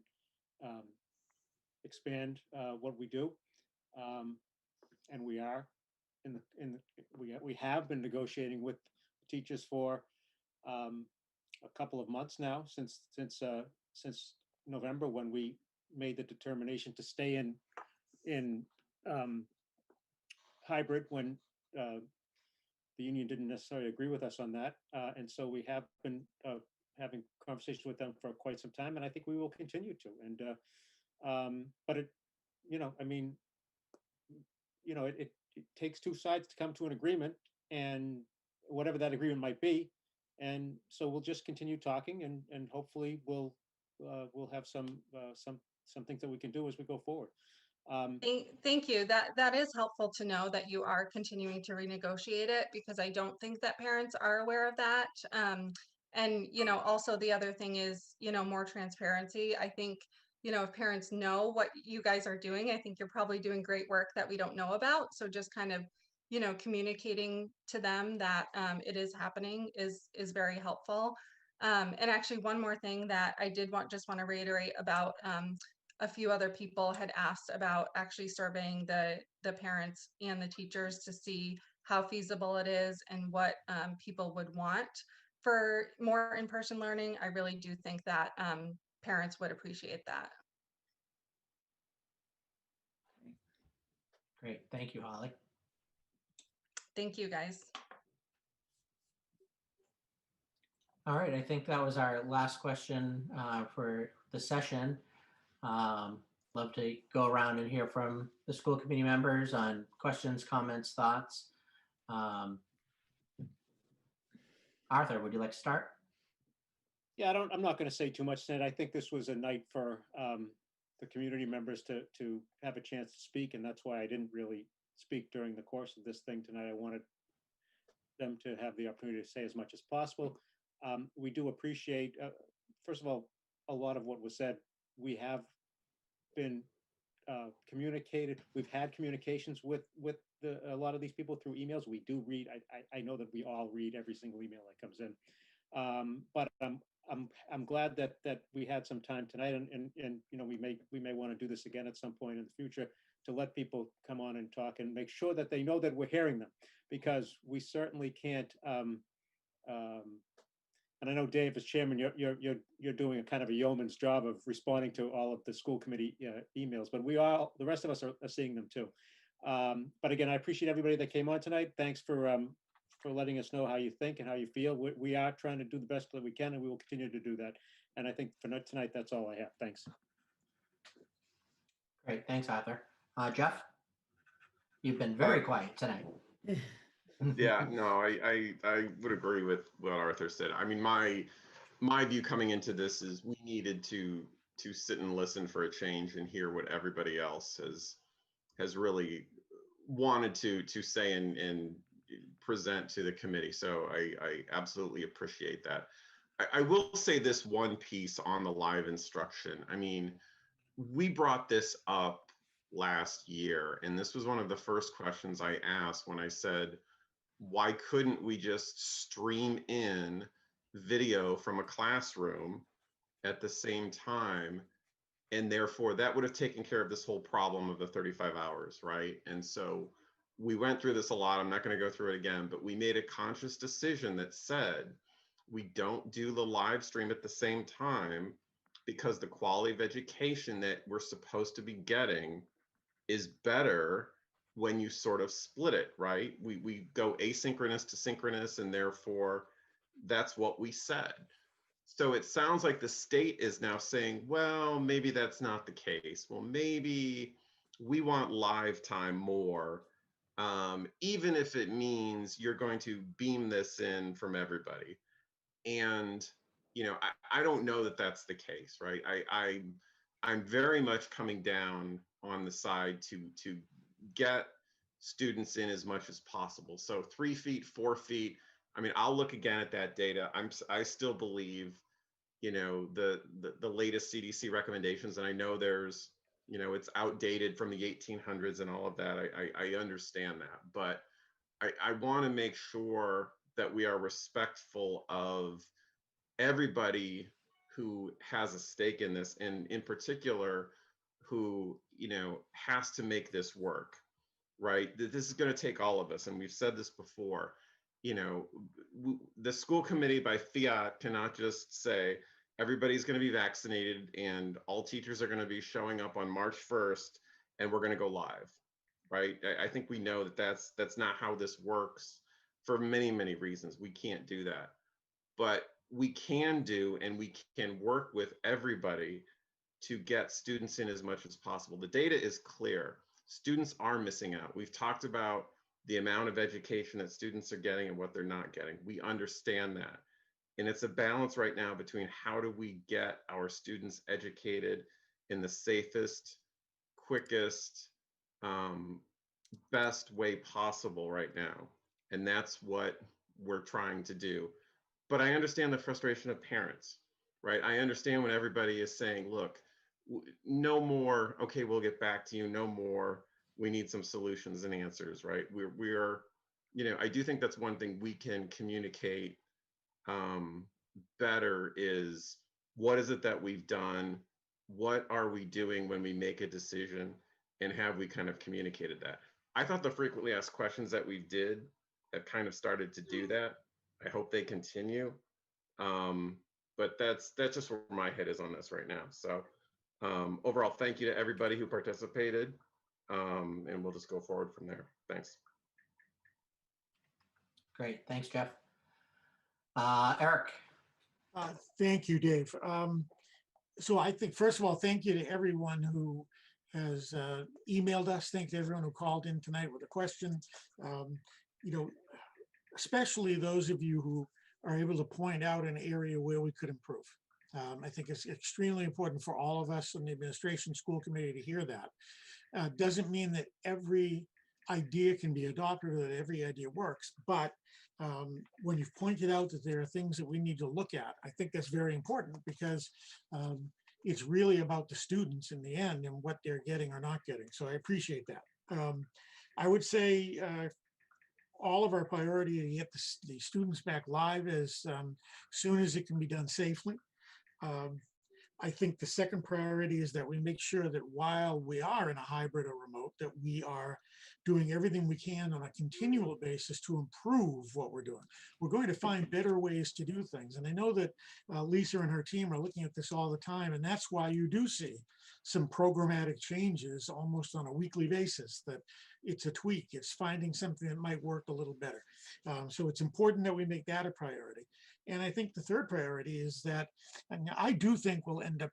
expand what we do, and we are we have been negotiating with teachers for a couple of months now, since November, when we made the determination to stay in hybrid, when the union didn't necessarily agree with us on that, and so we have been having conversations with them for quite some time, and I think we will continue to. And but it, I mean, it takes two sides to come to an agreement, and whatever that agreement might be. And so we'll just continue talking, and hopefully we'll have some things that we can do as we go forward. Thank you. That is helpful to know that you are continuing to renegotiate it, because I don't think that parents are aware of that. And also the other thing is more transparency. I think if parents know what you guys are doing, I think you're probably doing great work that we don't know about. So just kind of communicating to them that it is happening is very helpful. And actually, one more thing that I did want to reiterate about a few other people had asked about actually surveying the parents and the teachers to see how feasible it is and what people would want for more in-person learning. I really do think that parents would appreciate that. Great. Thank you, Holly. Thank you, guys. All right, I think that was our last question for the session. Love to go around and hear from the school committee members on questions, comments, thoughts. Arthur, would you like to start? Yeah, I'm not going to say too much tonight. I think this was a night for the community members to have a chance to speak, and that's why I didn't really speak during the course of this thing tonight. I wanted them to have the opportunity to say as much as possible. We do appreciate, first of all, a lot of what was said. We have been communicated. We've had communications with a lot of these people through emails. We do read. I know that we all read every single email that comes in. But I'm glad that we had some time tonight, and you know, we may want to do this again at some point in the future to let people come on and talk and make sure that they know that we're hearing them, because we certainly can't. And I know Dave, as chairman, you're doing a kind of a yeoman's job of responding to all of the school committee emails, but the rest of us are seeing them too. But again, I appreciate everybody that came on tonight. Thanks for letting us know how you think and how you feel. We are trying to do the best that we can, and we will continue to do that. And I think for tonight, that's all I have. Thanks. Great, thanks, Arthur. Jeff, you've been very quiet tonight. Yeah, no, I would agree with what Arthur said. I mean, my view coming into this is we needed to sit and listen for a change and hear what everybody else has really wanted to say and present to the committee. So I absolutely appreciate that. I will say this one piece on the live instruction. I mean, we brought this up last year, and this was one of the first questions I asked when I said, why couldn't we just stream in video from a classroom at the same time? And therefore that would have taken care of this whole problem of the 35 hours, right? And so we went through this a lot. I'm not going to go through it again, but we made a conscious decision that said, we don't do the live stream at the same time because the quality of education that we're supposed to be getting is better when you sort of split it, right? We go asynchronous to synchronous, and therefore that's what we said. So it sounds like the state is now saying, well, maybe that's not the case. Well, maybe we want live time more, even if it means you're going to beam this in from everybody. And, you know, I don't know that that's the case, right? I'm very much coming down on the side to get students in as much as possible. So 3 feet, 4 feet. I mean, I'll look again at that data. I still believe, you know, the latest CDC recommendations, and I know there's, you know, it's outdated from the 1800s and all of that. I understand that, but I want to make sure that we are respectful of everybody who has a stake in this, and in particular, who, you know, has to make this work, right? This is going to take all of us. And we've said this before, you know, the school committee by fiat cannot just say, everybody's going to be vaccinated and all teachers are going to be showing up on March 1st and we're going to go live, right? I think we know that that's not how this works for many, many reasons. We can't do that, but we can do, and we can work with everybody to get students in as much as possible. The data is clear. Students are missing out. We've talked about the amount of education that students are getting and what they're not getting. We understand that. And it's a balance right now between how do we get our students educated in the safest, quickest, best way possible right now. And that's what we're trying to do. But I understand the frustration of parents, right? I understand when everybody is saying, look, no more, okay, we'll get back to you, no more, we need some solutions and answers, right? We're, you know, I do think that's one thing we can communicate better is, what is it that we've done? what are we doing when we make a decision, and have we kind of communicated that? I thought the frequently asked questions that we did have kind of started to do that. I hope they continue. But that's just where my head is on this right now. So overall, thank you to everybody who participated. And we'll just go forward from there. Thanks. Great. Thanks, Jeff. Eric. Thank you, Dave. So I think, first of all, thank you to everyone who has emailed us. Thank you to everyone who called in tonight with a question. You know, especially those of you who are able to point out an area where we could improve. I think it's extremely important for all of us in the administration school committee to hear that. Doesn't mean that every idea can be adopted or that every idea works, but when you've pointed out that there are things that we need to look at, I think that's very important, because it's really about the students in the end and what they're getting or not getting. So I appreciate that. I would say all of our priority to get the students back live as soon as it can be done safely. I think the second priority is that we make sure that while we are in a hybrid or remote, that we are doing everything we can on a continual basis to improve what we're doing. We're going to find better ways to do things. And I know that Lisa and her team are looking at this all the time. And that's why you do see some programmatic changes almost on a weekly basis, that it's a tweak, it's finding something that might work a little better. So it's important that we make that a priority. And I think the third priority is that, and I do think we'll end up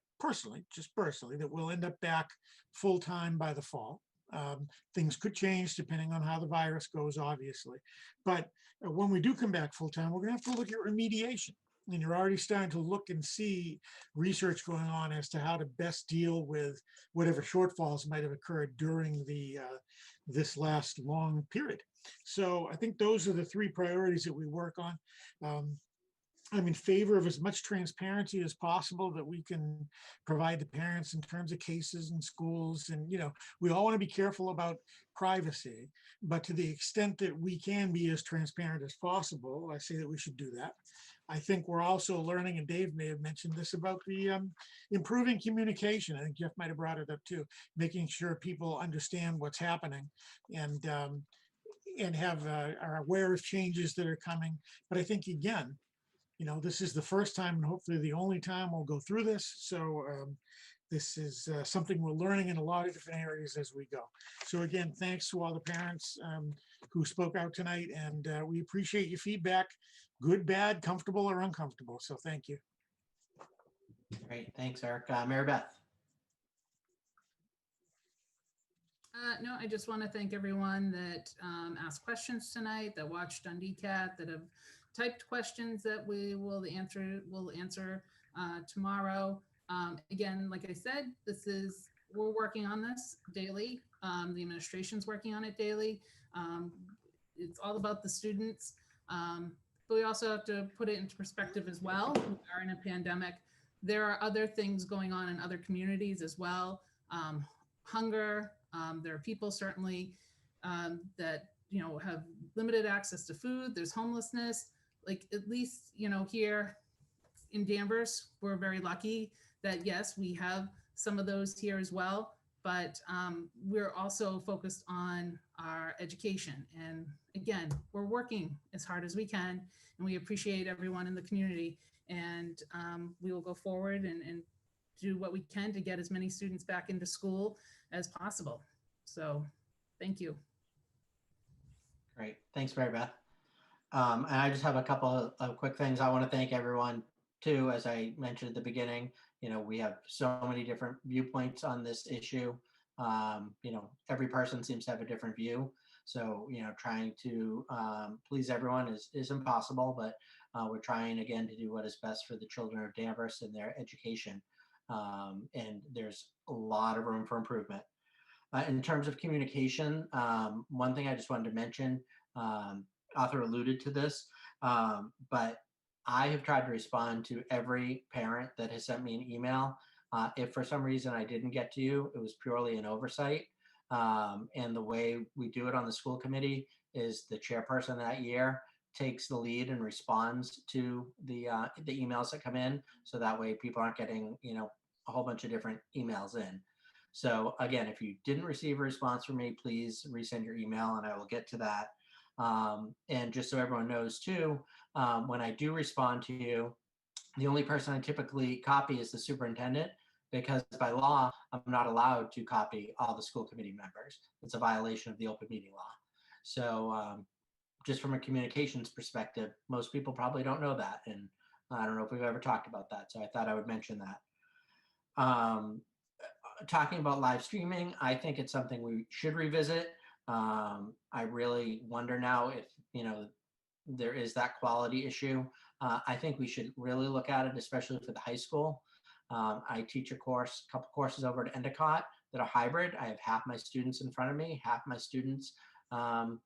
just personally, that we'll end up back full-time by the fall. Things could change depending on how the virus goes, obviously. But when we do come back full-time, we're gonna have to look at remediation. And you're already starting to look and see research going on as to how to best deal with whatever shortfalls might have occurred during this last long period. So I think those are the three priorities that we work on. I'm in favor of as much transparency as possible that we can provide the parents in terms of cases in schools. And, you know, we all want to be careful about privacy, but to the extent that we can be as transparent as possible, I say that we should do that. I think we're also learning, and Dave may have mentioned this, about the improving communication. I think Jeff might have brought it up too, making sure people understand what's happening and are aware of changes that are coming. But I think, again, you know, this is the first time and hopefully the only time we'll go through this. So this is something we're learning in a lot of different areas as we go. So again, thanks to all the parents who spoke out tonight, and we appreciate your feedback, good, bad, comfortable, or uncomfortable. So thank you. Great, thanks, Eric. Mary Beth. No, I just want to thank everyone that asked questions tonight, that watched on DCAT, that have typed questions that we'll answer tomorrow. Again, like I said, we're working on this daily. The administration's working on it daily. It's all about the students. But we also have to put it into perspective as well. We are in a pandemic. There are other things going on in other communities as well. Hunger. There are people certainly that, you know, have limited access to food. There's homelessness. Like, at least, you know, here in Danvers, we're very lucky that, yes, we have some of those here as well, but we're also focused on our education. And again, we're working as hard as we can, and we appreciate everyone in the community. And we will go forward and do what we can to get as many students back into school as possible. So thank you. Great, thanks, Mary Beth. And I just have a couple of quick things. I want to thank everyone too. As I mentioned at the beginning, you know, we have so many different viewpoints on this issue. You know, every person seems to have a different view. So, you know, trying to please everyone is impossible, but we're trying again to do what is best for the children of Danvers and their education. And there's a lot of room for improvement. In terms of communication, one thing I just wanted to mention, Arthur alluded to this, but I have tried to respond to every parent that has sent me an email. If for some reason I didn't get to you, it was purely an oversight. And the way we do it on the school committee is the chairperson that year takes the lead and responds to the emails that come in. So that way people aren't getting, you know, a whole bunch of different emails in. So again, if you didn't receive a response from me, please resend your email and I will get to that. And just so everyone knows too, when I do respond to you, the only person I typically copy is the superintendent, because by law, I'm not allowed to copy all the school committee members. It's a violation of the open meeting law. So just from a communications perspective, most people probably don't know that. And I don't know if we've ever talked about that. So I thought I would mention that. Talking about live streaming, I think it's something we should revisit. I really wonder now if, there is that quality issue. I think we should really look at it, especially for the high school. I teach a couple courses over at Endicott that are hybrid. I have half my students in front of me, half my students on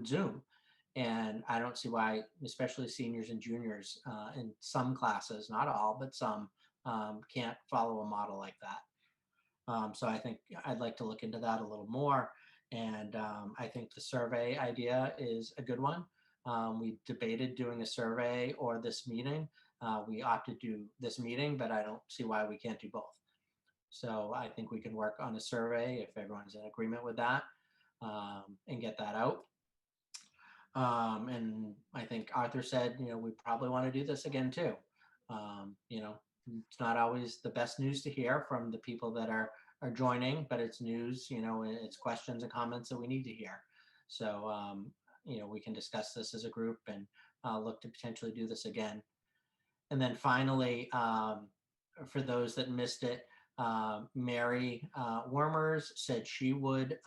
Zoom. And I don't see why, especially seniors and juniors in some classes, not all, but some, can't follow a model like that. So I think I'd like to look into that a little more. And I think the survey idea is a good one. We debated doing a survey or this meeting. We opted to do this meeting, but I don't see why we can't do both. So I think we can work on a survey if everyone's in agreement with that, and get that out. And I think Arthur said, we probably want to do this again too. It's not always the best news to hear from the people that are joining, but it's news, it's questions and comments that we need to hear. So, we can discuss this as a group and look to potentially do this again. And then finally, for those that missed it, Mary Wormers said she would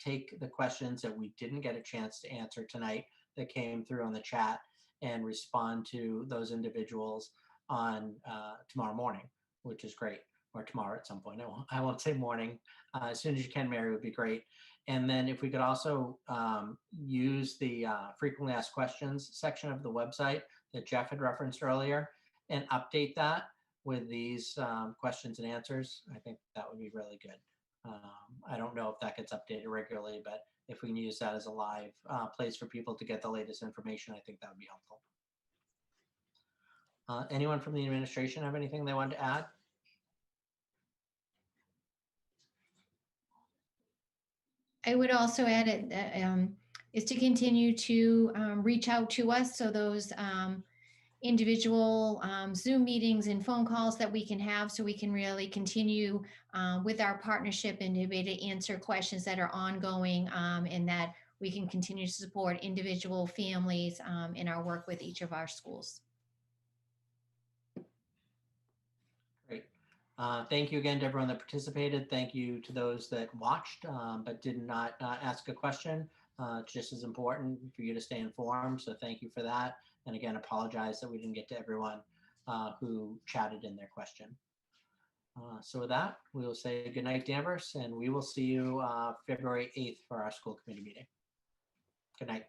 take the questions that we didn't get a chance to answer tonight that came through on the chat and respond to those individuals on tomorrow morning, which is great, or tomorrow at some point. I won't say morning. As soon as you can, Mary, would be great. And then if we could also use the frequently asked questions section of the website that Jeff had referenced earlier and update that with these questions and answers, I think that would be really good. I don't know if that gets updated regularly, but if we can use that as a live place for people to get the latest information, I think that would be helpful. Anyone from the administration have anything they wanted to add? I would also add it is to continue to reach out to us. So those individual Zoom meetings and phone calls that we can have, so we can really continue with our partnership and to be able to answer questions that are ongoing, and that we can continue to support individual families in our work with each of our schools. Great. Thank you again to everyone that participated. Thank you to those that watched but did not ask a question. It's just as important for you to stay informed. So thank you for that. And again, apologize that we didn't get to everyone who chatted in their question. So with that, we will say good night, Danvers, and we will see you February 8th for our school committee meeting. Good night.